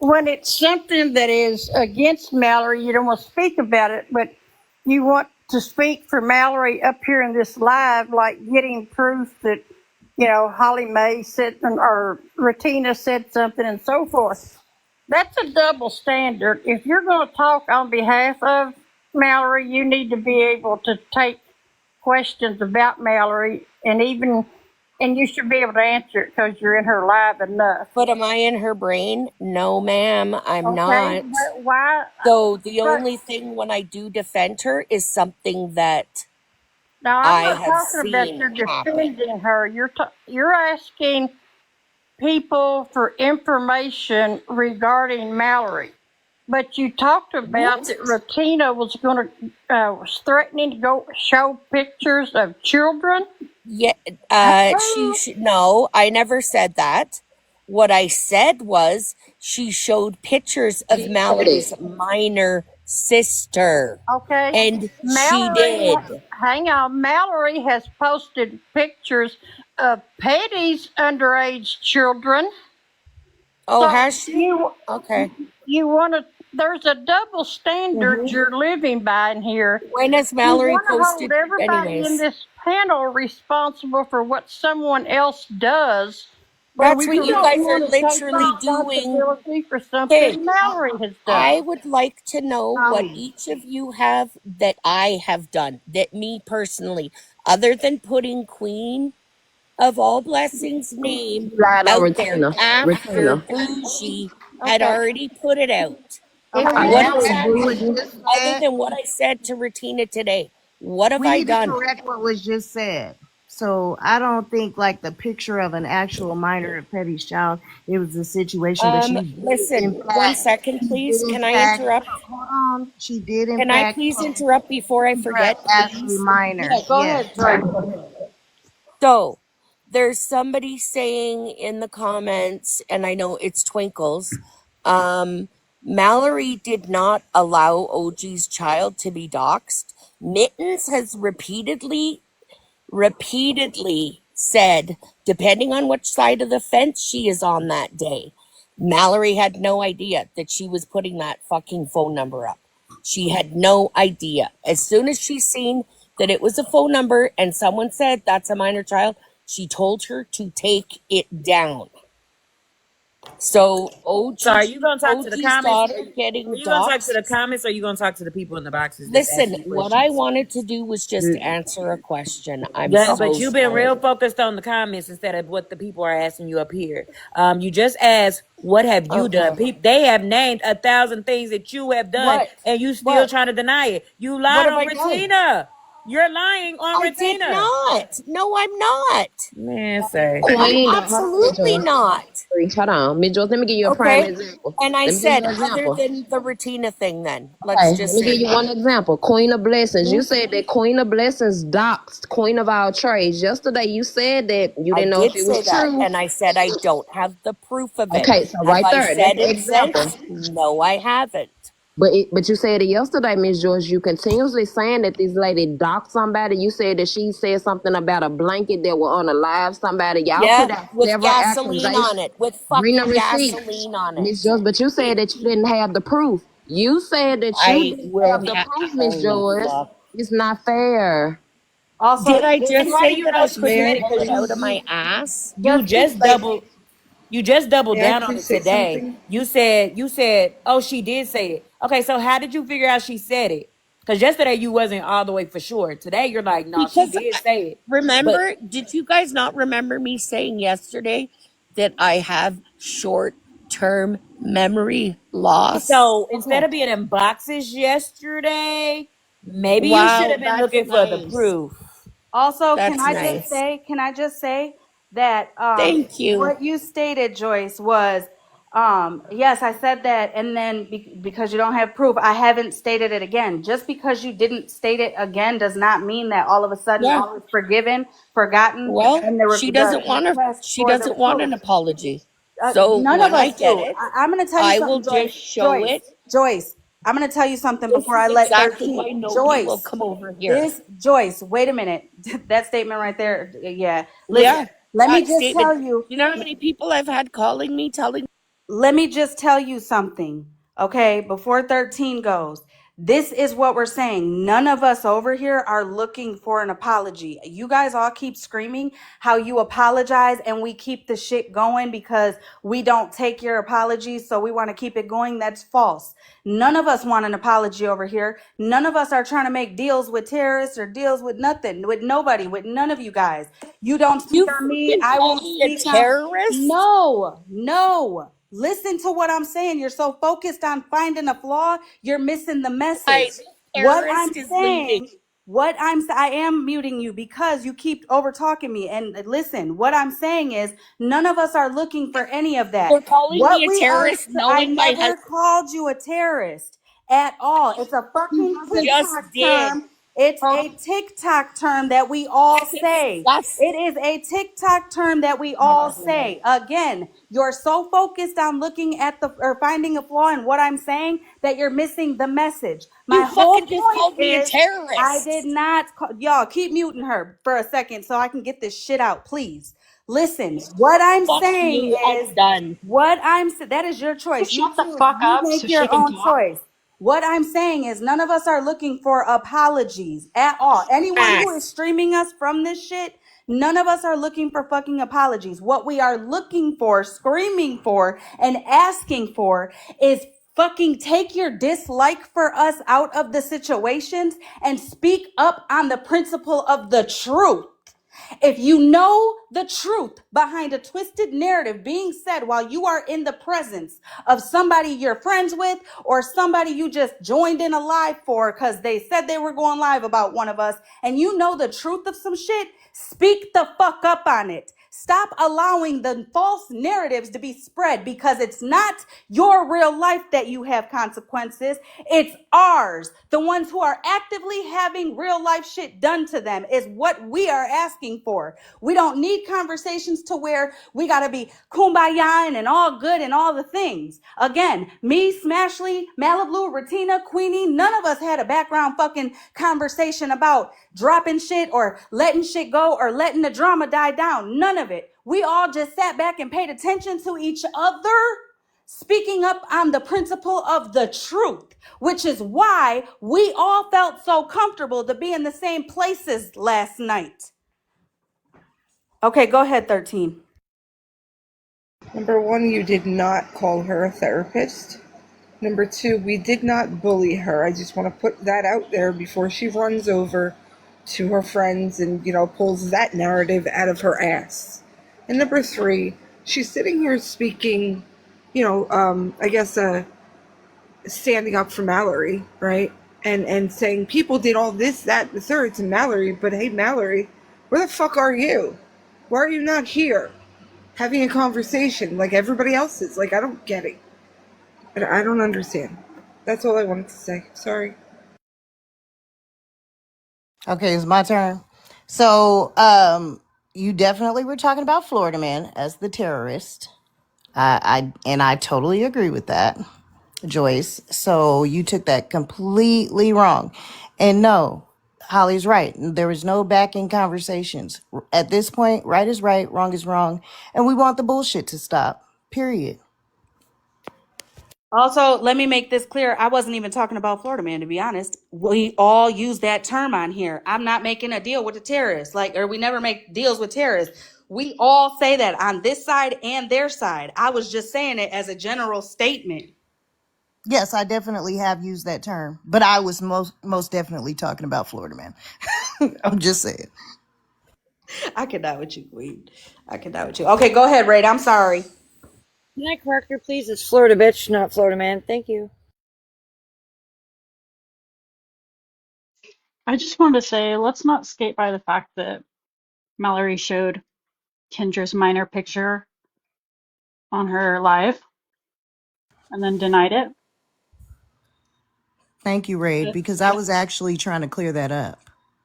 when it's something that is against Mallory, you don't want to speak about it, but you want to speak for Mallory up here in this live, like getting proof that, HollyMae said or Ratina said something and so forth. That's a double standard. If you're going to talk on behalf of Mallory, you need to be able to take questions about Mallory and you should be able to answer it because you're in her live enough. But am I in her brain? No, ma'am, I'm Okay, not. but why? So the But only thing when I do defend her is something that now I'm I not have talking about seen you're happen. defending her. You're asking people for information regarding Mallory. But you talked about What? that Ratina was threatening to go show pictures of children. Yeah, Hello? no, I never said that. What I said was she showed pictures of You said it. Mallory's minor sister. Okay. And she Mallory, did. hang on. Mallory has posted pictures of Petty's underage children. Oh, So has she? Okay. you want to? There's a double standard Hmm. you're living by in here. When has You Mallory want to hold posted? everybody in Anyways, this panel responsible for what someone else does, but that's we what you don't guys are want to take literally doing. responsibility for Okay, something Mallory has done. I would like to know what Holly. each of you have that I have done, that me personally, other than putting Queen of All Blessings' name You lied on out there Regina. after Regina. Bougie had Okay. already put it out. If Okay. you What go has Mallory back what happened? was Bougie. just Other said, than what I said to Retina today, what have we I need to done? correct what was just said. So I don't think like the picture of an actual minor of Petty's child. It was a situation, but she did Listen, in one fact, second, she please. did in Can I fact. interrupt? Hold on, she did in Can I fact please post interrupt before I picture of forget, actually please? minor. Yeah, go Yes. ahead, Joy. So, there's somebody saying in the comments, and I know it's Twinkles, Mallory did not allow OG's child to be doxxed. Mittens has repeatedly said, depending on which side of the fence she is on that day, Mallory had no idea that she was putting that fucking phone number up. She had no idea. As soon as she seen that it was a phone number and someone said that's a minor child, she told her to take it down. So So are you gonna talk to the OG's comments? daughter Are getting you gonna talk to the doxxed. comments, or are you gonna talk to the people in the boxes that's Listen, asking you what I questions? wanted to do was just answer a question. I'm Yeah, so but you've been sorry. real focused on the comments instead of what the people are asking you up here. You just asked, "What have you done?" Okay. They have named 1,000 things that you have done, What? and you still What? trying to deny it. You What lied have on I done? Retina. You're lying on I did Retina. not. No, I'm not. Man, say. I'm Queen, hold on, Miss absolutely Joyce. not. Hold on. Miss Joyce, let me give you a prime Okay. example. And I Let me give you said, an other example. than the Retina thing, then let's Okay, let just me give say you one example. Queen of Blessings. You hmm, said that Queen of Blessings doxed Queen of all trades. Yesterday you said that you I didn't know if did it say was that. true. And I said, I don't have the proof of it. Okay, so Have right I there, that's said the it example. since? No, I haven't. But you said it yesterday, Miss George. You continuously saying that this lady doxed somebody. You said that she said something about a blanket that were on a live somebody. Y'all Yeah, put out with several gasoline on accusations. it. With Bring the fucking receipts, gasoline on Miss it. George. But you said that you didn't have the proof. You said that you I didn't will have the have. proof, Miss Holy George. fuck. It's not fair. Also, Did I isn't just How it do say you that know I she couldn't said very it? pull it Because out of easy? my ass? you Just just like doubled. You just doubled May I down on please it say today. something? You said, oh, she did say it. Okay, so how did you figure out she said it? Because yesterday you wasn't all the way for sure. Today you're like, no, she Because did say it. But remember, did you guys not remember me saying yesterday that I have short term memory loss? so instead okay. of being in boxes yesterday, maybe you should Wow, have been that's looking for the nice. proof. Also, That's nice. can I just say that Thank you. what you stated, Joyce, was yes, I said that, and then because you don't have proof, I haven't stated it again. Just because you didn't state it again does not mean that all of a sudden Yeah. all is forgiven, forgotten, Well, and the request she for the doesn't want proof. an apology. So None of when I us get do. it, I'm going to tell you I will something, just Joyce. show Joyce. it. Joyce. I'm going to tell you something This before is I let exactly 13. why nobody will Joyce. come over here. This Joyce. Wait a minute. That statement right there. Yeah. Listen. Yeah, Let me that just statement. tell you. You know how many people I've had calling me telling let me just tell you something, okay, before 13 goes. This is what we're saying. None of us over here are looking for an apology. You guys all keep screaming how you apologize and we keep the shit going because we don't take your apologies, so we want to keep it going. That's false. None of us want an apology over here. None of us are trying to make deals with terrorists or deals with nothing, with nobody, with none of you guys. You don't speak You on me. fucking I call won't me a speak on. terrorist? No, no. Listen to what I'm saying. You're so focused on finding a flaw, you're missing the message. Right, this What I'm terrorist is leaving. saying, I am muting you because you keep over talking me. And listen, what I'm saying is none of us are looking for any of that. You're calling What me a we are, terrorist I knowing my never husband called you a terrorist at all. It's a fucking just TikTok did. term. It's a TikTok term that we all That's say. It disgusting. is a TikTok term that we all say. Again, you're so focused on looking at the or finding a flaw in what I'm saying that you're missing the message. You My whole fucking just point called me a is I did terrorist. not call, y'all keep muting her for a second so I can get this shit out, please. Listen, what I'm Fuck saying you. I'm is done. that is your choice. You Shut the choose, fuck you up so make she your can own talk. choice. What I'm saying is none of us are looking for apologies at all. Anyone who is Ass. streaming us from this shit, none of us are looking for fucking apologies. What we are looking for, screaming for, and asking for is fucking take your dislike for us out of the situations and speak up on the principle of the truth. If you know the truth behind a twisted narrative being said while you are in the presence of somebody you're friends with or somebody you just joined in a live for because they said they were going live about one of us, and you know the truth of some shit, speak the fuck up on it. Stop allowing the false narratives to be spread because it's not your real life that you have consequences. It's ours. The ones who are actively having real life shit done to them is what we are asking for. We don't need conversations to where we got to be kumbaya and all good and all the things. Again, me, Smashley, Malibu, Ratina, Queenie, none of us had a background fucking conversation about dropping shit or letting shit go or letting the drama die down. None of it. We all just sat back and paid attention to each other, speaking up on the principle of the truth, which is why we all felt so comfortable to be in the same places last night. Okay, go ahead, 13. Number one, you did not call her a therapist. Number two, we did not bully her. I just want to put that out there before she runs over to her friends and, pulls that narrative out of her ass. And number three, she's sitting here speaking, I guess, standing up for Mallory, right? And saying people did all this, that, and the third to Mallory, but hey, Mallory, where the fuck are you? Why are you not here having a conversation like everybody else is? Like, I don't get it. I don't understand. That's all I wanted to say. Sorry. Okay, it's my turn. So, you definitely were talking about Florida Man as the terrorist. I totally agree with that, Joyce. So you took that completely wrong. And no, Holly's right. There was no backing conversations. At this point, right is right, wrong is wrong, and we want the bullshit to stop. Period. Also, let me make this clear. I wasn't even talking about Florida Man, to be honest. We all use that term on here. I'm not making a deal with the terrorists, or we never make deals with terrorists. We all say that on this side and their side. I was just saying it as a general statement. Yes, I definitely have used that term, but I was most definitely talking about Florida Man. I'm just saying. I cannot with you, Queen. I cannot with you. Okay, go ahead, Raid. I'm sorry. Can I correct her, please? It's Florida bitch, not Florida man. Thank you. I just wanted to say, let's not skate by the fact that Mallory showed Kendra's minor picture on her live and then denied it. Thank you, Raid, That- because I was actually trying to clear that up.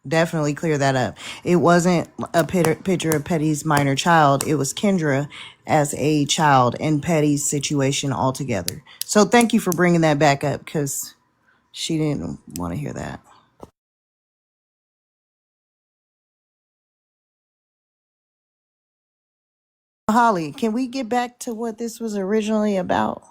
Definitely clear that up. It wasn't a picture of Petty's minor child. It was Kendra as a child in Petty's situation altogether. So thank you for bringing that back up because she didn't want to hear that. Holly, can we get back to what this was originally about,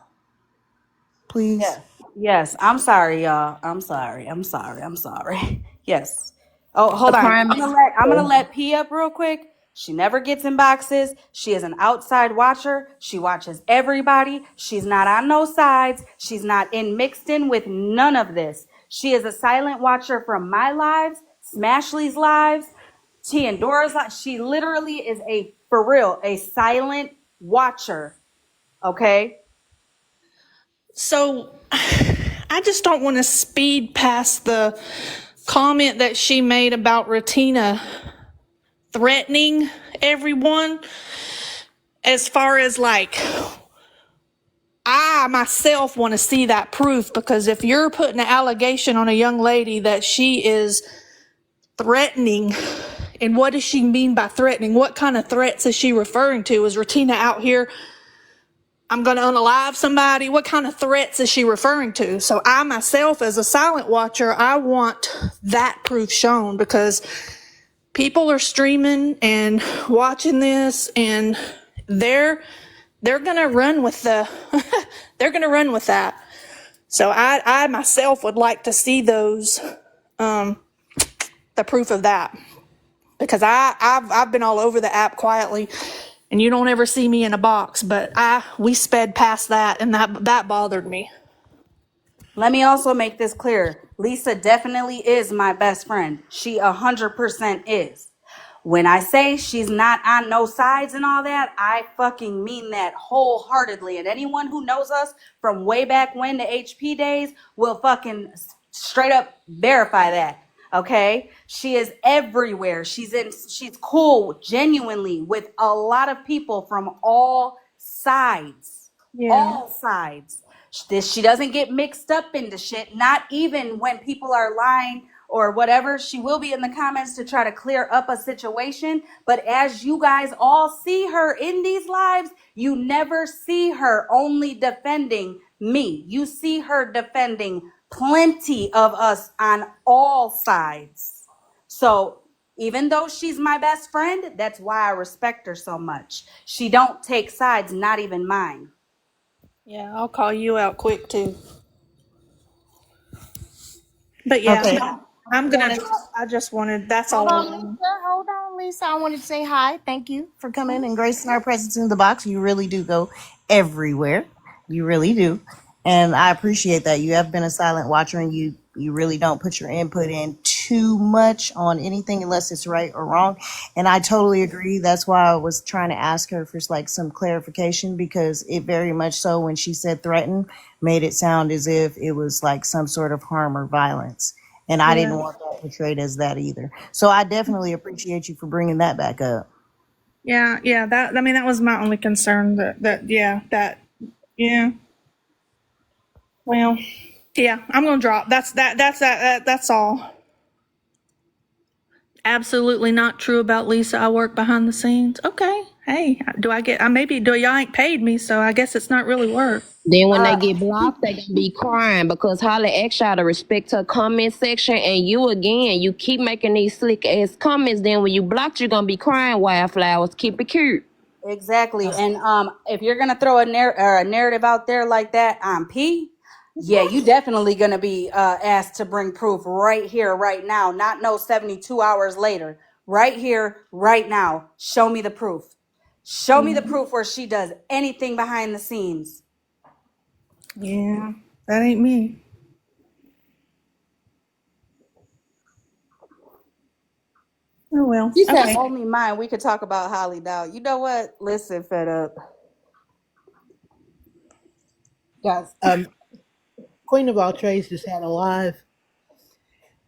please? Yes. Yes. I'm sorry, y'all. I'm sorry. I'm sorry. I'm sorry. Yes. Oh, The hold on. prime I'm gonna minister. let P up real quick. She never gets in boxes. She is an outside watcher. She watches everybody. She's not on no sides. She's not mixed in with none of this. She is a silent watcher from my lives, Smashley's lives, T and Dora's lives. She literally is for real, a silent watcher. Okay? So I just don't want to speed past the comment that she made about Ratina threatening everyone, as far as like, I myself want to see that proof, because if you're putting an allegation on a young lady that she is threatening, and what does she mean by threatening? What kind of threats is she referring to? Is Ratina out here, I'm going to unalive somebody? What kind of threats is she referring to? So I myself, as a silent watcher, I want that proof shown, because people are streaming and watching this, and they're gonna run with the they're gonna run with that. So I myself would like to see those, the proof of that, because I've been all over the app quietly, and you don't ever see me in a box, but we sped past that, and that bothered me. Let me also make this clear. Lisa definitely is my best friend. She 100% is. When I say she's not on no sides and all that, I fucking mean that wholeheartedly. And anyone who knows us from way back when, the HP days, will fucking straight up verify that. Okay? She is everywhere. She's cool genuinely with a lot of people from all sides. Yeah. All sides. She doesn't get mixed up into shit, not even when people are lying or whatever. She will be in the comments to try to clear up a situation. But as you guys all see her in these lives, you never see her only defending me. You see her defending plenty of us on all sides. So even though she's my best friend, that's why I respect her so much. She don't take sides, not even mine. Yeah, I'll call you out quick too. But yeah, Okay. I'm gonna Wanted drop. I just wanted, that's Hold all I on, wanted. Lisa. Hold on, Lisa. I wanted to say hi. Thank you for coming and gracing our presence in the box. You really do go everywhere. You really do. And I appreciate that. You have been a silent watcher, and you really don't put your input in too much on anything unless it's right or wrong. And I totally agree. That's why I was trying to ask her for like some clarification, because it very much so, when she said threaten, made it sound as if it was like some sort of harm or violence. And I didn't Yeah. want that portrayed as that either. So I definitely appreciate you for bringing that back up. Yeah, that, I mean, that was my only concern, yeah. Well, yeah, I'm gonna drop. That's all. Absolutely not true about Lisa. I work behind the scenes. Okay. Hey, do I get, maybe, do y'all ain't paid me, so I guess it's not really work. Then when they get blocked, they gonna be crying because Holly asked y'all to respect her comment section, and you again, you keep making these slick ass comments. Then when you blocked, you're gonna be crying. Wildflowers, keep it cute. Exactly. And if you're gonna throw a narrative out there like that on P, yeah, you definitely gonna be asked to bring proof right here, right now. Not no 72 hours later. Right here, right now. Show me the proof. Show me the proof where she does anything behind the scenes. Yeah, that ain't me. Oh well. She said Okay. only mine. We could talk about Holly now. You know what? Listen, fed up. Guys, Queen of All Trades just had a live,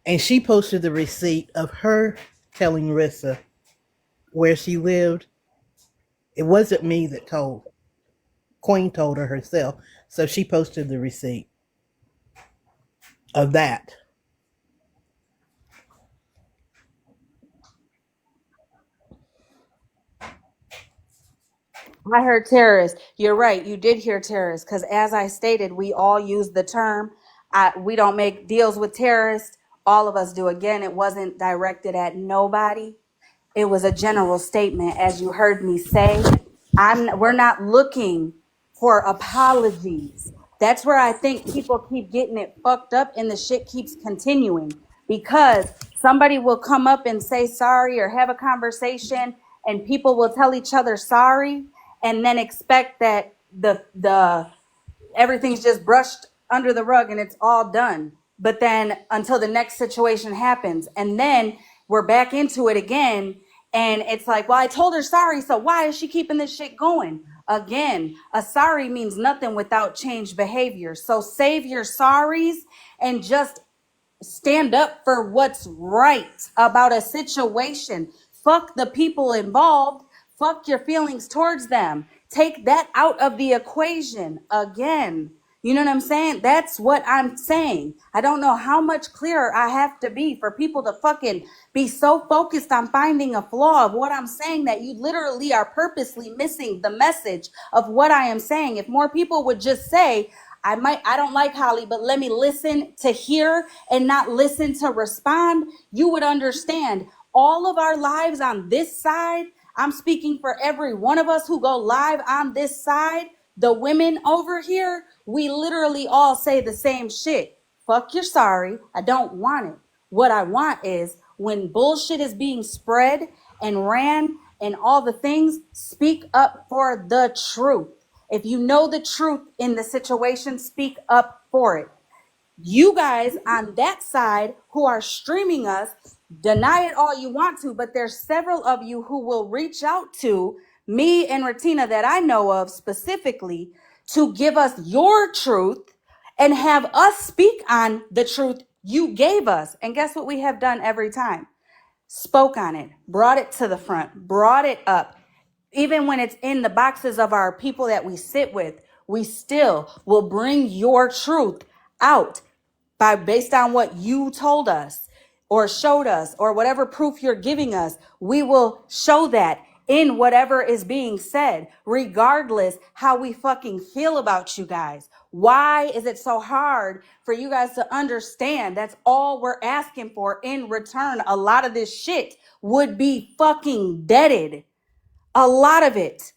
and she posted the receipt of her telling Rissa where she lived. It wasn't me that told. Queen told her herself. So she posted the receipt of that. I heard terrorist. You're right. You did hear terrorist, because as I stated, we all use the term. We don't make deals with terrorists. All of us do. Again, it wasn't directed at nobody. It was a general statement, as you heard me say. We're not looking for apologies. That's where I think people keep getting it fucked up and the shit keeps continuing because somebody will come up and say sorry or have a conversation and people will tell each other sorry and then expect that the everything's just brushed under the rug and it's all done. But then until the next situation happens, and then we're back into it again. And it's like, well, I told her sorry. So why is she keeping this shit going? Again, a sorry means nothing without changed behavior. So save your sorries and just stand up for what's right about a situation. Fuck the people involved. Fuck your feelings towards them. Take that out of the equation again. You know what I'm saying? That's what I'm saying. I don't know how much clearer I have to be for people to fucking be so focused on finding a flaw of what I'm saying that you literally are purposely missing the message of what I am saying. If more people would just say, I don't like Holly, but let me listen to hear and not listen to respond, you would understand all of our lives on this side. I'm speaking for every one of us who go live on this side. The women over here, we literally all say the same shit. Fuck you're sorry. I don't want it. What I want is when bullshit is being spread and ran and all the things, speak up for the truth. If you know the truth in the situation, speak up for it. You guys on that side who are streaming us, deny it all you want to, but there's several of you who will reach out to me and Ratina that I know of specifically to give us your truth and have us speak on the truth you gave us. And guess what we have done every time? Spoke on it, brought it to the front, brought it up. Even when it's in the boxes of our people that we sit with, we still will bring your truth out based on what you told us or showed us or whatever proof you're giving us. We will show that in whatever is being said, regardless how we fucking feel about you guys. Why is it so hard for you guys to understand? That's all we're asking for in return. A lot of this shit would be fucking deaded. A lot of it.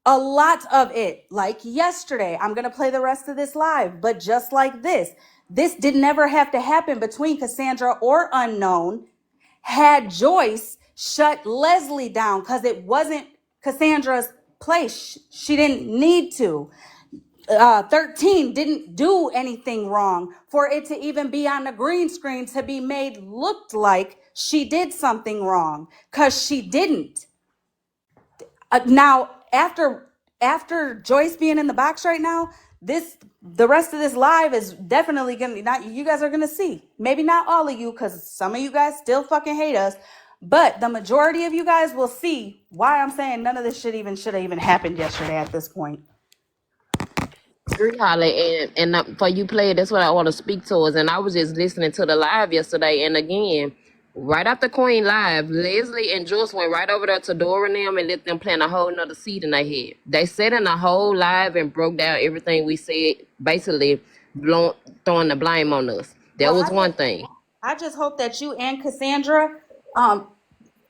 A lot of it. Like yesterday, I'm going to play the rest of this live, but just like this did never have to happen between Cassandra or Unknown had Joyce shut Leslie down because it wasn't Cassandra's place. She didn't need to. 13 didn't do anything wrong for it to even be on the green screen to be made looked like she did something wrong because she didn't. Now, after Joyce being in the box right now, the rest of this live is definitely gonna not you guys are gonna see. Maybe not all of you, because some of you guys still fucking hate us, but the majority of you guys will see why I'm saying none of this shit should have even happened yesterday at this point. Agree, Holly, and for you play it, that's what I want to speak towards. And I was just listening to the live yesterday, and again, right after Queen live, Leslie and Jules went right over there to Dora and them and let them plant a whole nother seed in their head. They sat in the whole live and broke down everything we said, basically throwing the blame on us. That Well, was one thing. I just hope that you and Cassandra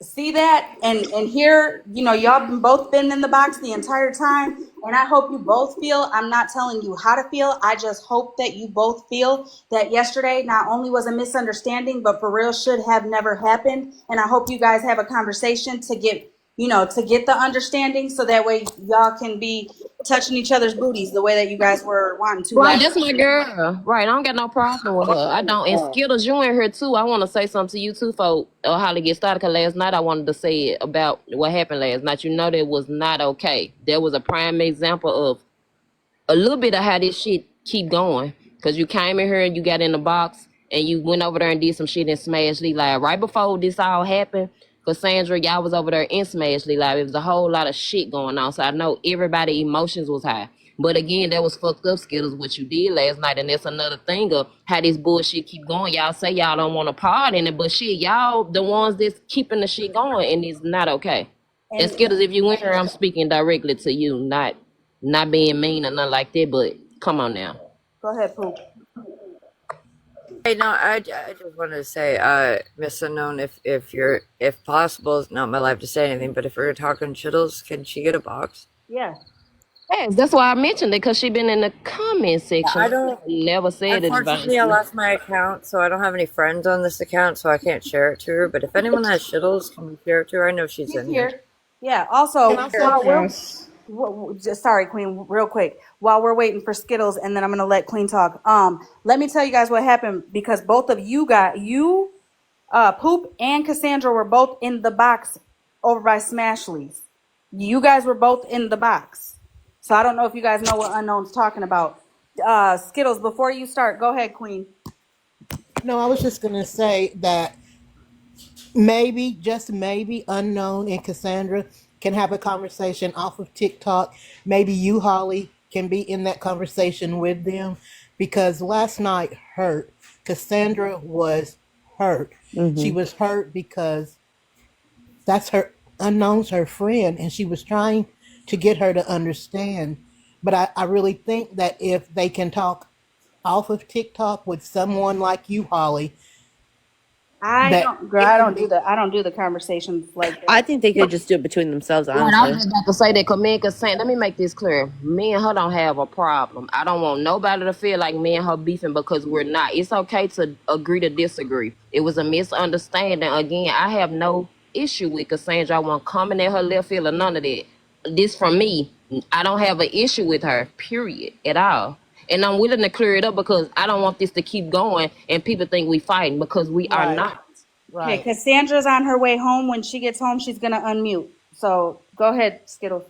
see that and hear, y'all both been in the box the entire time, and I hope you both feel, I'm not telling you how to feel, I just hope that you both feel that yesterday not only was a misunderstanding but for real should have never happened. And I hope you guys have a conversation to get the understanding, so that way y'all can be touching each other's booties the way that you guys were wanting to Right, last. that's my girl. Right, I don't got no problem with her. I don't. And Skittles, you in here too. I want to say something to you too, for Holly get started. Cause last night I wanted to say it about what happened last night. You know that was not okay. There was a prime example of a little bit of how this shit keep going. Cause you came in here and you got in the box and you went over there and did some shit in Smash Lee Live. Right before this all happened, Cassandra, y'all was over there in Smash Lee Live. It was a whole lot of shit going on. So I know everybody emotions was high. But again, that was fucked up, Skittles, what you did last night. And that's another thing of how this bullshit keep going. Y'all say y'all don't want a part in it, but shit, y'all the ones that's keeping the shit going, and it's not okay. And And Skittles, if you went here, I'm speaking directly to you, not being mean or nothing like that, but come on now. go ahead, Pooh. Hey, no, I just wanted to say, Miss Unknown, if possible, it's not my life to say anything, but if we're talking chittles, can she get a box? Yeah. Yes, that's why I mentioned it because she been in the comment section. I I don't. never said it Unfortunately, I advisedly. lost my account, so I don't have any friends on this account, so I can't share it to her. But if anyone has shittles, can you share it to her? I know she's She's in here. here. Yeah. Also, while we're Yes. just sorry, Queen, real quick. While we're waiting for Skittles, and then I'm gonna let Queen talk. Let me tell you guys what happened because both of you Poop and Cassandra were both in the box over by Smashleys. You guys were both in the box. So I don't know if you guys know what Unknown's talking about. Skittles, before you start, go ahead, Queen. No, I was just gonna say that maybe, just maybe, Unknown and Cassandra can have a conversation off of TikTok. Maybe you, Holly, can be in that conversation with them because last night hurt. Cassandra was hurt. She Mm-hmm. was hurt because that's her Unknown's her friend, and she was trying to get her to understand. But I really think that if they can talk off of TikTok with someone like you, Holly, I that don't, girl. it I can don't do be the. I don't do the conversations like I that. think they could just do it between themselves, Right, I was honestly. just about to say that because me and Cassandra, let me make this clear. Me and her don't have a problem. I don't want nobody to feel like me and her beefing because we're not. It's okay to agree to disagree. It was a misunderstanding. Again, I have no issue with Cassandra. I want coming at her left field or none of that. This from me. I don't have an issue with her, period, at all. And I'm willing to clear it up because I don't want this to keep going and people think we fighting because we are Right, not. Okay, right. Cassandra's on her way home. When she gets home, she's gonna unmute. So go ahead, Skittles.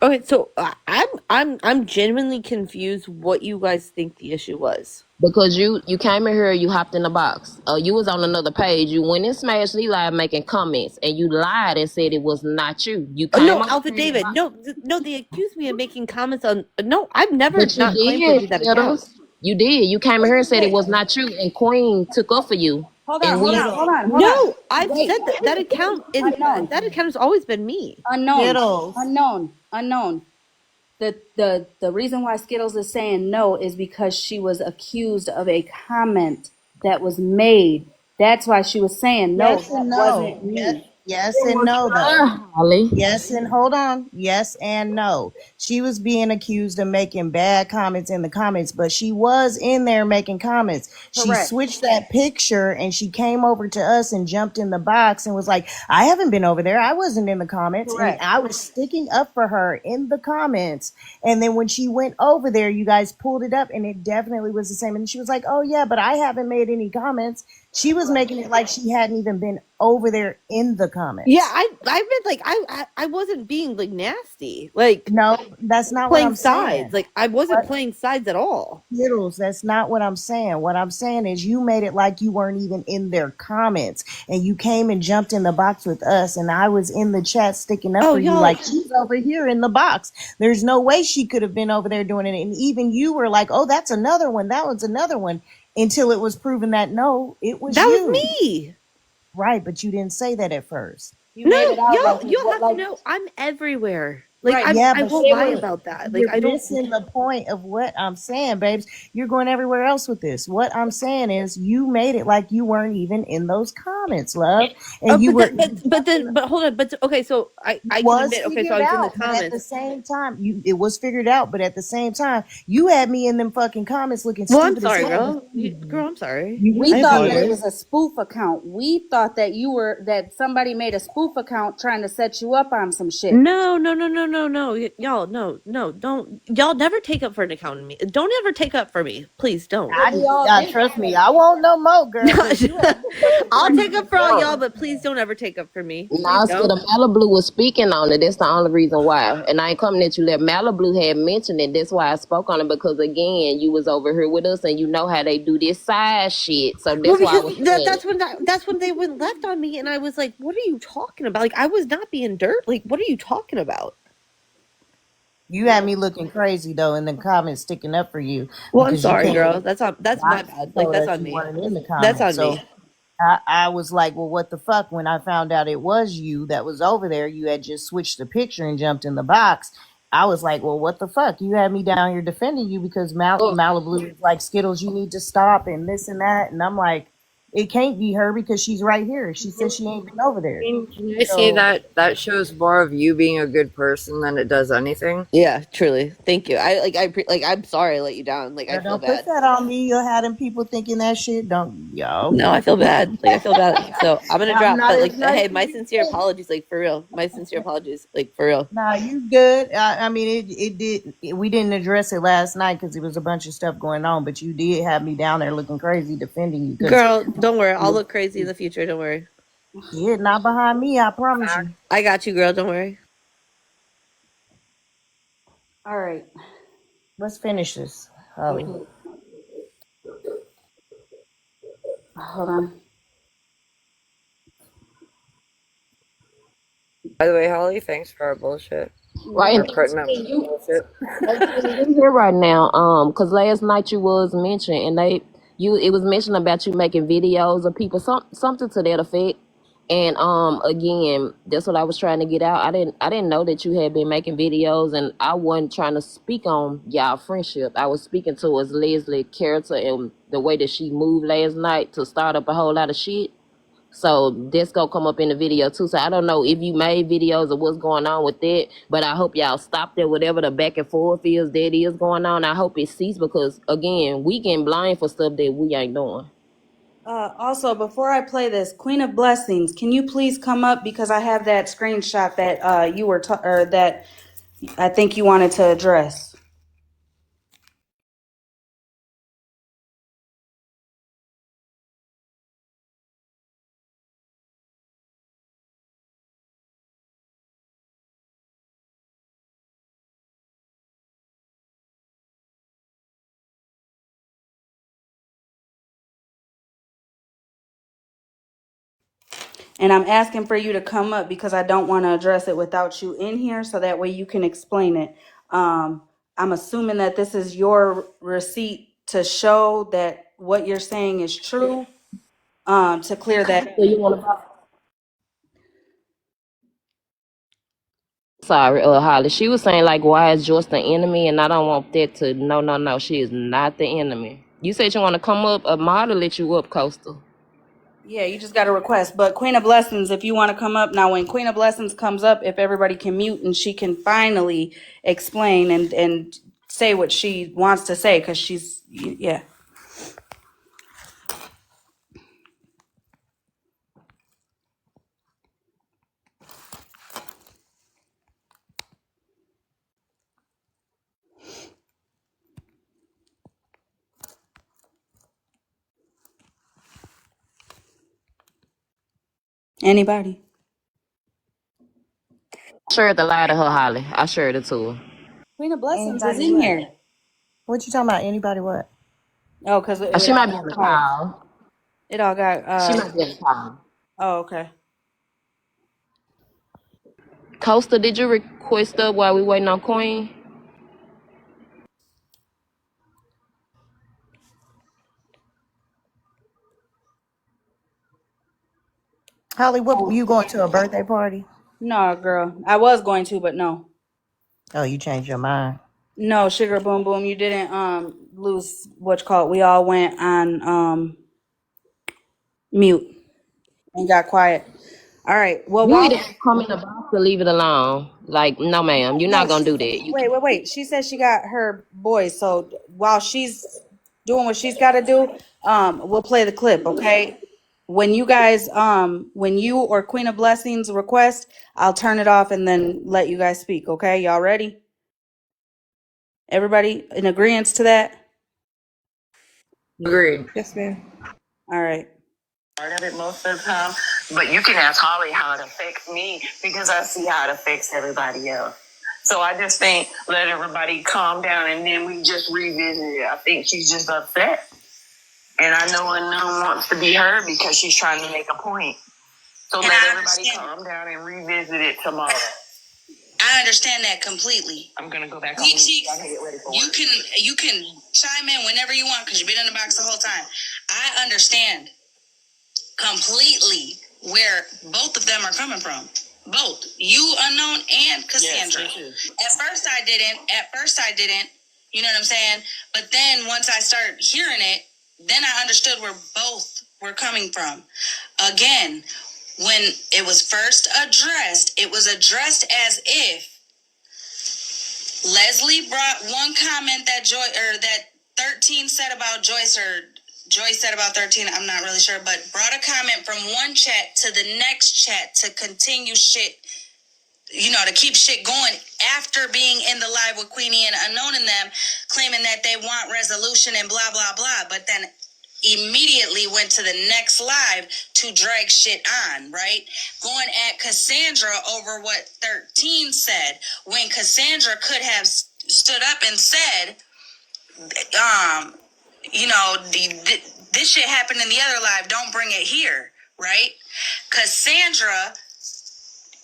Okay, so I'm genuinely confused what you guys think the issue was. Because you came in here, you hopped in the box. You was on another page. You went and smashed Lee Live making comments, and you lied and said it was not you. You came No, on Alpha here in the David. box, No, no, they accused me of making comments on. No, I've never but you not claimed to did, be that account. Skittles. You did. You came in here and said it was not you, and Queen took up for you, Hold on, and hold we. on, hold Skittles, on, hold on. No, I've Wait, said that that account is unknown, that account has always been me. unknown, Skittles. unknown. The reason why Skittles is saying no is because she was accused of a comment that was made. That's why she was saying no. Yes That and no. wasn't Yes, me. yes It and was no, though. her, Holly. Yes, and hold on. Yes and no. She was being accused of making bad comments in the comments, but she was in there making comments. She Correct. switched that picture and she came over to us and jumped in the box and was like, I haven't been over there. I wasn't in the comments. And Correct. I was sticking up for her in the comments. And then when she went over there, you guys pulled it up and it definitely was the same. And she was like, oh, yeah, but I haven't made any comments. She was making it like she hadn't even been over there in the Yeah, comments. I meant like I wasn't being like nasty, like No, that's not what playing I'm sides. saying. Like I wasn't What playing sides at all. Skittles? That's not what I'm saying. What I'm saying is you made it like you weren't even in their comments, and you came and jumped in the box with us, and I was in the chat sticking up Oh, for you, y'all. like she's over here in the box. There's no way she could have been over there doing it, and even you were like, "Oh, that's another one. That one's another one," until it was proven that no, it was That was you. me. Right, but you didn't say that at first. You No, made it out like y'all what have to like know I'm everywhere. Like right. Yeah, I but won't It lie was still, about that. Like you're I don't. missing the point of what I'm saying, babes. You're going everywhere else with this. What I'm saying is you made it like you weren't even in those comments, love. And you But were that, you but then but hold on. But okay, so I can was admit. Okay, so I figured was in the out, but at the comments. same time, you it was figured out, but at the same time, you had me in them fucking comments looking Well, I'm stupid as sorry, hell. girl. Girl, I'm sorry. You we I thought that it apologize. was a spoof account. We thought that you were that somebody made a spoof account trying to set you up on some shit. No, no, no, no, no, no. Y'all, no, no, don't. Y'all never take up for an account in me. Don't ever take up for me. Please don't. But we all did trust that me, way. I won't no more, girl, because you had me fucking I'll take questioning up for all y'all, Joy. but please don't ever take up for me. Please Now, don't. the Malibu was speaking on it. That's the only reason why. And I ain't coming at you that Malibu had mentioned it. That's why I spoke on it because again, you was over here with us, and you know how they do this side shit. So Well, that's why I because was saying that's when they went left on me, and I was like, "What are you talking about? Like, I was not being dirt. Like, what are you talking about?" You had me looking crazy though in the comments sticking up for you Well, I'm because you sorry, came in girl. the That's my box and bad. Like, told that's us on you me. weren't in the That's comments. on So me. I was like, well, what the fuck? When I found out it was you that was over there, you had just switched the picture and jumped in the box. I was like, well, what the fuck? You had me down here defending you because oh, Malibu is like Skittles, you need to stop and this and that. And I'm like, It can't be her because she's right here. She said she ain't been over there. Can I say So that shows more of you being a good person than it does anything? Yeah, truly. Thank you. I'm sorry I let you down. Like, I girl, feel don't put bad. that on me. You're having people thinking that shit. Don't yo. No, I feel bad. Like, I feel bad. So I'm gonna I'm drop. not But as like, nice hey, as my you sincere think. apologies. Like, for real. My sincere apologies. Like, for real. Nah, you good. I mean, we didn't address it last night because there was a bunch of stuff going on. But you did have me down there looking crazy defending you because Girl, don't worry. I'll look crazy in the future. Don't worry. yeah, not behind me. I promise you. I got you, girl. Don't worry. All right. Let's finish this, Holly. Okay. Hold on. By the way, Holly, thanks for our bullshit. Right, Or and putting up with our you bullshit. you here right now, because last night you was mentioned, and it was mentioned about you making videos of people, something to that effect. And again, that's what I was trying to get out. I didn't know that you had been making videos, and I wasn't trying to speak on y'all friendship. I was speaking towards Leslie character and the way that she moved last night to start up a whole lot of shit. So this gonna come up in the video too. So I don't know if you made videos or what's going on with that, but I hope y'all stop there. Whatever the back and forth is going on, I hope it ceases because again, we getting blind for stuff that we ain't doing. Also, before I play this, Queen of Blessings, can you please come up because I have that screenshot that you were or that I think you wanted to address. And I'm asking for you to come up because I don't want to address it without you in here so that way you can explain it. I'm assuming that this is your receipt to show that what you're saying is true. To clear that. So you want to? Sorry, Holly. She was saying like, why is Joyce the enemy? And I don't want that to. No, no, no. She is not the enemy. You said you want to come up. A model let you up, Coastal. Yeah, you just got a request. But Queen of Blessings, if you want to come up now, when Queen of Blessings comes up, if everybody can mute and she can finally explain and say what she wants to say, because she's yeah. Anybody? Shared the lie to her, Holly. I shared it to her. Queen of Blessings is Anybody in what? here. What you talking about? Anybody what? Oh, because She it all might be in got the quiet. call. It all got She might be in the call. oh, okay. Coastal, did you request up while we waiting on Queen? Holly, what you going to a birthday party? No, girl. I was going to, but no. Oh, you changed your mind. No, Sugar Boom Boom, you didn't lose what you call it. We all went on mute and got quiet. All right. Well, You while either come in the box or leave it alone. Like, no, ma'am, you're no, not she, gonna do that. You wait. She said she got her boys. So while she's doing what she's got to do, we'll play the clip, okay? When you guys, when you or Queen of Blessings request, I'll turn it off and then let you guys speak, okay? Y'all ready? Everybody in agreement to that? Agreed. Yes, ma'am. All right. Part of it most of the time, but you can ask Holly how it affects me because I see how it affects everybody else. So I just think let everybody calm down and then we just revisit it. I think she's just upset, and I know Unknown wants to be heard because she's trying to make a point. So let everybody calm down and revisit it tomorrow. I understand that completely. I'm gonna go back on mute. I can get ready for work. You can chime in whenever you want because you've been in the box the whole time. I understand completely where both of them are coming from. Both you, Unknown, and Cassandra. Yes, at first I didn't. You know what I'm saying? But then once I started hearing it, then I understood where both we're coming from. Again, when it was first addressed, it was addressed as if Leslie brought one comment that that 13 said about Joyce, or Joyce said about 13, I'm not really sure, but brought a comment from one chat to the next chat to continue shit, to keep shit going after being in the live with Queenie and Unknown and them, claiming that they want resolution and blah, blah, blah. But then immediately went to the next live to drag shit on, right? Going at Cassandra over what 13 said, when Cassandra could have stood up and said, this shit happened in the other live, don't bring it here, right? Cassandra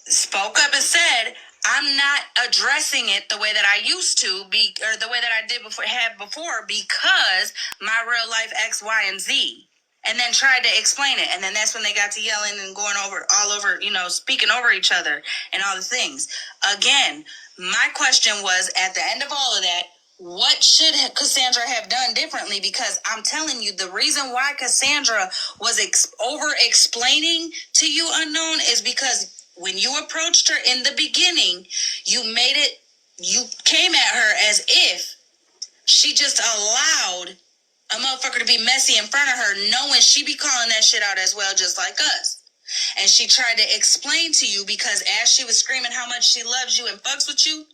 spoke up and said, I'm not addressing it the way that I used to or the way that I did before, because my real life X, Y, and Z. And then tried to explain it. And then that's when they got to yelling and going over all over, speaking over each other and all the things. Again, my question was, at the end of all of that, what should Cassandra have done differently? Because I'm telling you, the reason why Cassandra was over explaining to you, Unknown, is because when you approached her in the beginning, you came at her as if she just allowed a motherfucker to be messy in front of her, knowing she be calling that shit out as well, just like us. And she tried to explain to you, because as she was screaming how much she loves you and fucks with you,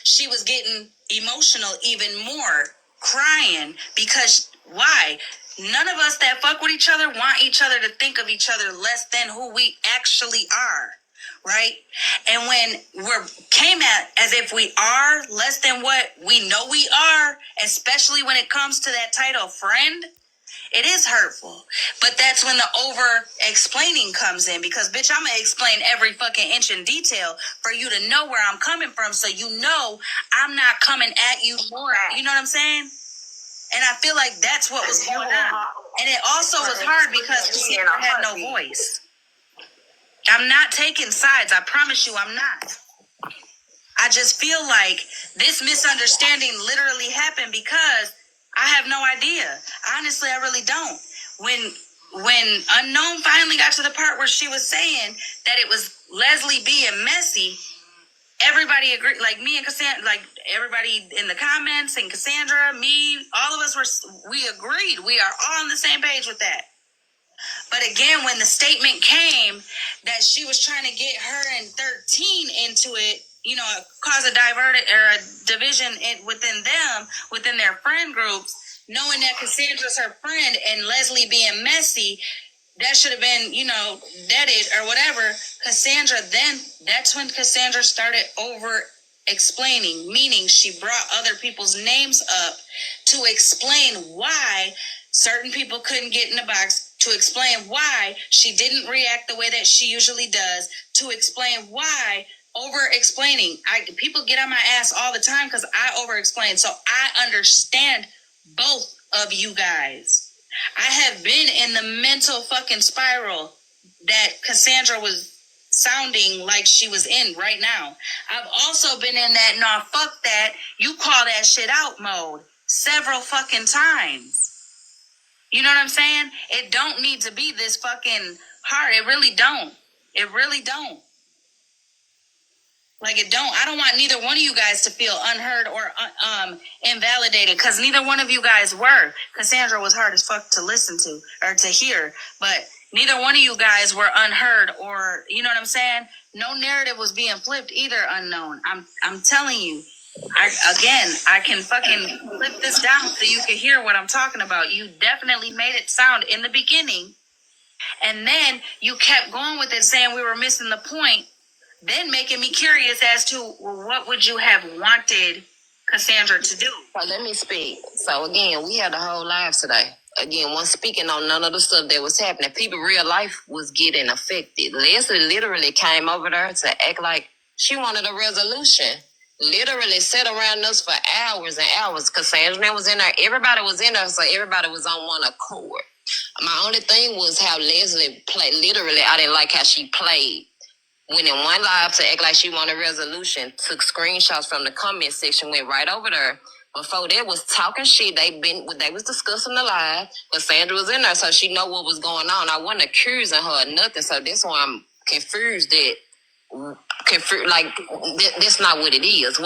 she was getting emotional even more, crying, because why? None of us that fuck with each other want each other to think of each other less than who we actually are, right? And when we're came at as if we are less than what we know we are, especially when it comes to that title friend, it is hurtful. But that's when the over explaining comes in, because bitch, I'm gonna explain every fucking inch in detail for you to know where I'm coming from, so you know I'm not coming at you more. You know what I'm saying? And I feel like that's what was going on. And it also was hard because Cassandra had no voice. I'm not taking sides. I promise you I'm not. I just feel like this misunderstanding literally happened because I have no idea. Honestly, I really don't. When Unknown finally got to the part where she was saying that it was Leslie being messy, everybody agreed. Like me and Cassandra, like everybody in the comments, and Cassandra, me, all of us we agreed. We are all on the same page with that. But again, when the statement came that she was trying to get her and 13 into it, cause a division within them, within their friend groups, knowing that Cassandra's her friend and Leslie being messy, that should have been, deaded or whatever. That's when Cassandra started over explaining, meaning she brought other people's names up to explain why certain people couldn't get in the box, to explain why she didn't react the way that she usually does, to explain why over explaining. People get on my ass all the time because I over explain. So I understand both of you guys. I have been in the mental fucking spiral that Cassandra was sounding like she was in right now. I've also been in that, nah, fuck that, you call that shit out mode several fucking times. You know what I'm saying? It don't need to be this fucking hard. It really don't. It really don't. Like, it don't. I don't want neither one of you guys to feel unheard or invalidated, because neither one of you guys were. Cassandra was hard as fuck to listen to or to hear, but neither one of you guys were unheard, or, you know what I'm saying? No narrative was being flipped either. Unknown. I'm telling you. I can fucking flip this down so you can hear what I'm talking about. You definitely made it sound in the beginning, and then you kept going with it, saying we were missing the point, then making me curious as to, well, what would you have wanted Cassandra to do? So let me speak. So again, we had the whole live today. Again, one speaking on none of the stuff that was happening. People, real life was getting affected. Leslie literally came over there to act like she wanted a resolution. Literally sat around us for hours and hours. Cassandra was in there. Everybody was in there, so everybody was on one accord. My only thing was how Leslie played. Literally, I didn't like how she played. Went in one live to act like she wanted a resolution, took screenshots from the comment section, went right over there Before that was talking shit. They was discussing the live, but Sandra was in there, so she know what was going on. I wasn't accusing her or nothing, so that's why I'm confused that that's not what it is.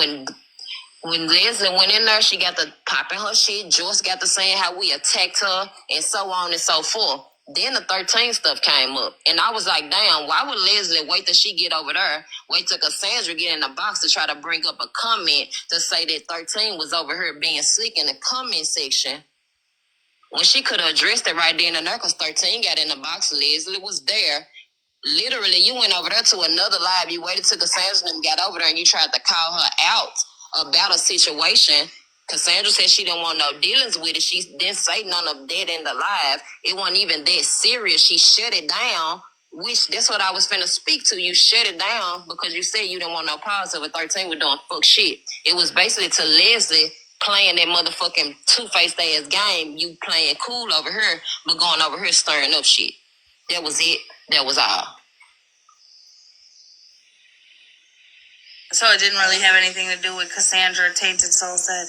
When Leslie went in there, she got to popping her shit. Joyce got to saying how we attacked her and so on and so forth. Then the 13 stuff came up. And I was like, damn, why would Leslie wait till she get over there? Wait till Cassandra get in the box to try to bring up a comment to say that 13 was over here being sick in the comment section. When she could have addressed it right then and there, because 13 got in the box. Leslie was there. Literally, you went over there to another live. You waited till Cassandra and got over there and you tried to call her out about a situation. Cassandra said she didn't want no dealings with it. She didn't say none of that in the live. It wasn't even that serious. She shut it down, which that's what I was finna speak to. You shut it down because you said you didn't want no pause over 13 with doing fuck shit. It was basically to Leslie playing that motherfucking two-faced ass game. You playing cool over here, but going over here stirring up shit. That was it. That was all. So it didn't really have anything to do with Cassandra, Tainted Soul said.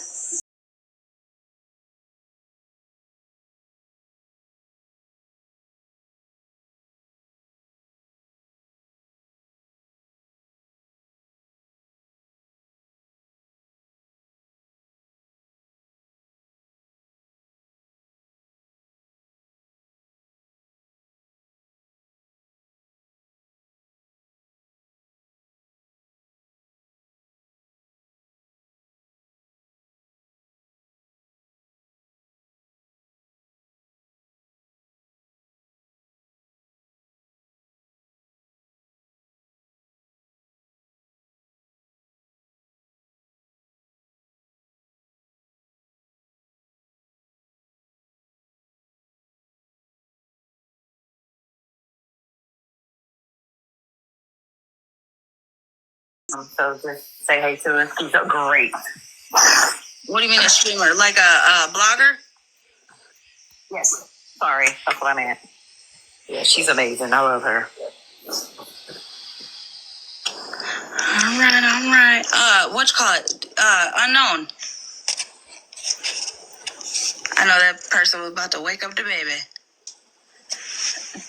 So just say hey to us. She's so great. What do you mean a streamer? Like a blogger? Yes. Sorry, that's what I meant. Yeah, she's amazing. I love her. All right. What you call it? Unknown. I know that person was about to wake up the baby.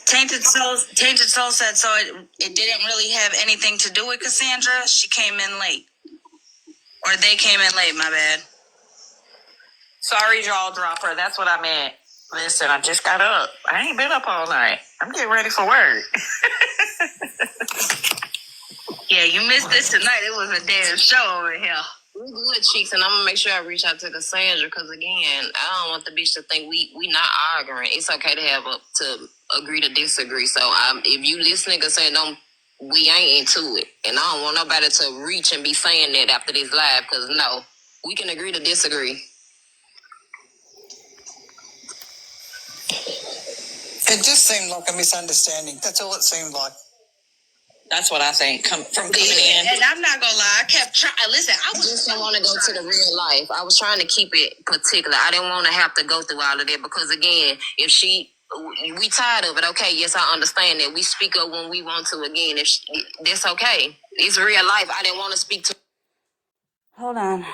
Tainted Soul said so. It didn't really have anything to do with Cassandra. She came in late, or they came in late. My bad. Sorry, jaw dropper. That's what I meant. Listen, I just got up. I ain't been up all night. I'm getting ready for work. Yeah, you missed this tonight. It was a damn show over here. We good, Cheeks, and I'm gonna make sure I reach out to Cassandra because again, I don't want the bitch to think we not arguing. It's okay to have to agree to disagree. So if you listening, Cassandra, we ain't into it, and I don't want nobody to reach and be saying that after this live because no, we can agree to disagree. It just seemed like a misunderstanding. That's all it seemed like. That's what I think from coming in. And I'm not gonna lie, I kept trying. Listen, I just didn't want to go to the real life. I was trying to keep it particular. I didn't want to have to go through all of that because again, we tired of it. Okay, yes, I understand that. We speak up when we want to. Again, that's okay. It's real life. I didn't want to speak to. Hold on.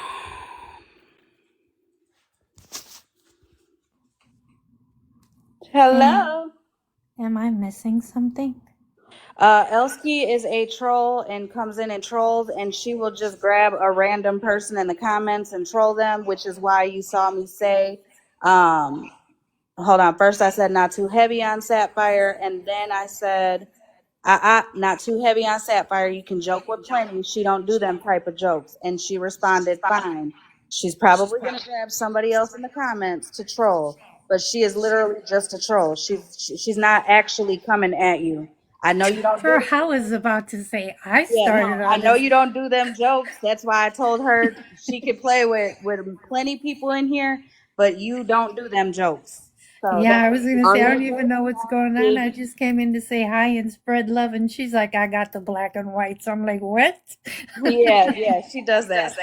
Hello. Am I missing something? Elsky is a troll and comes in and trolls, and she will just grab a random person in the comments and troll them, which is why you saw me say, hold on. First I said not too heavy on Sapphire, and then I said, not too heavy on Sapphire. You can joke with plenty. She don't do them type of jokes. And she responded, fine. She's probably going to grab somebody else in the comments to troll, but she is literally just a troll. She's not actually coming at you. I know you don't do it. I was about to say, I Yeah, no, started I on know this. you don't do them jokes. That's why I told her she could play with plenty people in here, but you don't do them jokes. So Yeah, that's I was going to all say, I you don't even know what's going on. I did. just came in to say hi and spread love, and she's like, I got the black and white. So I'm like, what? Yeah, she does that.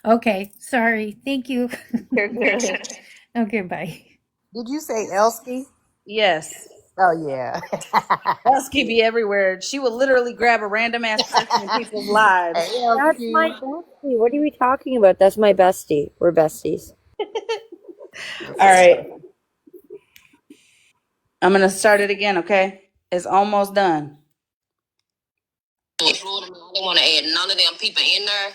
Okay, sorry. Thank you. You're good. Okay, bye. Did you say Elsky? Yes. Oh yeah. Husky be everywhere. She would literally grab a random ass person in people's lives. Hey, That's my Husky. bestie. What are we talking about? That's my bestie. We're besties. All right. I'm gonna start it again, okay? It's almost done. Florida, I didn't want to add none of them people in there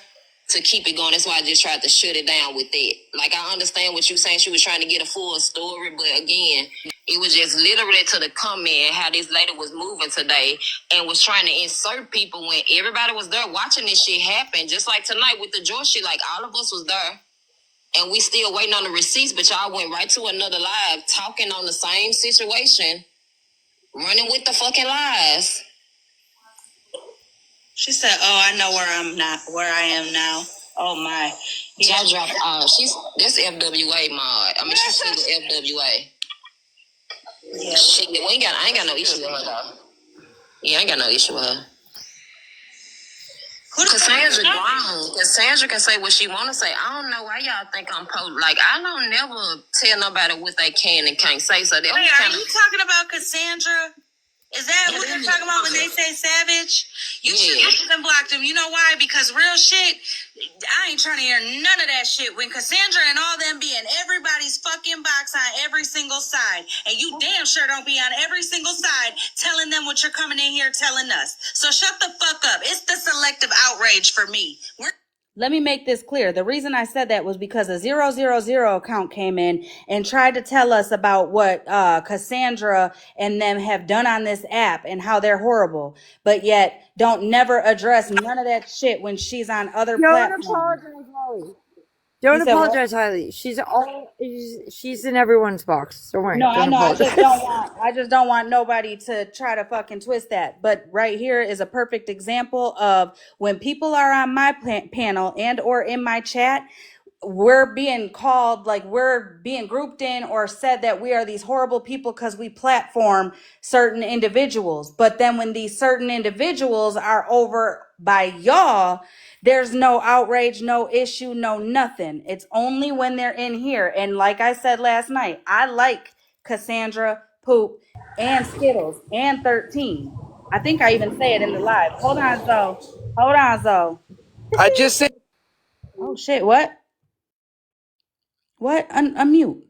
to keep it going. That's why I just tried to shut it down with that. Like, I understand what you saying. She was trying to get a full story, but again, it was just literally to the comment how this lady was moving today and was trying to insert people when everybody was there watching this shit happen. Just like tonight with the George shit, like all of us was there and we still waiting on the receipts, but y'all went right to another live talking on the same situation, running with the fucking lies. She said, "Oh, I know where I am now." Oh my. Y'all dropped. That's FWA mod. I mean, she's still the FWA. Yeah. I ain't got no issue with her though. Yeah, I ain't got no issue with her. Cassandra grown. Cassandra can say what she want to say. I don't know why y'all think I'm like, I don't never tell nobody what they can and can't say. So that Wait, are you talking about Cassandra? Is that what they're talking about when they say savage? You should have blocked them. You know why? Because real shit, I ain't trying to hear none of that shit. When Cassandra and all them be in everybody's fucking box on every single side. And you damn sure don't be on every single side telling them what you're coming in here telling us. So shut the fuck up. It's the selective outrage for me. Let me make this clear. The reason I said that was because a 000 account came in and tried to tell us about what Cassandra and them have done on this app and how they're horrible, but yet don't never address none of that shit when she's on other Don't platforms. apologize, Holly. Don't You said what? apologize, Holly. She's in everyone's box. Don't worry. No, I Don't know. apologize. I just don't want nobody to try to fucking twist that. But right here is a perfect example of when people are on my panel and or in my chat, we're being called, like we're being grouped in or said that we are these horrible people because we platform certain individuals. But then when these certain individuals are over by y'all, there's no outrage, no issue, no nothing. It's only when they're in here. And like I said last night, I like Cassandra, Poop, and Skittles, and 13. I think I even say it in the live. Hold on, Zoe. Hold on, Zoe. I just said Oh shit, what? What? Unmute.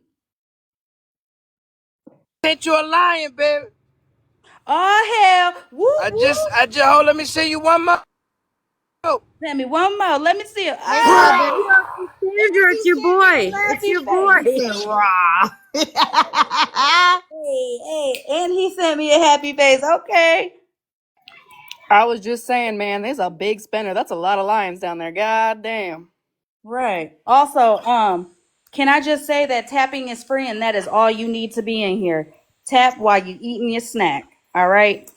sent you a lion, baby. Oh hell! Woo I just hold. Let me see you one more. Send me one more. Let me see it. Hey, my baby. Sandra, it's your boy. It's your He boy. said, raw. Hey, and he sent me a happy face. Okay. I was just saying, man, there's a big spinner. That's a lot of lions down there. God damn. Right. Also, can I just say that tapping is free and that is all you need to be in here. Tap while you eating your snack. All right.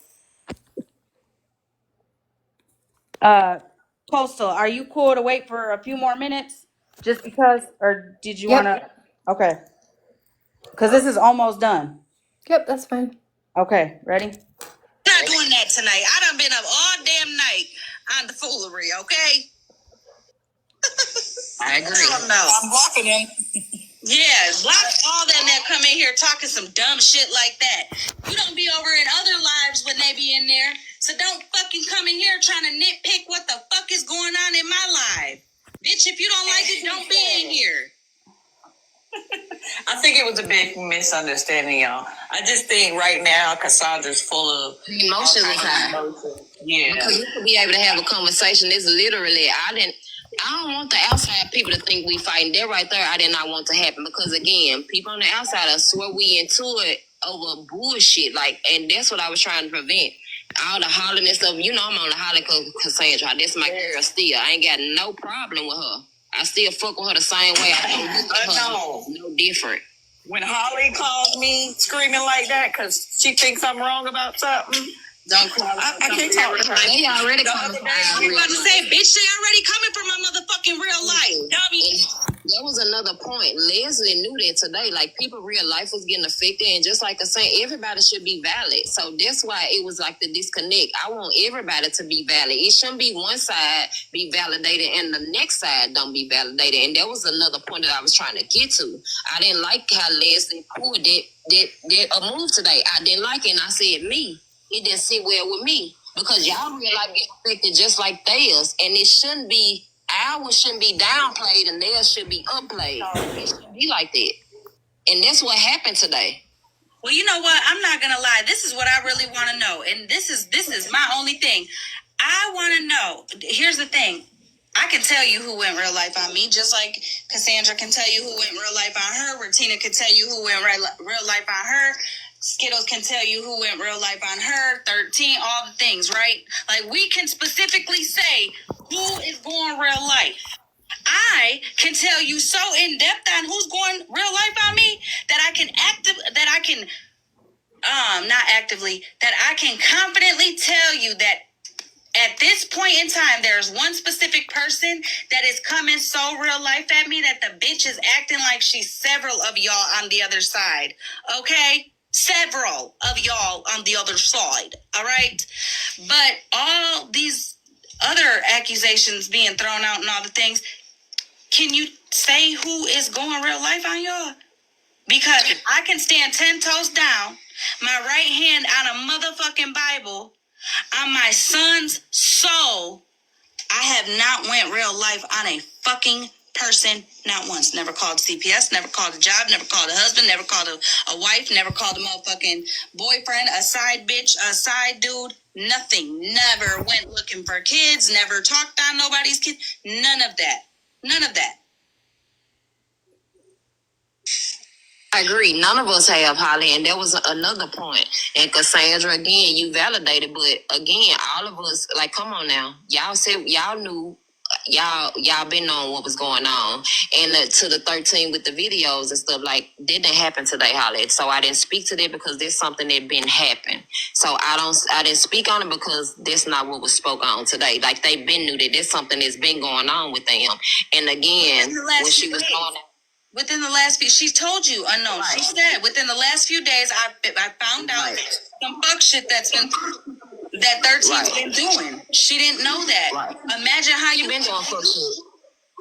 Coastal, are you cool to wait for a few more minutes? Just because, or did you want Yep. to? Okay. Because this is almost done. Yep, that's fine. Okay, ready? Not doing that tonight. I done been up all damn night on the foolery, okay? I agree. I'm blocking him. Yeah, block all them that come in here talking some dumb shit like that. You don't be over in other lives when they be in there. So don't fucking come in here trying to nitpick what the fuck is going on in my life. Bitch, if you don't like it, don't be in here. I think it was a big misunderstanding, y'all. I just think right now Cassandra's full of The emotions is high. Yeah. Because we could be able to have a conversation. It's literally, I don't want the outside people to think we fighting. That right there, I did not want to happen. Because again, people on the outside are swear we into it over bullshit. Like, and that's what I was trying to prevent. All the hollering and stuff. You know I'm on the holler Cassandra. That's my girl still. I ain't got no problem with her. I still fuck with her the same way. I don't look at her no different. When Holly calls me screaming like that because she thinks I'm wrong about something, Don't call I can't talk to her. They already coming from I was about to say, bitch, they already coming from my motherfucking real life, dummy. That was another point. Leslie knew that today. Like, people, real life was getting affected, and just like I said, everybody should be valid. So that's why it was like the disconnect. I want everybody to be valid. It shouldn't be one side be validated and the next side don't be validated. And that was another point that I was trying to get to. I didn't like how Leslie pulled a move today. I didn't like it, and I said, it didn't sit well with me, because y'all real life get affected just like theirs, and it shouldn't be. Ours shouldn't be downplayed and theirs should be upplayed. It shouldn't be like that. And that's what happened today. Well, you know what? I'm not gonna lie. This is what I really want to know, and this is my only thing. I want to know. Here's the thing. I can tell you who went real life on me, just like Cassandra can tell you who went real life on her. Regina can tell you who went real life on her. Skittles can tell you who went real life on her. 13, all the things, right? Like, we can specifically say who is going real life. I can tell you so in depth on who's going real life on me that I can confidently tell you that at this point in time, there's one specific person that is coming so real life at me that the bitch is acting like she's several of y'all on the other side. Okay? Several of y'all on the other side. All right? But all these other accusations being thrown out and all the things, can you say who is going real life on y'all? Because I can stand 10 toes down, my right hand on a motherfucking Bible, on my son's soul. I have not went real life on a fucking person, not once. Never called CPS, never called a job, never called a husband, never called a wife, never called a motherfucking boyfriend, a side bitch, a side dude, nothing. Never went looking for kids, never talked on nobody's kids, none of that. None of that. I agree. None of us have, Holly, and that was another point. And Cassandra, again, you validated, but again, all of us, like, come on now. Y'all said y'all knew, y'all been knowing what was going on. And to the 13 with the videos and stuff, like, that didn't happen today, Holly. So I didn't speak to that because there's something that been happening. So I didn't speak on it because that's not what was spoke on today. Like, they been knew that there's something that's been going on with them. And again, when she was going within the last few, she told you unknown. Right. She said within the last few days, I found out some fuck shit that's been that 13's been doing. She didn't know that. Right. Imagine how you been doing fuck shit.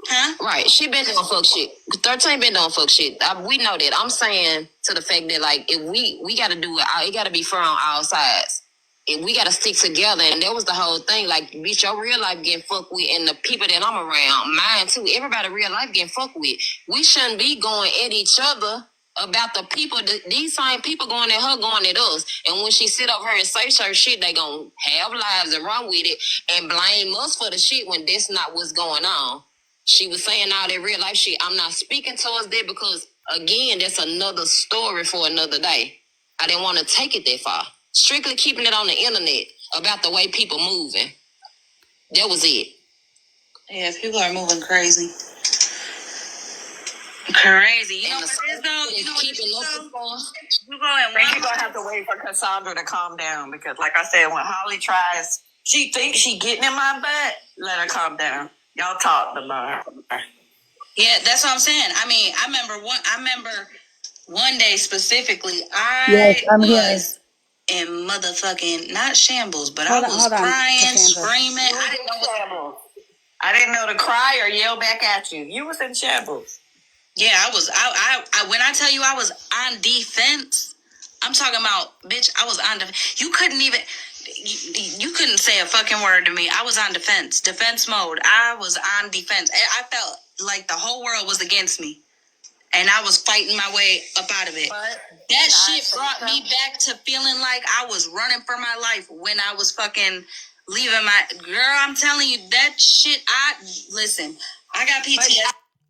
Huh? Right. She been doing fuck shit. 13 been doing fuck shit. We know that. I'm saying to the fact that, like, if we got to do it got to be fair on all sides. And we got to stick together. And that was the whole thing. Like, bitch, your real life getting fucked with, and the people that I'm around, mine too, everybody real life getting fucked with. We shouldn't be going at each other about the people, these same people going at her, going at us. And when she sit up here and say certain shit, they gonna have lives and run with it and blame us for the shit when that's not what's going on. She was saying all that real life shit. I'm not speaking towards that because, again, that's another story for another day. I didn't want to take it that far. Strictly keeping it on the internet about the way people moving. That was it. Yeah, people are moving crazy. Crazy. You know what it is, though? You know what it is, though? You go and I think you're going to have to wait for Cassandra to calm down because, like I said, when Holly tries, she thinks she getting in my butt, let her calm down. Y'all talk about her. Yeah, that's what I'm saying. I mean, I remember one day specifically, Yes, I I'm here. was in motherfucking, not shambles, but I was crying, screaming. I didn't know to cry or yell back at you. You was in shambles. Yeah, I was. I when I tell you I was on defense, I'm talking about, bitch. I was on defense. You couldn't even. You couldn't say a fucking word to me. I was on defense mode. I was on defense. I felt like the whole world was against me, and I was fighting my way up out of it. But that shit brought me back to feeling like I was running for my life when I was fucking leaving my girl. I'm telling you that shit. Listen. I got PTSD.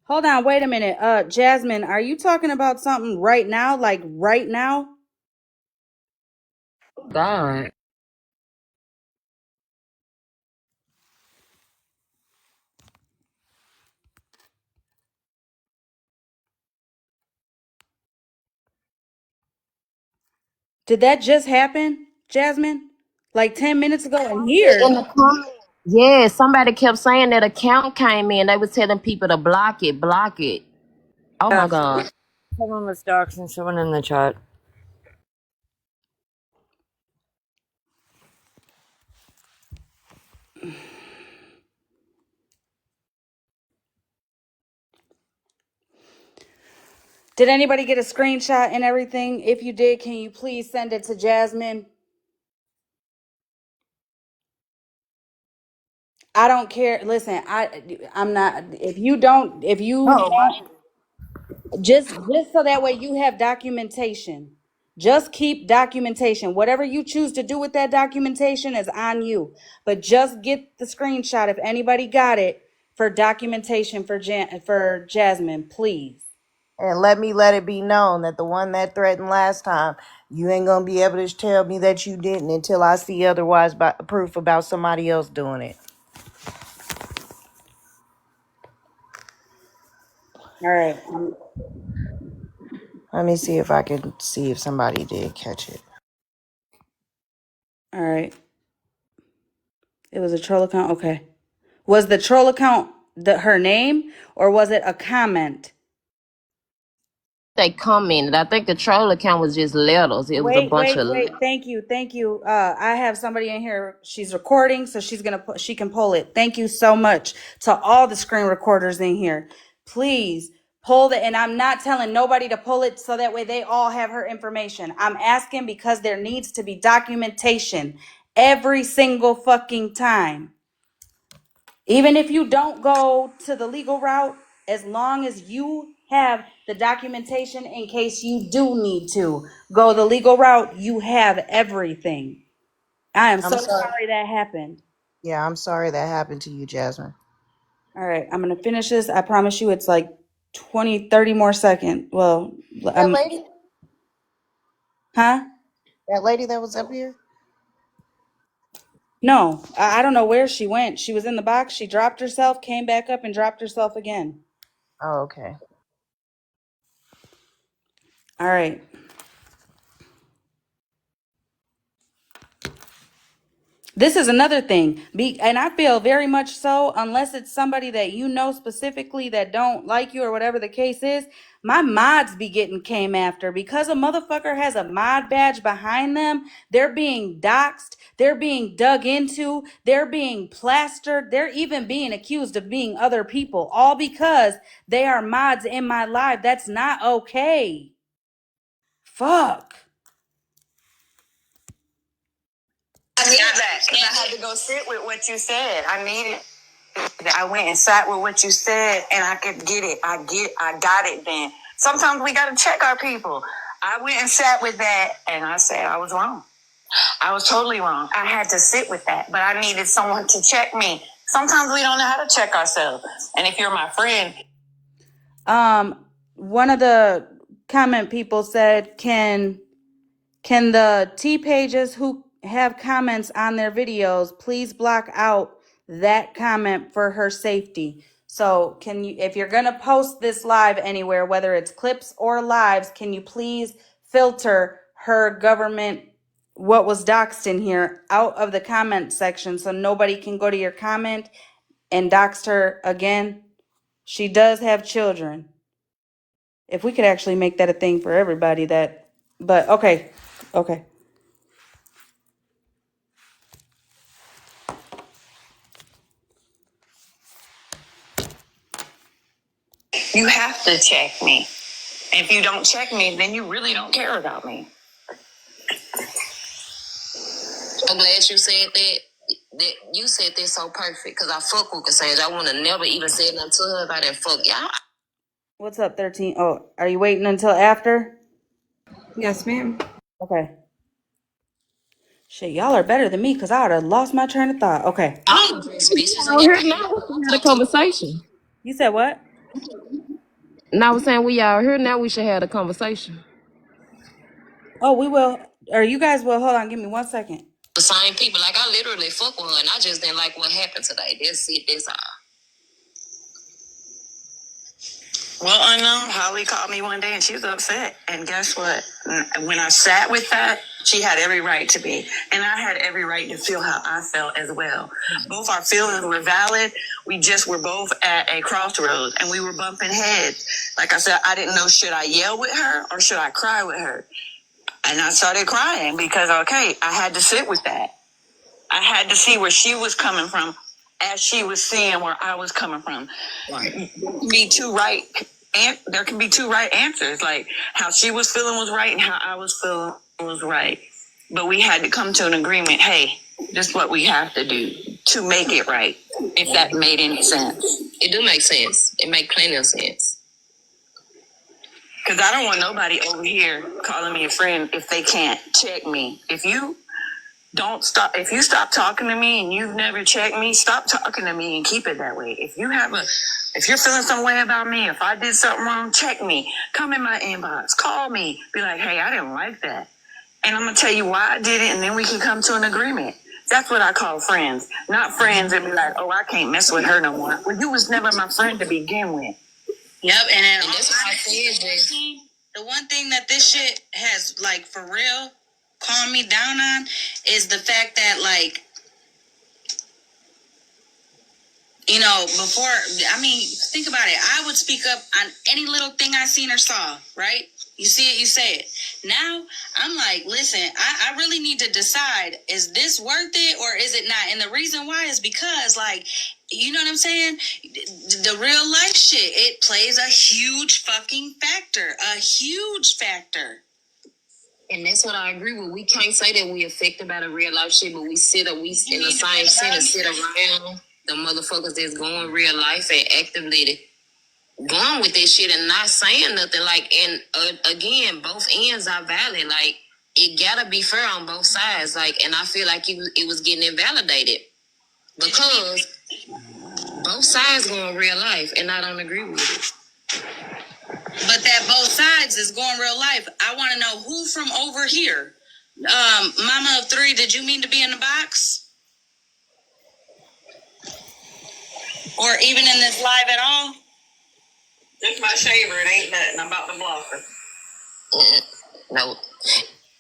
Hold on, wait a minute. Jasmine, are you talking about something right now? Like right now? God. Did that just happen, Jasmine? Like 10 minutes ago in here. In the comments. Yeah, somebody kept saying that account came in. They was telling people to block it, block it. Oh my Yeah, God. someone was doxing someone in the chat. Did anybody get a screenshot and everything? If you did, can you please send it to Jasmine? I don't care. Listen, I'm not. If you don't, just so that way you have documentation. Just keep documentation. Whatever you choose to do with that documentation is on you. But just get the screenshot if anybody got it for documentation for Jasmine, please. And let it be known that the one that threatened last time, you ain't gonna be able to tell me that you didn't until I see otherwise by proof about somebody else doing it. All right. Let me see if I can see if somebody did catch it. All right. It was a troll account. Okay. Was the troll account her name or was it a comment? They commented. I think the troll account was just letters. It was a bunch of Wait. Thank you. I have somebody in here. She's recording, so she can pull it. Thank you so much to all the screen recorders in here. Please pull it. And I'm not telling nobody to pull it so that way they all have her information. I'm asking because there needs to be documentation every single fucking time. Even if you don't go to the legal route, as long as you have the documentation in case you do need to go the legal route, you have everything. I am so I'm sorry. sorry that happened. Yeah, I'm sorry that happened to you, Jasmine. All right, I'm going to finish this. I promise you it's like 20, 30 more seconds. Well, That lady, huh? that lady that was up here. No, I don't know where she went. She was in the box. She dropped herself, came back up and dropped herself again. Oh, okay. All right. This is another thing. And I feel very much so, unless it's somebody that you know specifically that don't like you or whatever the case is, my mods be getting came after because a motherfucker has a mod badge behind them. They're being doxxed. They're being dug into. They're being plastered. They're even being accused of being other people, all because they are mods in my life. That's not okay. Fuck. I needed that because I had to go sit with what you said. I needed. I went and sat with what you said, and I could get it. I got it. Then sometimes we got to check our people. I went and sat with that, and I said I was wrong. I was totally wrong. I had to sit with that, but I needed someone to check me. Sometimes we don't know how to check ourselves, and if you're my friend, One of the comment people said, can the T pages who have comments on their videos please block out that comment for her safety? So can you, if you're gonna post this live anywhere, whether it's clips or lives, can you please filter her government, what was doxed in here, out of the comment section so nobody can go to your comment and dox her again? She does have children. If we could actually make that a thing for everybody, but okay. you have to check me. If you don't check me, then you really don't care about me. I'm glad you said that. That you said that so perfect because I fuck with Cassandra. I would have never even said nothing to her about that fuck y'all. What's up, 13? Oh, are you waiting until after? Yes, ma'am. Okay. Shit, y'all are better than me because I would have lost my train of thought. Okay. I address bitches in your Now we had a conversation. You said what? Now I was saying we out here now. We should have a conversation. Oh, we will. Or you guys will. Hold on. Give me 1 second. The same people. Like I literally fuck with her, and I just didn't like what happened today. That's it. That's all. Well, unknown, Holly called me one day and she was upset. And guess what? When I sat with that, She had every right to be. And I had every right to feel how I felt as well. Both our feelings were valid. We just were both at a crossroads and we were bumping heads. Like I said, I didn't know, should I yell with her or should I cry with her? And I started crying because, okay, I had to sit with that. I had to see where she was coming from as she was seeing where I was coming from. Right. There can be two right answers. Like how she was feeling was right and how I was feeling was right. But we had to come to an agreement. Hey, this is what we have to do to make it right. If that made any sense. It do make sense. It make plenty of sense. Because I don't want nobody over here calling me a friend if they can't check me. If you stop talking to me and you've never checked me, stop talking to me and keep it that way. If you're feeling some way about me, if I did something wrong, check me. Come in my inbox, call me, be like, hey, I didn't like that. And I'm going to tell you why I did it, and then we can come to an agreement. That's what I call friends. Not friends that be like, oh, I can't mess with her no more. Well, you was never my friend to begin with. Yep, and that's what I said, the one thing that this shit has, like, for real, calmed me down on is the fact that, like, you know, before, I mean, think about it. I would speak up on any little thing I seen or saw, right? You see it, you say it. Now, I'm like, listen, I really need to decide, is this worth it or is it not? And the reason why is because, like, you know what I'm saying? The real life shit, it plays a huge fucking factor. A huge factor. And that's what I agree with. We can't say that we affected by the real life shit, but we in the same sentence sit around the motherfuckers that's going real life and actively going with this shit and not saying nothing. Like, and again, both ends are valid. Like, it gotta be fair on both sides. Like, and I feel like it was getting invalidated because both sides going real life, and I don't agree with it. But that both sides is going real life. I want to know who from over here. Mama of three, did you mean to be in the box? Or even in this live at all? Just my shaver, it ain't nothing. I'm about to block her. No.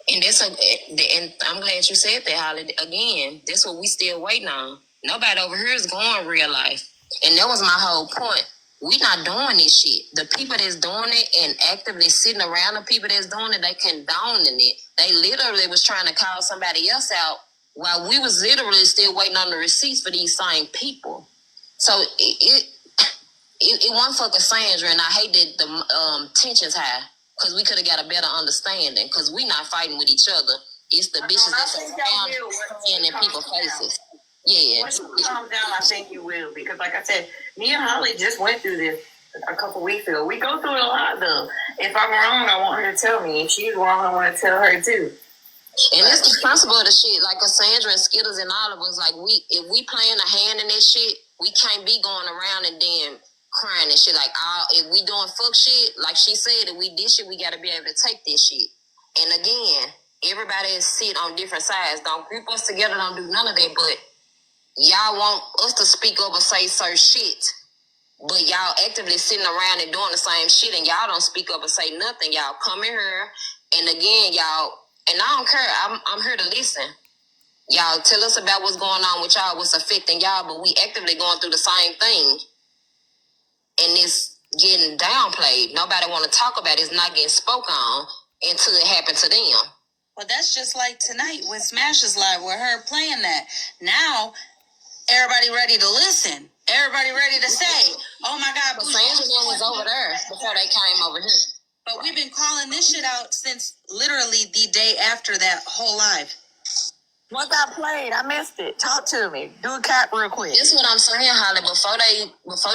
And and I'm glad you said that, Holly. Again, that's what we still waiting on. Nobody over here is going real life. And that was my whole point. We not doing this shit. The people that's doing it and actively sitting around the people that's doing it, they condoning it. They literally was trying to call somebody else out while we was literally still waiting on the receipts for these same people. So it wasn't for Cassandra, and I hate that the tension's high because we could have got a better understanding because we not fighting with each other. It's the bitches that's around saying in people's faces. Yeah. Once it calms down, I think you will. Because like I said, me and Holly just went through this a couple weeks ago. We go through it a lot, though. If I'm wrong, I want her to tell me. If she's wrong, I want to tell her, too. And it's the principle of the shit. Like Cassandra and Skittles and all of us, like, if we playing a hand in this shit, we can't be going around and then crying and shit. Like, if we doing fuck shit, like she said, if we did shit, we got to be able to take this shit. And again, everybody is sit on different sides. Don't group us together, don't do none of that, but y'all want us to speak up and say certain shit, but y'all actively sitting around and doing the same shit, and y'all don't speak up and say nothing. Y'all come in here, and again, y'all, and I don't care. I'm here to listen. Y'all tell us about what's going on with y'all, what's affecting y'all, but we actively going through the same thing, and it's getting downplayed. Nobody want to talk about it. It's not getting spoke on until it happened to them. Well, that's just like tonight with Smash's Live with her playing that. Now, everybody ready to listen. Everybody ready to say, oh my God. But Sandra was over there before they came over here. But we've been calling this shit out since literally the day after that whole live. What got played? I missed it. Talk to me. Do a cap real quick. This is what I'm saying, Holly. Before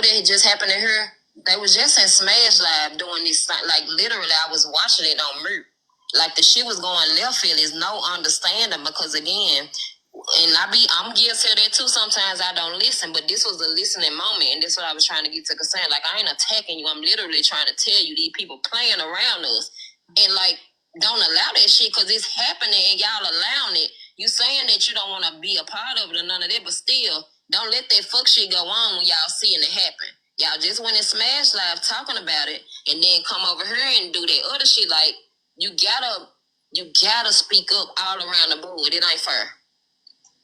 they just happened to her, they was just in Smash Live doing this thing. Like, literally, I was watching it on mute. Like, the shit was going left field. There's no understanding because, again, and I'm guilty of that too. Sometimes I don't listen, but this was a listening moment, and this is what I was trying to get to concern. Like, I ain't attacking you. I'm literally trying to tell you these people playing around us, and like, don't allow that shit because it's happening and y'all allowing it. You saying that you don't want to be a part of it or none of that, but still, don't let that fuck shit go on when y'all seeing it happen. Y'all just went in Smash Live talking about it, and then come over here and do that other shit. Like, you gotta You gotta speak up all around the board. It ain't fair.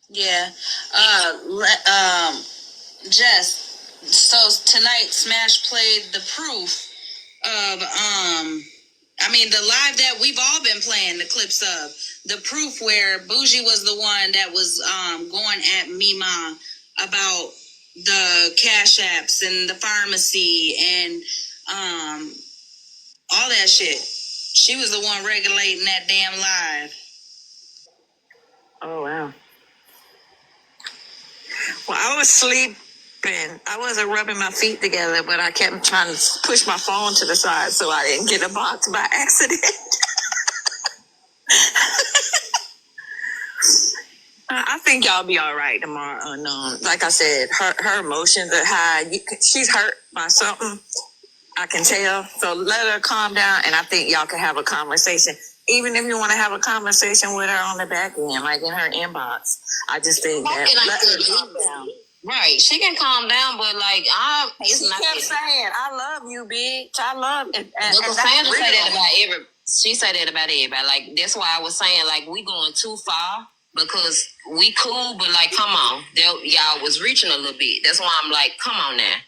Yeah. Jess, so tonight Smash played the proof of the live that we've all been playing the clips of, the proof where Bougie was the one that was going at Mima about the cash apps and the pharmacy and all that shit. She was the one regulating that damn live. Oh, wow. Well, I was sleeping. I wasn't rubbing my feet together, but I kept trying to push my phone to the side so I didn't get a box by accident. I think y'all be all right tomorrow. Like I said, her emotions are high. She's hurt by something. I can tell. So let her calm down, and I think y'all can have a conversation. Even if you want to have a conversation with her on the back end, like in her inbox. I just think that let her calm down. Right. She can calm down, but it's She not. kept saying, "I love you, bitch. I love it." And Sandra say that about she say that about everybody. Like, that's why I was saying, like, we going too far because we cool, but like, come on. Y'all was reaching a little bit. That's why I'm like, come on now.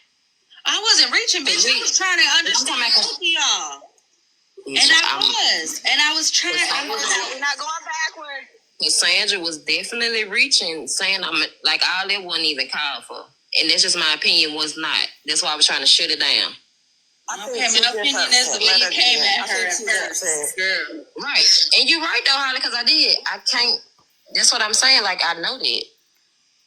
I wasn't reaching, bitch. I was trying to understand both of y'all. And I was trying. We're not going backwards. Sandra was definitely reaching, saying I'm like all that wasn't even called for. And that's just my opinion, was not. That's why I was trying to shut it down. Okay, my opinion is the way you came at her at first. Girl, right. And you're right though, Holly, because I can't, that's what I'm saying, like I know that.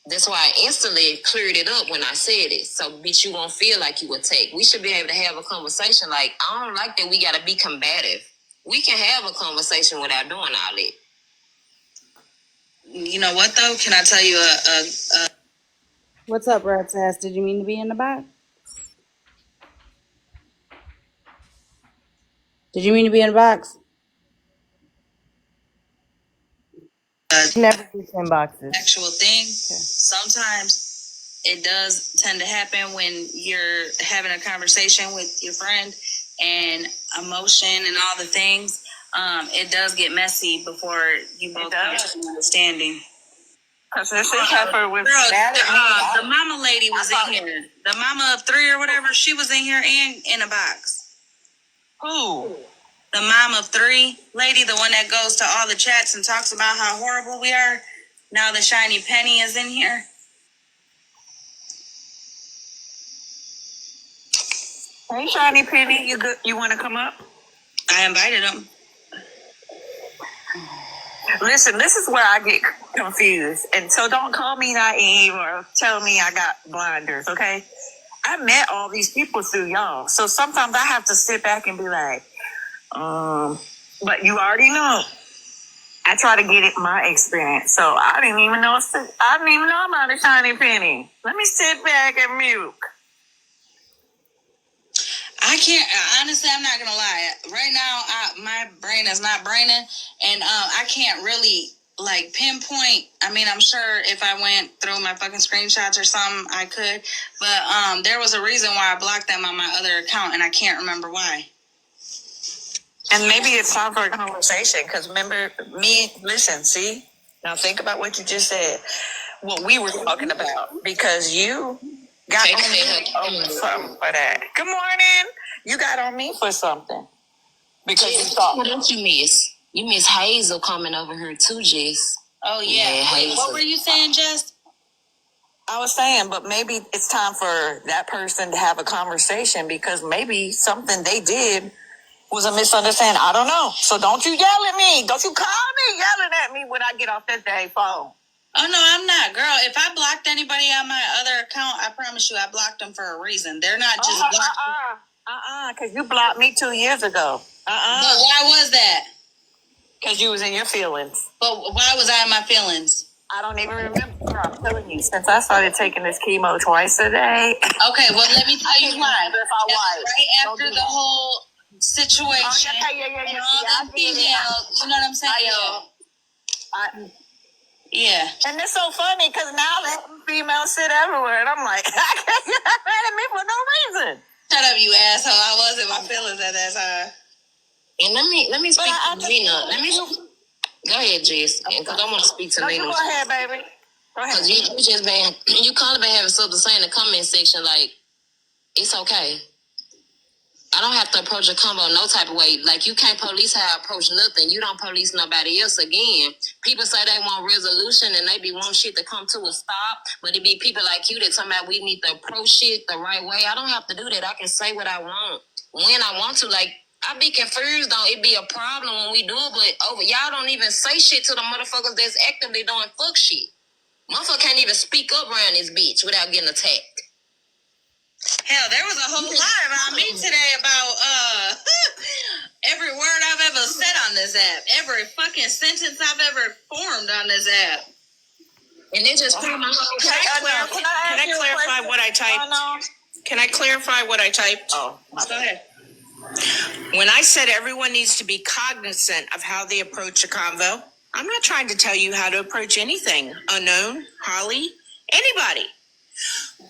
That's why I instantly cleared it up when I said it. So, bitch, you won't feel like you attacked. We should be able to have a conversation. Like, I don't like that we got to be combative. We can have a conversation without doing all that. You know what, though? Can I tell you a What's up, Rat's ass? Did you mean to be in the box? Did you mean to be in the box? Never gets in boxes. Actual thing. Okay. Sometimes it does tend to happen when you're having a conversation with your friend and emotion and all the things. It does get messy before you both come to an understanding. Because this heifer was mad at me. The mama lady was in here. The mama of 3 or whatever, she was in here and in a box. Who? The mom of 3 lady, the one that goes to all the chats and talks about how horrible we are. Now the shiny penny is in here. Hey, Shiny Penny, you good? You want to come up? I invited him. Listen, this is where I get confused. And so don't call me naive or tell me I got blinders, okay? I met all these people through y'all. So sometimes I have to sit back and be like, but you already know. I try to get it my experience. So I didn't even know about a shiny penny. Let me sit back and mute. I can't, honestly, I'm not gonna lie. Right now, my brain is not braining, and I can't really like pinpoint. I mean, I'm sure if I went through my fucking screenshots or something, I could. But there was a reason why I blocked them on my other account, and I can't remember why. And maybe it's time for a conversation. Because remember, listen, see? Now think about what you just said. What we were talking about. Because you got on me for something for that. Good morning. You got on me for something. Because you thought. What don't you miss? You miss Hazel coming over here too, Jess. Oh, yeah. Wait, what were you saying, Jess? I was saying, but maybe it's time for that person to have a conversation because maybe something they did was a misunderstanding. I don't know. So don't you yell at me. Don't you call me yelling at me when I get off that dang phone. Oh, no, I'm not. Girl, if I blocked anybody on my other account, I promise you I blocked them for a reason. They're not just blocked. Because you blocked me 2 years ago. But why was that? Because you was in your feelings. But why was I in my feelings? I don't even remember. I'm telling you, since I started taking this chemo twice a day. Okay, well, let me tell you why. Right after the whole situation and all the females, you know what I'm saying? Yeah. And it's so funny because now that females sit everywhere, and I'm like, I can't get mad at me for no reason. Shut up, you asshole. I was in my feelings at that time. And let me speak I to Nina. Let me go ahead, Jess, because I want to speak to Nina. Go ahead, baby. Go ahead. Because you just been kind of been having something to say in the comment section, like it's okay. I don't have to approach a combo no type of way. Like, you can't police how I approach nothing. You don't police nobody else again. People say they want resolution and they be want shit to come to a stop, but it be people like you that talking about we need to approach shit the right way. I don't have to do that. I can say what I want when I want to. Like, I be confused on it be a problem when we do it, but y'all don't even say shit to the motherfuckers that's actively doing fuck shit. Motherfucker can't even speak up around this bitch without getting attacked. Hell, there was a whole lot about me today about every word I've ever said on this app, every fucking sentence I've ever formed on this app. And they just put my whole Can I clarify what I typed? Can I clarify what I typed? Oh, go ahead. When I said everyone needs to be cognizant of how they approach a convo, I'm not trying to tell you how to approach anything. Unknown, Holly, anybody.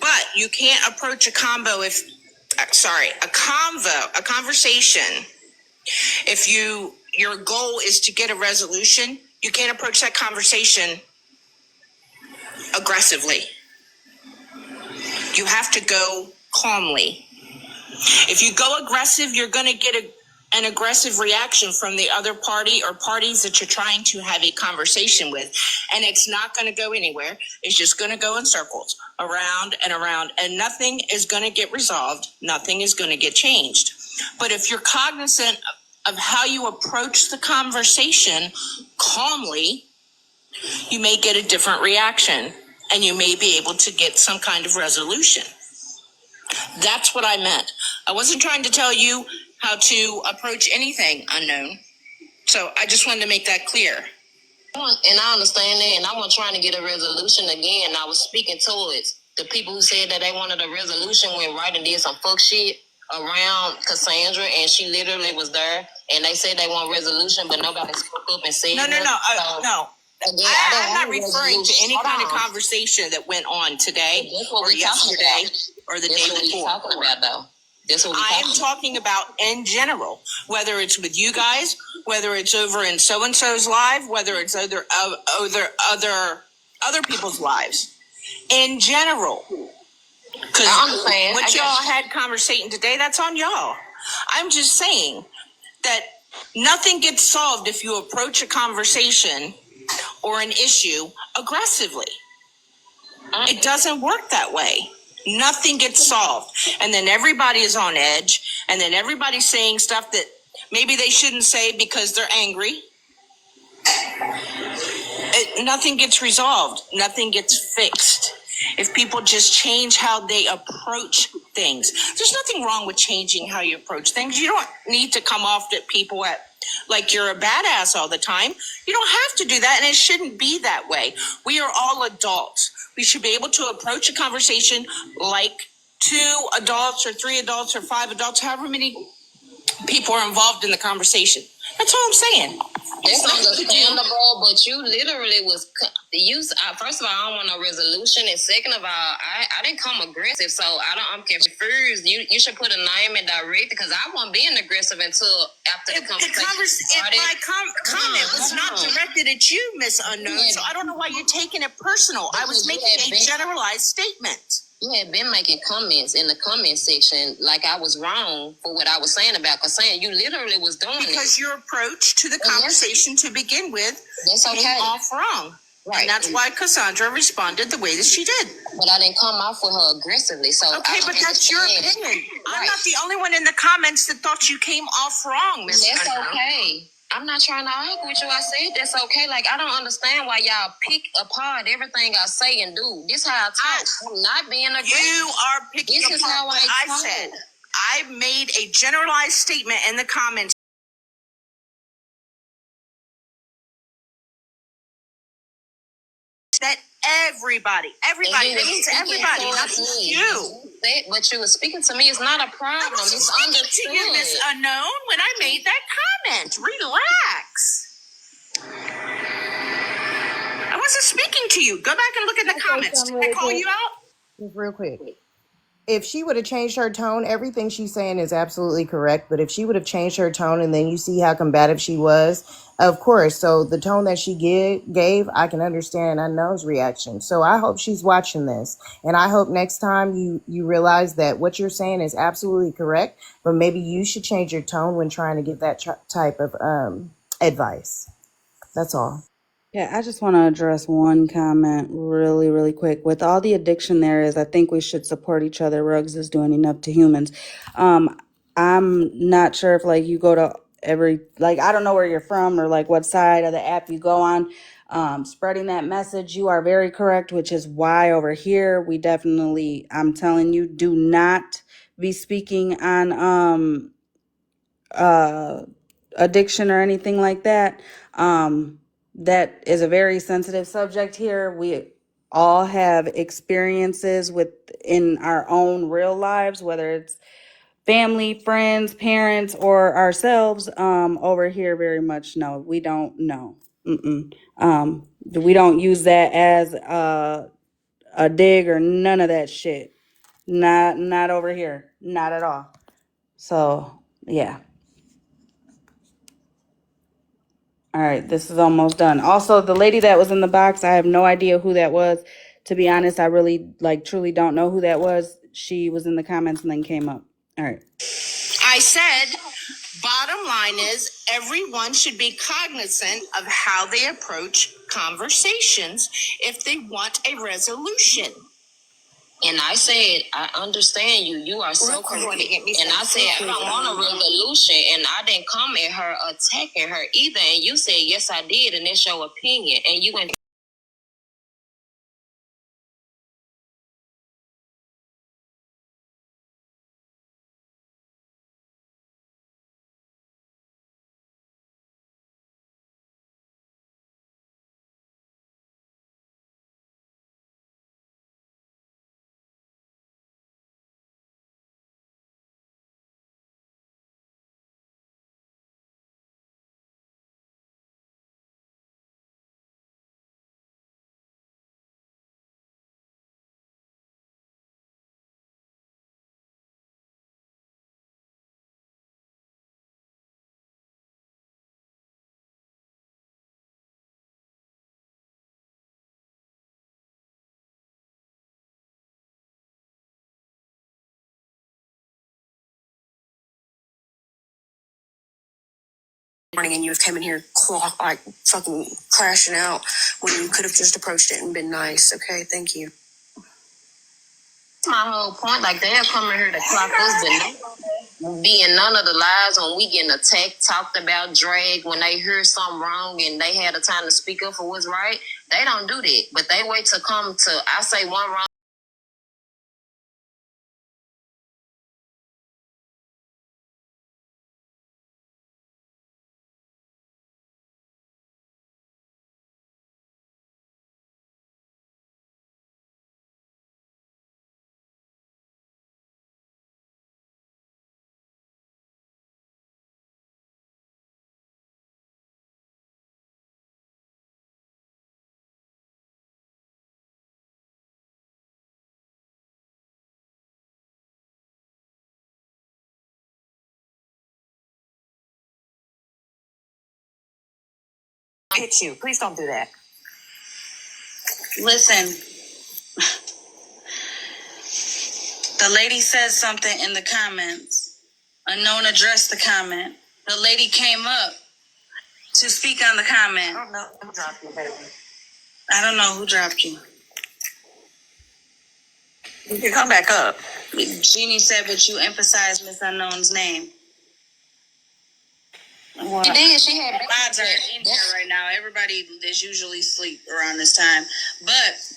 But you can't approach a convo a conversation. If your goal is to get a resolution, you can't approach that conversation aggressively. You have to go calmly. If you go aggressive, you're going to get an aggressive reaction from the other party or parties that you're trying to have a conversation with. And it's not going to go anywhere. It's just going to go in circles, around and around. And nothing is going to get resolved. Nothing is going to get changed. But if you're cognizant of how you approach the conversation calmly, you may get a different reaction. And you may be able to get some kind of resolution. That's what I meant. I wasn't trying to tell you how to approach anything unknown. So I just wanted to make that clear. And I understand that, and I wasn't trying to get a resolution again. I was speaking towards the people who said that they wanted a resolution went right and did some fuck shit around Cassandra, and she literally was there, and they said they want resolution, but nobody spoke up and said No. no. Again, I'm not referring to any kind of conversation that went on today or yesterday or the day before. Talking about, though. I am talking about in general, whether it's with you guys, whether it's over in so and so's live, whether it's other people's lives. In general, because what y'all had conversating today, that's on y'all. I'm just saying that nothing gets solved if you approach a conversation or an issue aggressively. It doesn't work that way. Nothing gets solved. And then everybody is on edge. And then everybody's saying stuff that maybe they shouldn't say because they're angry. Nothing gets resolved. Nothing gets fixed. If people just change how they approach things. There's nothing wrong with changing how you approach things. You don't need to come off at people like you're a badass all the time. You don't have to do that, and it shouldn't be that way. We are all adults. We should be able to approach a conversation like 2 adults or 3 adults or 5 adults, however many people are involved in the conversation. That's all I'm saying. That's understandable, but you literally was first of all, I don't want no resolution, and second of all, I didn't come aggressive, so I'm confused. You should put a name and direct, because I wasn't being aggressive until after the conversation started. My comment was not directed at you, Miss Unknown, so I don't know why you're taking it personal. I was making a generalized statement. You had been making comments in the comment section like I was wrong for what I was saying about Cassandra. You literally was doing it. Because your approach to the conversation to begin with came off wrong. Right. And that's why Cassandra responded the way that she did. But I didn't come off with her aggressively. So okay, but that's your opinion. Right. I'm not the only one in the comments that thought you came off wrong, Miss. That's okay. I'm not trying to argue with you. I said that's okay. Like, I don't understand why y'all pick apart everything I say and do. This how I talk. I'm not being aggressive. You are picking apart what I said. I made a generalized statement in the comments that everybody, that means everybody, not just you. But you were speaking to me. It's not a problem. It's understood. To you, Miss Unknown, when I made that comment. Relax. I wasn't speaking to you. Go back and look at the comments. Did I call you out? Just real quick. if she would have changed her tone, everything she's saying is absolutely correct. But if she would have changed her tone and then you see how combative she was, of course. So the tone that she gave, I can understand. I know his reaction. So I hope she's watching this. And I hope next time you realize that what you're saying is absolutely correct. But maybe you should change your tone when trying to get that type of advice. That's all. Yeah, I just want to address one comment really, really quick. With all the addiction there is, I think we should support each other. Rugs is doing enough to humans. I'm not sure if like you go to every, like, I don't know where you're from or like what side of the app you go on, spreading that message. You are very correct, which is why over here we definitely, I'm telling you, do not be speaking on uh addiction or anything like that. That is a very sensitive subject here. We all have experiences with in our own real lives, whether it's family, friends, parents, or ourselves. Over here, very much no, we don't know. We don't use that as a dig or none of that shit. Not over here. Not at all. So yeah. All right, this is almost done. Also, the lady that was in the box, I have no idea who that was. To be honest, I really, like, truly don't know who that was. She was in the comments and then came up. All right. I said, bottom line is everyone should be cognizant of how they approach conversations if they want a resolution. And I said, I understand you. You are so correct. And I said, I don't want a resolution. And I didn't come at her attacking her either. And you said, yes, I did. And that's your opinion. And you went Morning and you have come in here like fucking crashing out when you could have just approached it and been nice. Okay, thank you. my whole point. Like, they'll come in here to clock us, but being none of the lies when we getting attacked, talked about, drag, when they hear something wrong and they had the time to speak up for what's right. They don't do that. But they wait to come to, I say one wrong. Hit you. Please don't do that. Listen, the lady said something in the comments. Unknown addressed the comment. The lady came up to speak on the comment. I don't know who dropped you, baby. I don't know who dropped you. You can come back up. Jeannie said, but you emphasized Miss Unknown's name. Well, She did. She had mods are in here right now. Everybody is usually asleep around this time. But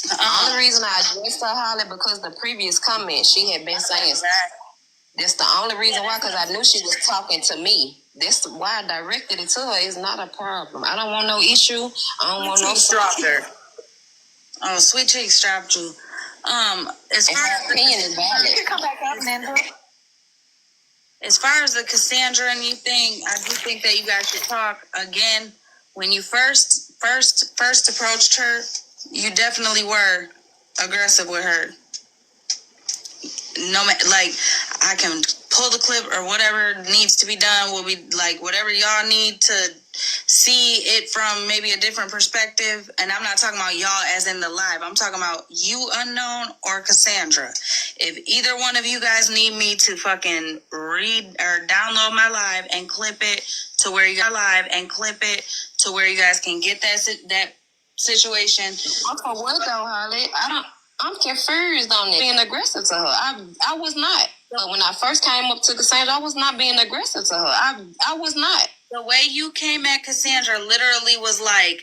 the only reason I addressed her, Holly, because the previous comment she had been saying. That's the only reason why, because I knew she was talking to me. That's why I directed it to her. It's not a problem. I don't want no issue. I don't want no dropped her. Oh, Sweet Cheeks dropped you. As far as opinion is valid. You can come back up, Amanda. as far as the Cassandra and you thing, I do think that you guys should talk again. When you first approached her, you definitely were aggressive with her. no, like, I can pull the clip or whatever needs to be done will be like whatever y'all need to see it from maybe a different perspective. And I'm not talking about y'all as in the live. I'm talking about you, Unknown, or Cassandra. If either one of you guys need me to fucking read or download my live and clip it to where you got live and clip it to where you guys can get that situation. For what though, Holly? I'm confused on it. Being aggressive to her. I was not. When I first came up to Cassandra, I was not being aggressive to her. I was not. The way you came at Cassandra literally was like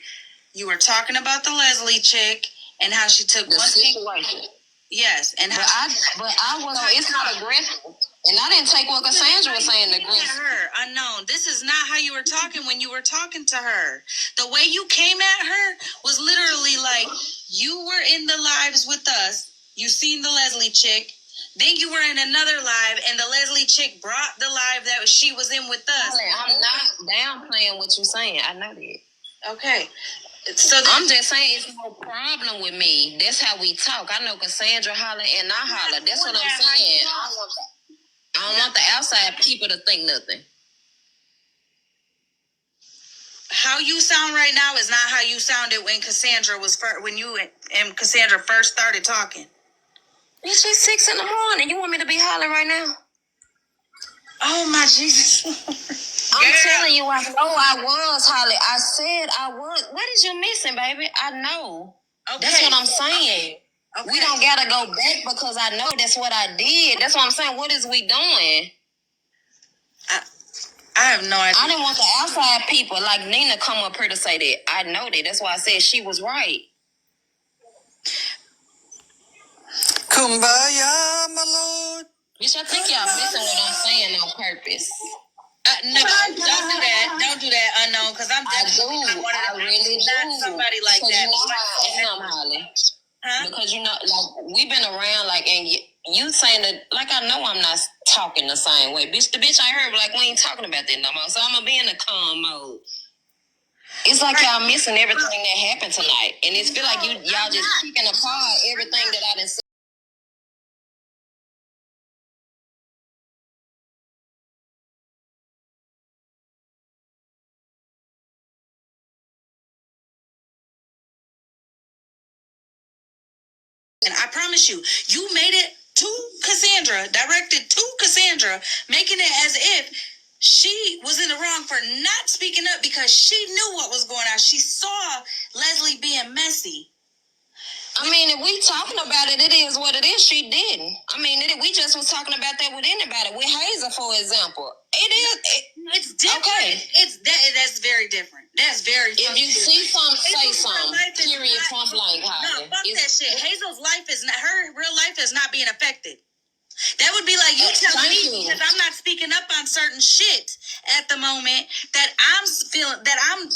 you were talking about the Leslie chick and how she took the one situation. thing. Yes, and how But I was. So it's not aggressive, and I didn't take what Cassandra was saying aggressive. Her Unknown. This is not how you were talking when you were talking to her. The way you came at her was literally like you were in the lives with us. You seen the Leslie chick. Then you were in another live, and the Leslie chick brought the live that she was in with us. I'm not downplaying what you're saying. I know that. Okay. So I'm just saying it's no problem with me. That's how we talk. I know Cassandra holler and I holler. That's what I'm saying. I don't want the outside people to think nothing. How you sound right now is not how you sounded when Cassandra was when you and Cassandra first started talking. Bitch, it's 6 in the morning. You want me to be hollering right now? Oh my Jesus. I'm telling you, I know I was, Holly. I said I was. What is you missing, baby? I know. Okay. That's what I'm saying. Okay. We don't gotta go back because I know that's what I did. That's what I'm saying. What is we doing? I have no idea. I didn't want the outside people like Nina come up here to say that. I know that. That's why I said she was right. Kumbaya, my lord. Bitch, I think y'all missing what I'm saying on purpose. No, don't do that. Don't do that, Unknown, because I'm definitely I really do. Not somebody like that. You know how I am, Holly. Huh? Because you know, like we've been around, like, and you saying that, like, I know I'm not talking the same way, bitch. The bitch I heard, like, we ain't talking about that no more. So I'm gonna be in a calm mode. It's like y'all missing everything that happened tonight, and it's feel like y'all just picking apart everything that I done said. And I promise you, you made it to Cassandra, directed to Cassandra, making it as if she was in the wrong for not speaking up because she knew what was going on. She saw Leslie being messy. I mean, if we talking about it, it is what it is. She didn't. I mean, we just was talking about that with anybody. With Hazel, for example. It's different. Okay. That's very different. That's very If you see something, say something. Period, point blank, Holly. No, fuck that shit. Hazel's life is not, her real life is not being affected. That would be like you telling me because I'm not speaking up on certain shit at the moment that I'm feeling that I'm,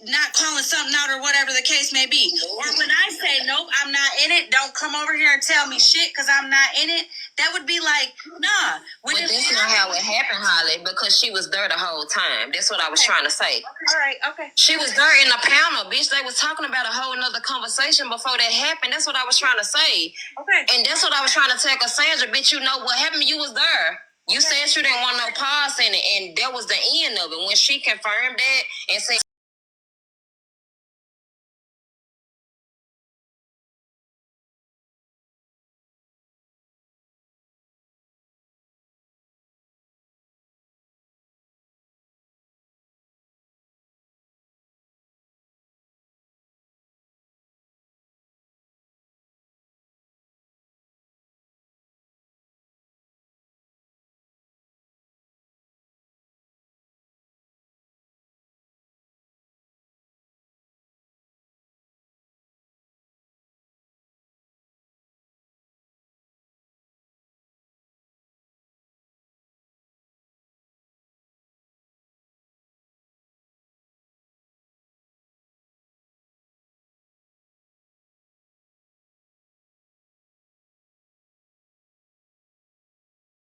not calling something out or whatever the case may be. Or when I say nope, I'm not in it. Don't come over here and tell me shit because I'm not in it. That would be like nah. But that's not how it happened, Holly, because she was there the whole time. That's what I was trying to say. All right, okay. She was there in the panel, bitch. They was talking about a whole nother conversation before that happened. That's what I was trying to say. Okay. And that's what I was trying to tell Cassandra, bitch. You know what happened? You was there. You said you didn't want no pause in it, and that was the end of it. When she confirmed that and said,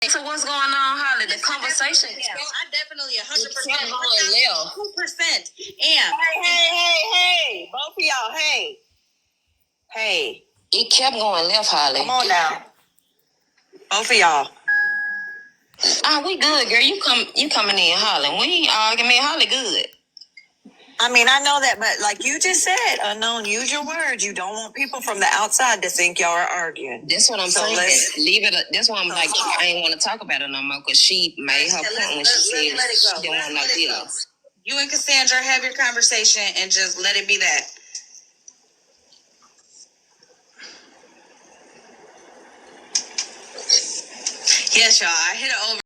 so what's going on, Holly? The conversation. I definitely 100%. 2%. Am. Hey, both of y'all, hey. It kept going left, Holly. Come on now. Both of y'all. We good, girl. You coming in hollering. We ain't arguing. Me and Holly good. I mean, I know that, but like you just said, unknown, use your words. You don't want people from the outside to think y'all are arguing. That's what I'm saying. Leave it. That's why I'm like, I ain't want to talk about it no more because she made her point when she said she didn't want no dealings. You and Cassandra have your conversation and just let it be that. Yes, y'all. I hit it over.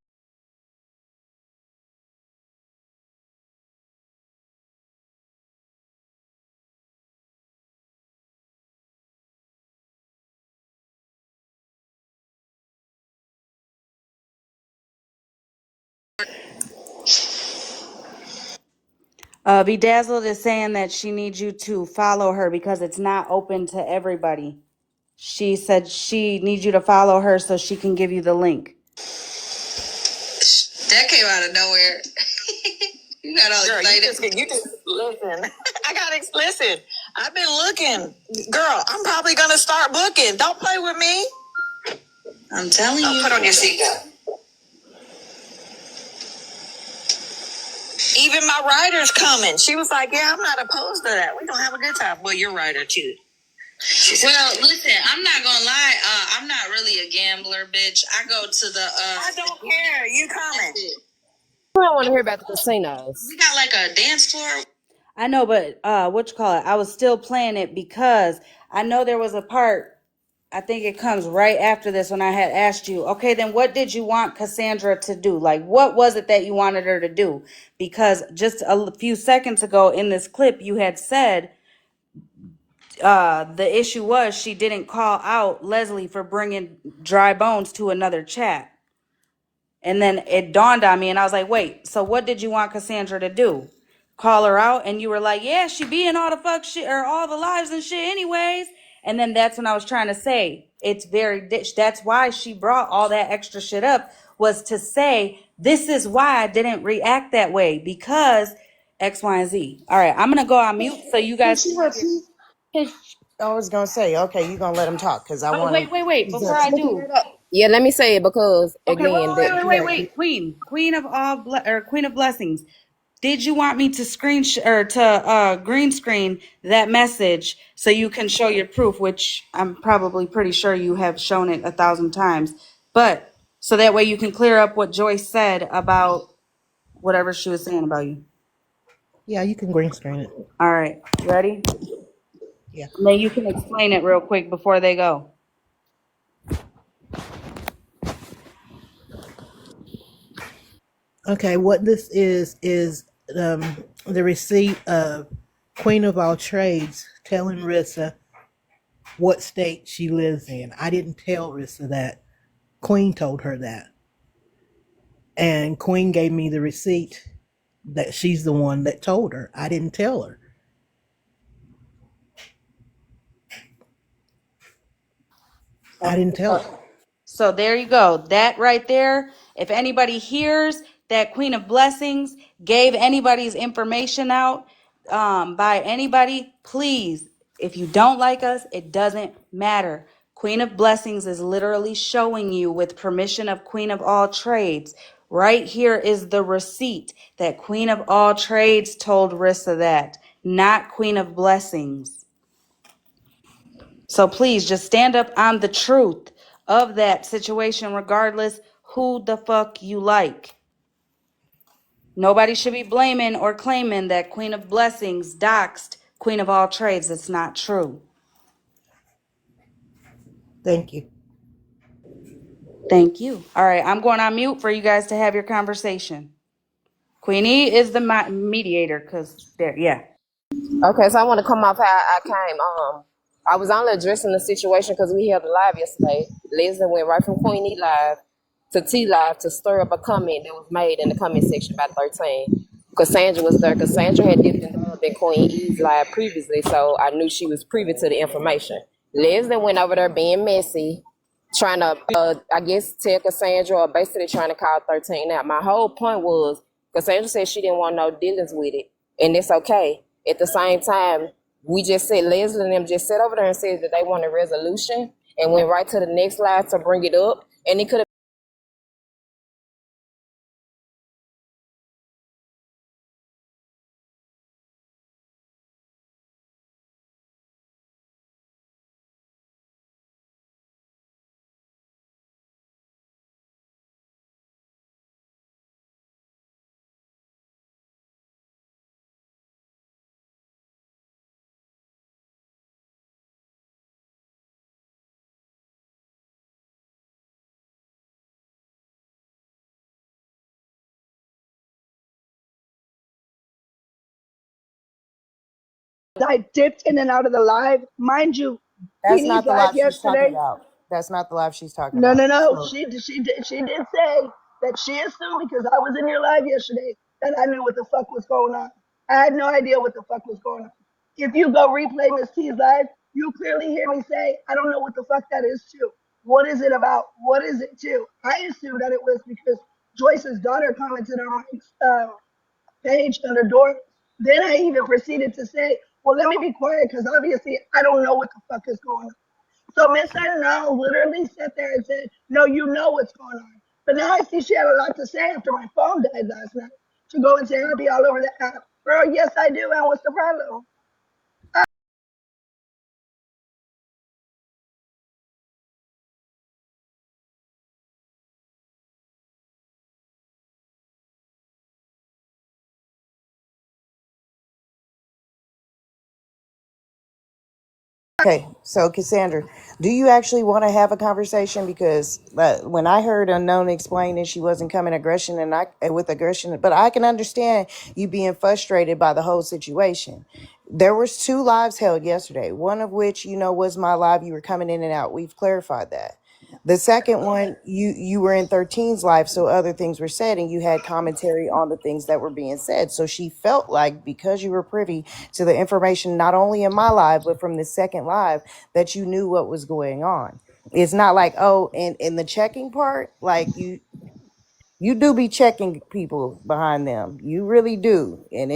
Bedazzled is saying that she needs you to follow her because it's not open to everybody. She said she needs you to follow her so she can give you the link. That came out of nowhere. You got all excited. You just listen. I got listen. I've been looking, girl. I'm probably gonna start booking. Don't play with me. I'm telling you. Put on your seatbelt. Even my writer's coming. She was like, "Yeah, I'm not opposed to that. We're gonna have a good time." Well, you're writer too. Well, listen, I'm not gonna lie. I'm not really a gambler, bitch. I go to the. I don't care. You coming? I don't want to hear about the casinos. We got like a dance floor. I know, but what you call it? I was still playing it because I know there was a part. I think it comes right after this when I had asked you, okay, then what did you want Cassandra to do? Like, what was it that you wanted her to do? Because just a few seconds ago in this clip, you had said the issue was she didn't call out Leslie for bringing dry bones to another chat. And then it dawned on me and I was like, wait, so what did you want Cassandra to do? Call her out? And you were like, yeah, she be in all the fuck shit or all the lives and shit anyways. And then that's when I was trying to say, it's very ditch. That's why she brought all that extra shit up, was to say, this is why I didn't react that way, because X, Y, and Z. All right, I'm going to go on mute so you Can guys she can have your... repeat? I was gonna say, okay, you gonna let him talk because I Oh, want wait. Before I do, Yeah, let me say it because okay, again, wait. Queen of all Queen of blessings. Did you want me to green screen that message so you can show your proof, which I'm probably pretty sure you have shown it 1,000 times, but so that way you can clear up what Joyce said about whatever she was saying about you. Yeah, you can green screen it. All right, ready? Yeah. And then you can explain it real quick before they go. Okay, what this is the receipt of Queen of all trades telling Rissa what state she lives in. I didn't tell Rissa that. Queen told her that. And Queen gave me the receipt that she's the one that told her. I didn't tell her. I didn't tell her. So there you go. That right there. If anybody hears that Queen of Blessings gave anybody's information out by anybody, please, if you don't like us, it doesn't matter. Queen of Blessings is literally showing you, with permission of Queen of all trades, right here is the receipt that Queen of all trades told Rissa that, not Queen of Blessings. So please just stand up on the truth of that situation, regardless who the fuck you like. Nobody should be blaming or claiming that Queen of Blessings doxed Queen of all trades. It's not true. Thank you. Thank you. All right, I'm going on mute for you guys to have your conversation. Queenie is the mediator, because there, yeah. okay, so I want to come off how I came. I was only addressing the situation because we held a live yesterday. Leslie went right from Queen E Live to T Live to stir up a comment that was made in the comment section about 13. Cassandra was there. Cassandra had dipped and dove in Queen E's live previously, so I knew she was privy to the information. Leslie went over there being messy, trying to, I guess, tell Cassandra, or basically trying to call 13 out. My whole point was Cassandra said she didn't want no dealings with it, and it's okay. At the same time, we just said, Leslie and them just sat over there and said that they want a resolution and went right to the next slide to bring it up. And it could have I dipped in and out of the live. Mind you, That's Queenie's not the live live she's talking yesterday. about. That's not the live she's talking No, no, about. no. So She did say that she assumed because I was in your live yesterday that I knew what the fuck was going on. I had no idea what the fuck was going on. If you go replay Miss T's live, you clearly hear me say, I don't know what the fuck that is too. What is it about? What is it too? I assumed that it was because Joyce's daughter commented on my page under door. Then I even proceeded to say, well, let me be quiet because obviously I don't know what the fuck is going on. So Miss Unknown literally sat there and said, no, you know what's going on. But now I see she had a lot to say after my phone died last night. To go and say I'll be all over the app. Girl, yes, I do. And what's the problem? okay, so Cassandra, do you actually want to have a conversation? Because when I heard Unknown explain that she wasn't coming aggression and I with aggression, but I can understand you being frustrated by the whole situation. There was two lives held yesterday, one of which was my live. You were coming in and out. We've clarified that. The second one, you were in 13's life, so other things were said, and you had commentary on the things that were being said. So she felt like because you were privy to the information, not only in my live, but from the second live, that you knew what was going on. It's not like, oh, and in the checking part, like you do be checking people behind them. You really do. And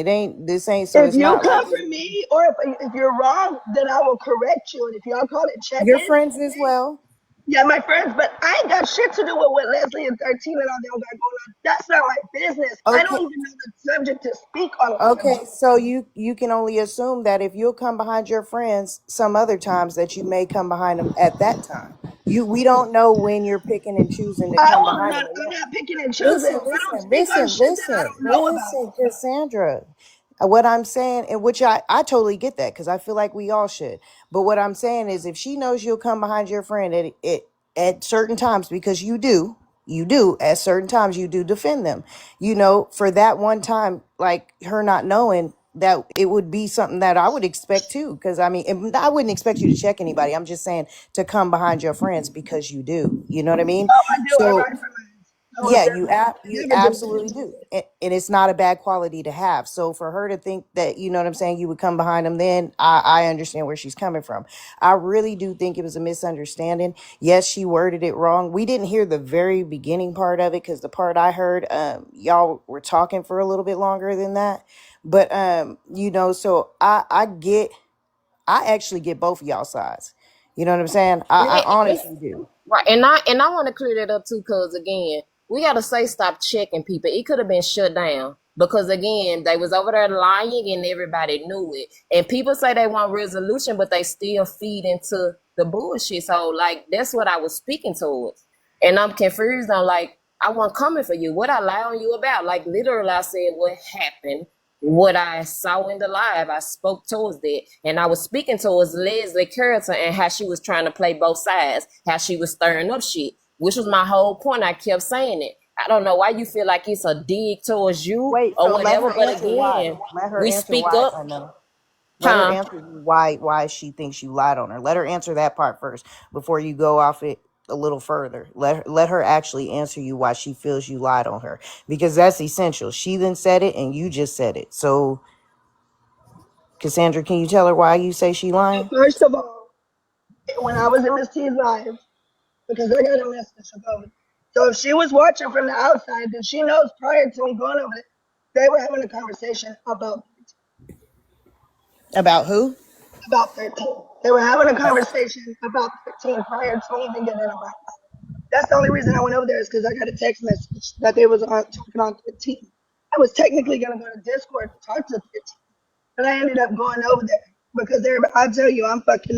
this ain't, so If it's you not like come for me or if you're wrong, then I will correct you. And if y'all call it your check-in, friends as well. yeah, my friends, but I ain't got shit to do with what Leslie and 13 and all them got going on. That's not my business. I don't Okay. even know the subject to speak on the Okay, subject. so you can only assume that if you'll come behind your friends some other times that you may come behind them at that time. We don't know when you're picking and choosing to I come will behind not, them. I'm not picking and choosing. Listen, I don't listen, speak on listen, shit that I listen, don't know about. listen, Cassandra. What I'm saying, and which I totally get that because I feel like we all should. But what I'm saying is, if she knows you'll come behind your friend at certain times, because you do at certain times, you do defend them. For that one time, like her not knowing that it would be something that I would expect too. Because I mean, I wouldn't expect you to check anybody. I'm just saying to come behind your friends because you do. You know what I mean? Oh, I do. I So ride for mine. I would yeah, you never do that. absolutely do, and it's not a bad quality to have. So for her to think that what I'm saying, you would come behind them, then I understand where she's coming from. I really do think it was a misunderstanding. Yes, she worded it wrong. We didn't hear the very beginning part of it because the part I heard, y'all were talking for a little bit longer than that. But so I actually get both of y'all sides. You know what I'm saying? I honestly do. right, and I want to clear that up too, because again, we gotta say stop checking people. It could have been shut down because again, they was over there lying and everybody knew it. And people say they want resolution, but they still feed into the bullshit. So like that's what I was speaking towards, and I'm confused on like I wasn't coming for you. What I lie on you about? Like literally, I said what happened, what I saw in the live. I spoke towards that, and I was speaking towards Leslie character and how she was trying to play both sides, how she was stirring up shit, which was my whole point. I kept saying it. I don't know why you feel like it's a dig towards you Wait, or so let whatever, her but answer why. again, Let her we answer speak why. I up, know. Let her huh? answer you why she thinks you lied on her. Let her answer that part first before you go off it a little further. Let her actually answer you why she feels you lied on her, because that's essential. She then said it and you just said it. So Cassandra, can you tell her why you say she lying? First of all, when I was in Miss T's live, because I got a message about it. So if she was watching from the outside, then she knows prior to me going over it, they were having a conversation About who? about 13. They were having a conversation about 13 prior to me even getting about it. That's the only reason I went over there is because I got a text message that they was talking on 13. I was technically gonna go to Discord to talk to 13, but I ended up going over there because they're. I tell you, I'm fucking.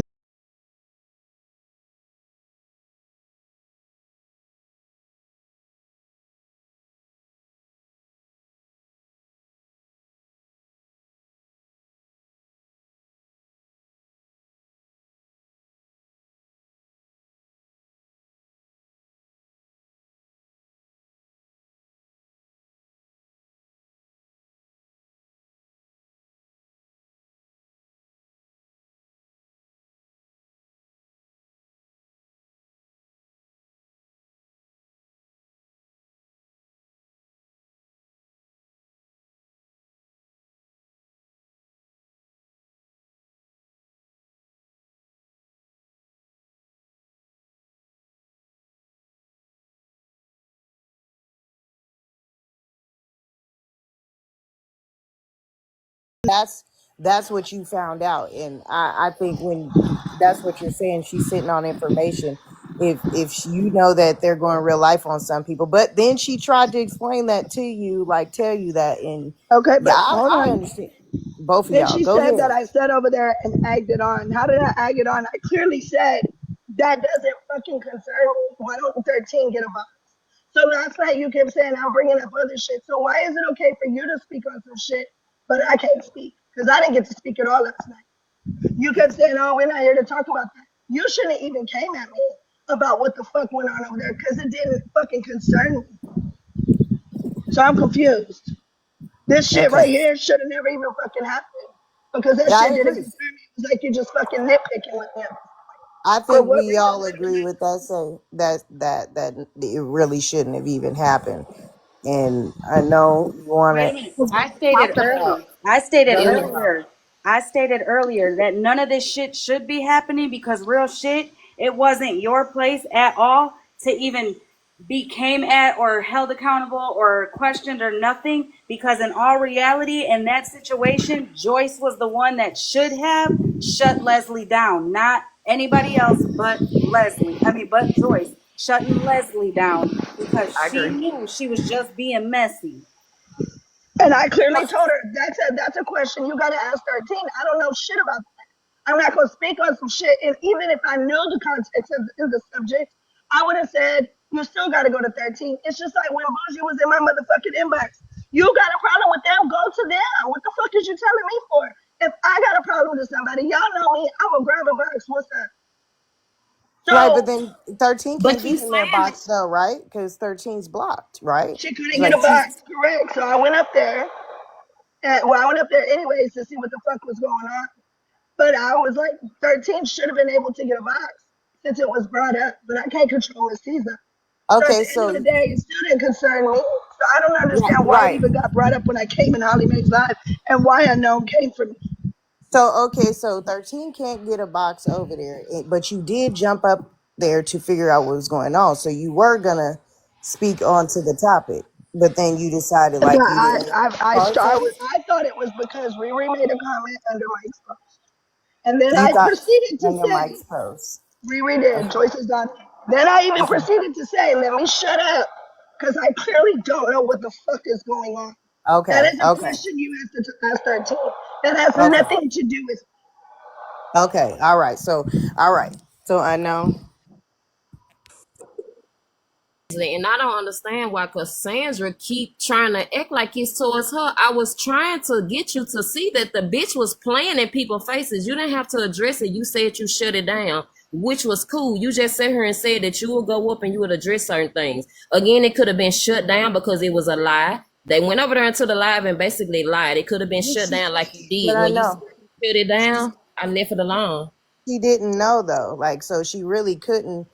That's that's what you found out, and I think when that's what you're saying, she's sitting on information. If you know that they're going real life on some people, but then she tried to explain that to you, like tell you that, and Okay, yeah, but hold I on. understand both of Then y'all. she Go said that ahead. I sat over there and egged it on. How did I egg it on? I clearly said that doesn't fucking concern me. Why don't 13 get a box? So last night you kept saying I'm bringing up other shit. So why is it okay for you to speak on some shit, but I can't speak? Because I didn't get to speak at all last night. You kept saying, "Oh, we're not here to talk about that." You shouldn't even came at me about what the fuck went on over there because it didn't fucking concern me. So I'm confused. This shit Okay, right here should have never even fucking happened because that yeah, I shit didn't agree. concern me. It was like you just fucking nitpicking with him. I For think what we reason all would it agree with that. So that it really shouldn't have even happened. And I know you want Wait to a minute. I stated talk about. earlier. I stated Go ahead. earlier. I stated earlier that none of this shit should be happening because real shit, it wasn't your place at all to even be came at or held accountable or questioned or nothing. Because in all reality, in that situation, Joyce was the one that should have shut Leslie down, not anybody else but Leslie. I mean, but Joyce shutting Leslie down because I she agree. knew she was just being messy. And I clearly told her that's a question you gotta ask 13. I don't know shit about that. I'm not gonna speak on some shit. And even if I knew the context of the subject, I would have said, you still gotta go to 13. It's just like when Bougie was in my motherfucking inbox. You got a problem with them, go to them. What the fuck is you telling me for? If I got a problem with somebody, y'all know me, I will grab a box. What's up? Right, but So then 13 can't But you get in their saying box though, right? Because 13's blocked, right? she couldn't get a Like she's box, correct. So I went up there. And well, I went up there anyways to see what the fuck was going on. But I was like, 13 should have been able to get a box since it was brought up. But I can't control the season. So at okay. the end of the So day, it still didn't concern me. So I don't right, understand why it right. even got brought up when I came in HollyMae's live and why unknown came from me. So okay, so 13 can't get a box over there, but you did jump up there to figure out what was going on. So you were gonna speak onto the topic, but then you decided But like you didn't want to talk to us. I thought it was because Riri made a comment under Mike's post. And then You I thought proceeded to under say, Mike's post. Riri did, Okay. Joyce is done. Then I even Okay. proceeded to say, let me shut up because I clearly don't know what the fuck is going on. That Okay. is a Okay. question you have to ask 13. That has Okay. nothing to do with. Okay. All right. So all right. So I know. And I don't understand why Cassandra keep trying to act like it's towards her. I was trying to get you to see that the bitch was playing in people's faces. You didn't have to address it. You said you shut it down, which was cool. You just sat here and said that you would go up and you would address certain things. Again, it could have been shut down because it was a lie. They went over there into the live and basically lied. It could have been shut down like you But did. I When you know. shut it down, I left it alone. She didn't know though, like so she really couldn't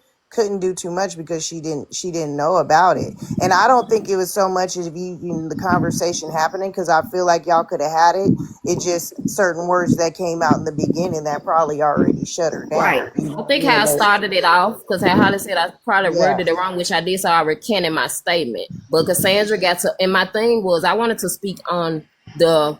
do too much because she didn't know about it. And I don't think it was so much as even the conversation happening, because I feel like y'all could have had it. It just certain words that came out in the beginning that probably already shut her Right. down, you know I what I think mean? how I But started it off, because how Holly said I probably yeah. worded it wrong, which I did, so I recanted my statement. But Cassandra got to, and my thing was I wanted to speak on the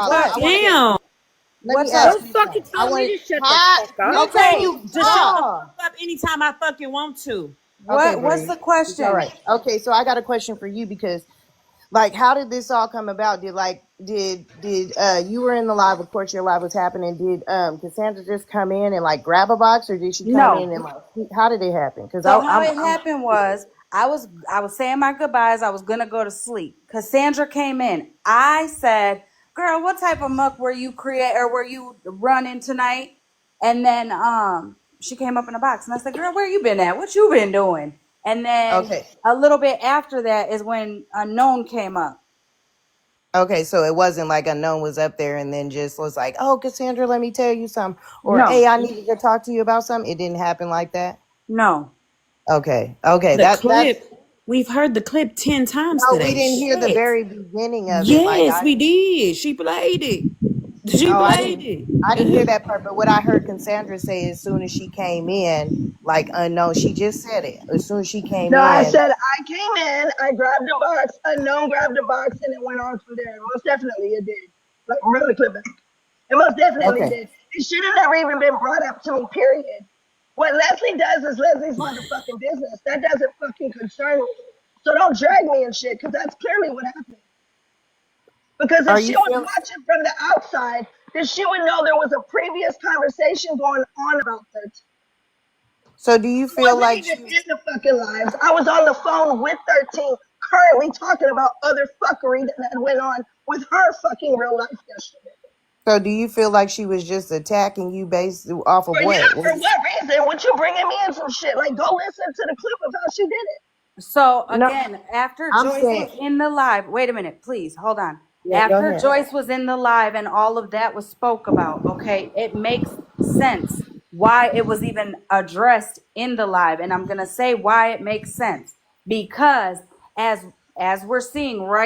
Holly. But I want to get Damn. Let me What's ask up? Who you fucking something. I told me want to shut the hot. fuck You up? let Okay, me To shut the talk. fuck up anytime I fucking want to. Okay, what's Bree. the It's all question? right. Okay, so I got a question for you because like how did this all come about? Did you were in the live, of course your live was happening. Did Cassandra just come in and like grab a box or did she come No. in and like how did it happen? Because So how it I'm happened was I was saying my goodbyes. I was gonna go to sleep. Cassandra came in. I said, "Girl, what type of muck were you were you running tonight?" And then she came up in a box, and I said, "Girl, where you been at? What you been doing?" And then okay. a little bit after that is when Unknown came up. Okay, so it wasn't like Unknown was up there and then just was like, "Oh, Cassandra, let me tell you something," or No, "Hey, I needed to talk to you about something." It didn't happen like that. no. Okay, okay, The that's clip, we've heard the clip 10 times no, we today. didn't hear the Shit. very beginning of it. Like Yes, I we did. She played it. She oh, played I didn't hear it. that part. But what I heard Cassandra say as soon as she came in, like Unknown, she just said it as soon as she came No, I in. said I came in, I grabbed a box, Unknown grabbed a box, and it went on from there. Most definitely it did. Like, run the clip back. It most definitely Okay, did. It should have never even been brought up to me, period. What Leslie does is Leslie's motherfucking business. That doesn't fucking concern me. So don't drag me and shit, because that's clearly what happened. Because if are she you was feel? watching from the outside, then she would know there was a previous conversation going on about 13. So do you I feel wasn't like even she? in the fucking lives. I was on the phone with 13, currently talking about other fuckery that had went on with her fucking real life yesterday. So do you feel like she was just attacking you based off of For yeah, what? for what reason? What you bringing me in some shit? Like, go listen to the clip of how she did it. So No, again, after I'm Joyce saying. was in the live, wait a minute, please hold on. Yeah, go After ahead. Joyce was in the live and all of that was spoke about, okay, it makes sense why it was even addressed in the live. And I'm gonna say why it makes sense. Because as as we're seeing right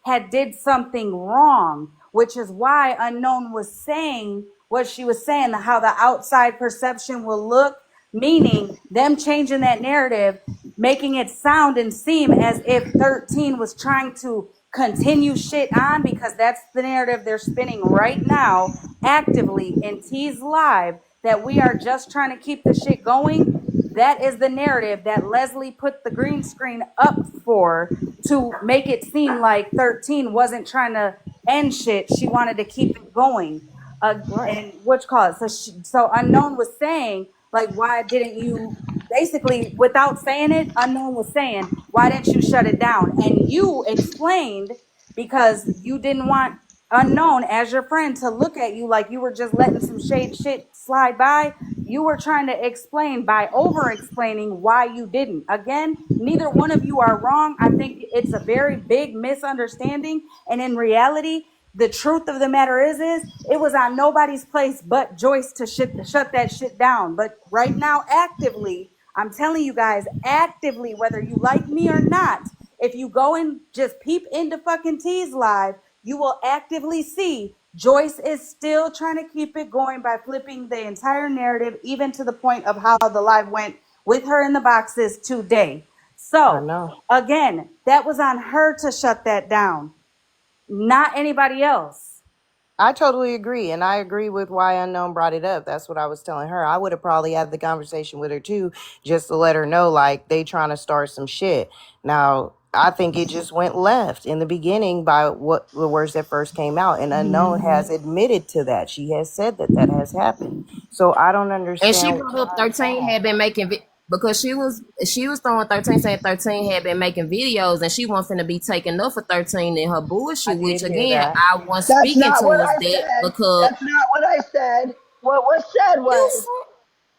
had did something wrong, which is why Unknown was saying what she was saying, how the outside perception will look, meaning them changing that narrative, making it sound and seem as if 13 was trying to continue shit on, because that's the narrative they're spinning right now actively in T's live, that we are just trying to keep the shit going. That is the narrative that Leslie put the green screen up for, to make it seem like 13 wasn't trying to end shit. She wanted to keep it going. Right. And which cause? So Unknown was saying, like, why didn't you, basically, without saying it, Unknown was saying, why didn't you shut it down? And you explained, because you didn't want Unknown as your friend to look at you like you were just letting some shade shit slide by. You were trying to explain by over explaining why you didn't. Again, neither one of you are wrong. I think it's a very big misunderstanding. And in reality, the truth of the matter is it was on nobody's place but Joyce to shut that shit down. But right now, actively, I'm telling you guys, actively, whether you like me or not, if you go and just peep into fucking T's live, you will actively see Joyce is still trying to keep it going by flipping the entire narrative, even to the point of how the live went with her in the boxes today. I So, know. again, that was on her to shut that down, not anybody else. I totally agree. And I agree with why Unknown brought it up. That's what I was telling her. I would have probably had the conversation with her too, just to let her know, like, they trying to start some shit. Now, I think it just went left in the beginning by what the words that first came out. And Unknown has admitted to that. She has said that that has happened. So I don't And she understand brought up 13 had been making because she was throwing 13 saying 13 had been making videos and she wasn't finna be taking up for 13 in her I bullshit, which did hear again that. I was That's speaking not what towards I that said. because That's not what I said. What was said you was, said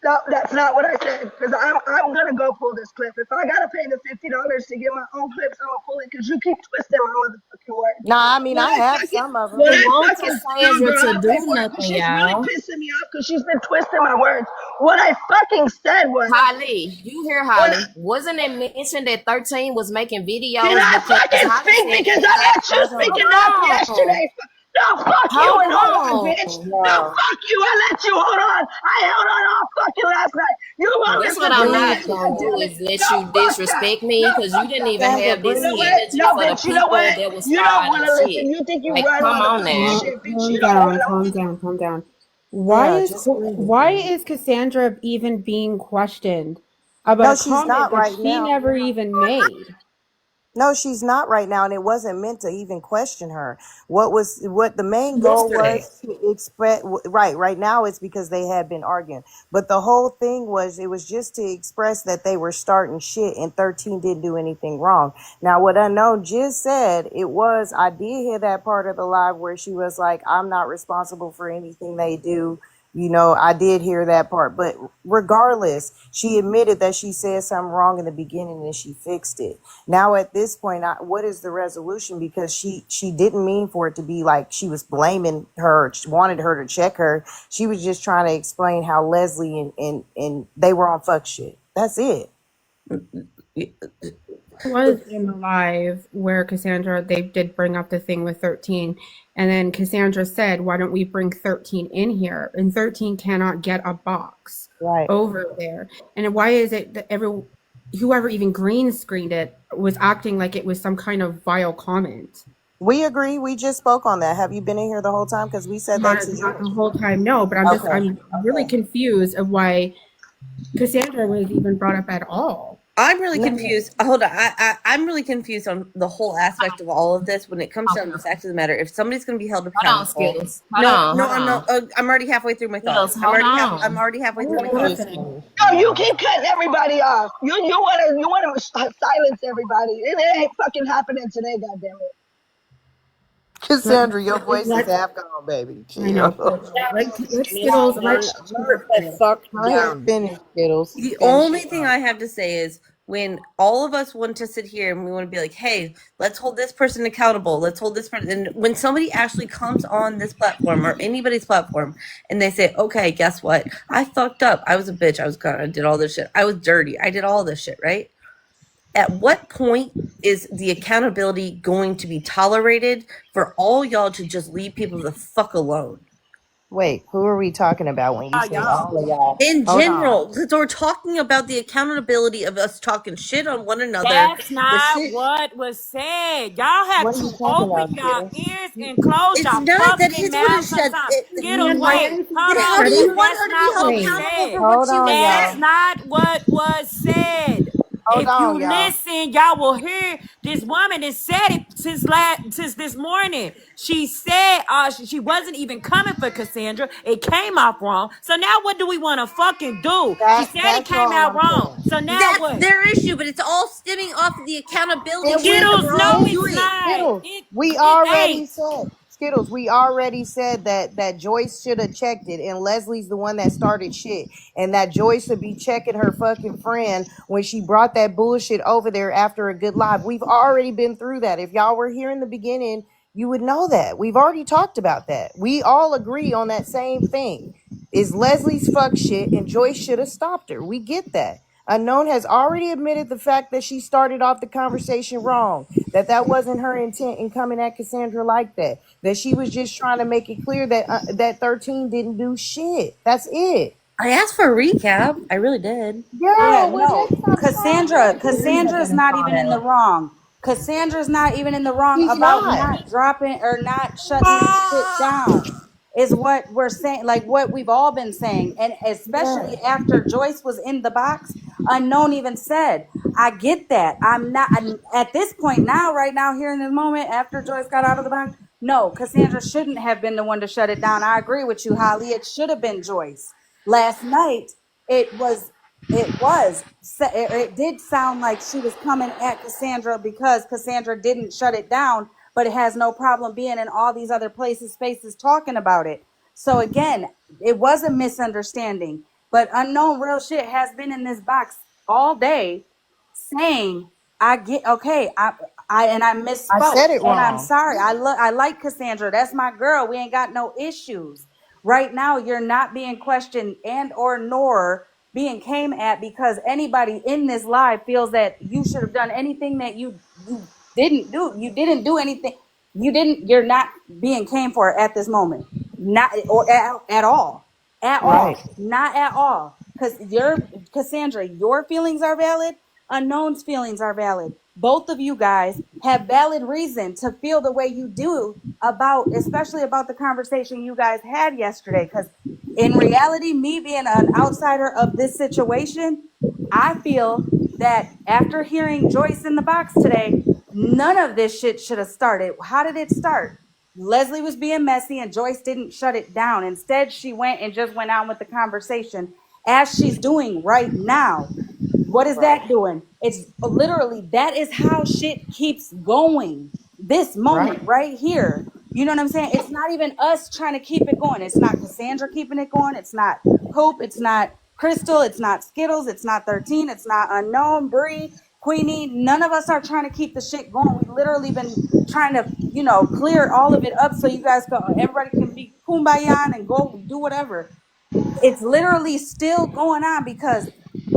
No, that's not what I said. Because I'm gonna go pull this clip. If I gotta pay the $50 to get my own clips, I'm gonna pull it. Because you keep twisting my motherfucking words. Nah, I mean, When I I have fucking some of them. when He I wants fucking no Cassandra girl, to I'll pay do for it. 'Cause nothing, she's really y'all. pissing me off. Because she's been twisting my words. What I fucking said was Holly, you hear when. Holly? Wasn't it mentioned that 13 was making Can videos I because fucking Holly speak said because he I had let you hold speak enough on. yesterday? No, fuck you Hold and hold on, on. bitch. No, No. fuck you. I let you hold on. I held on all fucking last night. You won't This what listen to I'm what I Breathe, not have to gonna do. do Cassandra. is let No, you fuck that. disrespect No, me because you fuck didn't that. even Cassandra, have You this know breathe. what? energy No, for the bitch, you know people what? that was You don't starting want the to listen. shit. You think you Like, run come on motherfucking now. shit, bitch. You Calm don't down, want to. calm down, calm down. Yeah, just breathe. Why is Cassandra even being questioned about No, a she's comment not that right she now. never even made? No, she's not right now, and it wasn't meant to even question her. What the main goal Yesterday. was to express. Right now it's because they had been arguing, but the whole thing was it was just to express that they were starting shit, and 13 didn't do anything wrong. Now, what Unknown just said, it was I did hear that part of the live where she was like, "I'm not responsible for anything they do." You know, I did hear that part, but regardless, she admitted that she said something wrong in the beginning and she fixed it. Now at this point, what is the resolution? Because she didn't mean for it to be like she was blaming her, wanted her to check her. She was just trying to explain how Leslie and they were on fuck shit. That's it. Was in the live where Cassandra, they did bring up the thing with 13, and then Cassandra said, why don't we bring 13 in here? And 13 cannot get a box Right. over there. And why is it that whoever even green screened it was acting like it was some kind of vile comment? We agree. We just spoke on that. Have you been in here the whole time? Because we said that to Not the you. whole time, no, but Okay. I'm really confused of why Cassandra was even brought up at all. I'm really No. confused. Hold on. I'm really confused on the whole aspect of all of this when it comes down to the fact of the matter. If somebody's going to be held Hold on, accountable, Skittles. no, Hold I'm on. not. I'm already halfway through my thought. Skittles, hold I'm on. already halfway through my What thought. happened? No, you keep cutting everybody off. You wanna silence everybody. It ain't fucking happening today, goddammit. Cassandra, your voice is Let half gone, baby. I know. Chill. Let Skittles Down, let murder the fuck Go ahead, down. finish, Skittles. The Finish only your thing thought. I have to say is when all of us want to sit here and we want to be like, hey, let's hold this person accountable. Let's hold this person. And when somebody actually comes on this platform or anybody's platform and they say, okay, guess what? I fucked up. I was a bitch. I did all this shit. I was dirty. I did all this shit, right? At what point is the accountability going to be tolerated for all y'all to just leave people the fuck alone? Wait, who are we talking about when you say all of y'all? In Hold on. general, because we're talking about the accountability of us talking shit on one another. That's The not shit. what was said. Y'all have What are to you talking open about, your Skittles? ears and close It's your not. That fucking is what mouth is said. sometimes. Skittles, Man, why wait. everything Hold Then on, how do because you every want that's her to be not held what was wait. accountable said. for what Hold she on, was That's y'all. saying? not what was said. Hold If on, you y'all. listen, y'all will hear this woman has said it since this morning. She said she wasn't even coming for Cassandra. It came off wrong. So now what do we want to fucking do? She said it That's came all out I'm wrong. saying. So now That's what? their issue, but it's all stemming off of the accountability And to the Skittles, no, it's wrongdoing. not. Skittles, we It already ain't. said Skittles, we already said that Joyce should have checked it, and Leslie's the one that started shit, and that Joyce should be checking her fucking friend when she brought that bullshit over there after a good live. We've already been through that. If y'all were here in the beginning, you would know that. We've already talked about that. We all agree on that same thing. Is Leslie's fuck shit, and Joyce should have stopped her. We get that. Unknown has already admitted the fact that she started off the conversation wrong, that wasn't her intent in coming at Cassandra like that, that she was just trying to make it clear that 13 didn't do shit. That's it. I asked for a recap. I really did. Yeah, Girl, well no, then stop Cassandra. talking. Cassandra's not even in the wrong. Cassandra's not even in the wrong He's about not. not dropping or not shutting this shit down. Is what we're saying, like what we've all been saying, and especially after Joyce was in the box. Unknown even said, "I get that. I'm at this point now, right now, here in this moment, after Joyce got out of the box. No, Cassandra shouldn't have been the one to shut it down. I agree with you, Holly. It should have been Joyce. Last night, it was it did sound like she was coming at Cassandra because Cassandra didn't shut it down, but it has no problem being in all these other places, spaces talking about it. So again, it was a misunderstanding. But unknown real shit has been in this box all day saying, I get okay, I I misspoke. said it And I'm wrong. sorry. I like Cassandra. That's my girl. We ain't got no issues. Right now, you're not being questioned and or nor being came at because anybody in this live feels that you should have done anything that you didn't do. You didn't do anything. You're not being came for at this moment. Not or at all. At Right. all. Not at all. Because Cassandra, your feelings are valid. Unknown's feelings are valid. Both of you guys have valid reason to feel the way you do about, especially about the conversation you guys had yesterday. Because in reality, me being an outsider of this situation, I feel that after hearing Joyce in the box today, none of this shit should have started. How did it start? Leslie was being messy and Joyce didn't shut it down. Instead, she went and just went on with the conversation as she's doing right now. What is Right. that doing? It's literally that is how shit keeps going. This Right. moment right here. You know what I'm saying? It's not even us trying to keep it going. It's not Cassandra keeping it going. It's not Hope. It's not Crystal. It's not Skittles. It's not 13. It's not Unknown, Bree, Queenie. None of us are trying to keep the shit going. We literally been trying to, clear all of it up so you guys go, everybody can be kumbaya and go do whatever. It's literally still going on because,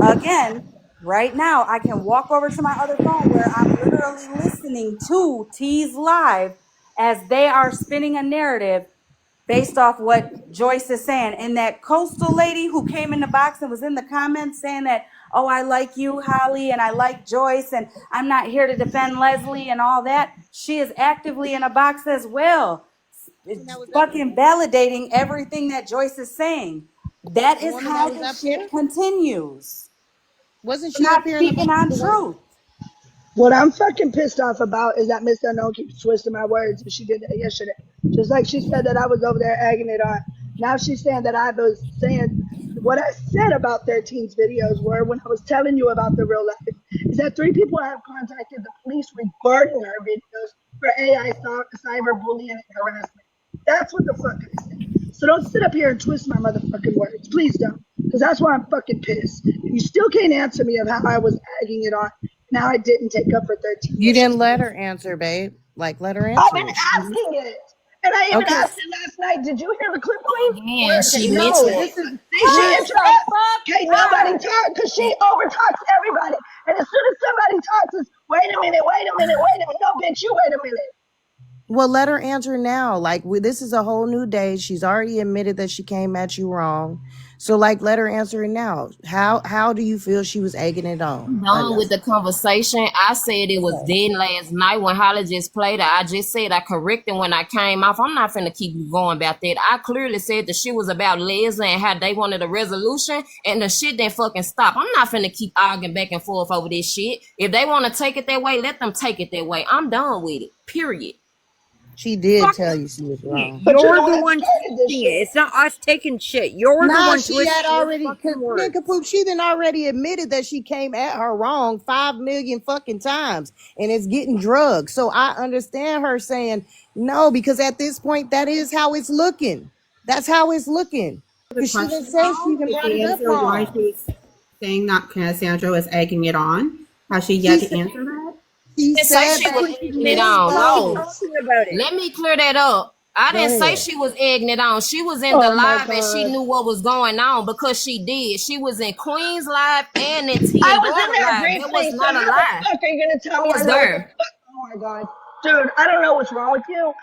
again, right now I can walk over to my other phone where I'm literally listening to T's live as they are spinning a narrative based off what Joyce is saying. And that coastal lady who came in the box and was in the comments saying that, oh, I like you, Holly, and I like Joyce, and I'm not here to defend Leslie and all that. She is actively in a box as well. That It's was up there. fucking validating everything that Joyce is saying. That The is woman that how was this up shit here? continues. Wasn't You're she up not here in the speaking box on with us? truth. What I'm fucking pissed off about is that Miss Unknown keeps twisting my words, and she did that yesterday. Just like she said that I was over there egging it on. Now she's saying that I was saying what I said about 13's videos were when I was telling you about the real life is that 3 people have contacted the police regarding her videos for AI cyberbullying and harassment. That's what the fuck I said. So don't sit up here and twist my motherfucking words. Please don't. Because that's why I'm fucking pissed. You still can't answer me of how I was egging it on. Now I didn't take up for 13 You didn't yesterday. let her answer, babe. Like, let her I've answer been it. She didn't. asking it. And I even Okay. asked it last night. Did you hear the clip, Queen? Again, Where she see, No, mentioned this it. is she hush the interrupts. fuck Can't nobody up. talk because she overtalks everybody. And as soon as somebody talks, it's wait a minute, wait a minute, wait a minute. No, bitch, you wait a minute. Well, let her answer now. Like, this is a whole new day. She's already admitted that she came at you wrong. So, like, let her answer it now. How do you feel she was egging it on? I'm done with the conversation. I said it was dead last night when Holly just played it. I just said I corrected when I came off. I'm not finna keep going about that. I clearly said the shit was about Leslie and how they wanted a resolution, and the shit didn't fucking stop. I'm not finna keep arguing back and forth over this shit. If they want to take it that way, let them take it that way. I'm done with it. Period. She did Fuck tell you she was it. wrong. But you're You're the one the that one started this twisting it. shit. It's not us taking shit. You're the Nah, one she had twisting his already, fucking words. Nincompoop, she done already admitted that she came at her wrong 5 million fucking times and it's getting drugged. So I understand her saying no, because at this point, that is how it's looking. That's how it's looking. The Because she done question said she though, even did brought she it up answer why wrong. she was saying that Cassandra was egging it on? Has she She yet to said, answer that? she Didn't say said she that was When she she egging it did literally on. started though. No. talking about it. Let me clear that up. I Go didn't say ahead. she was egging it on. She was in the Oh my live and she God. knew what was going on because she did. She was in Queen's live and in T I and was in daughter there live. That was briefly, so not a how the lie. fuck are you going to tell I me I was know what the there. fuck? Oh my God. Dude, I don't know what's wrong with you.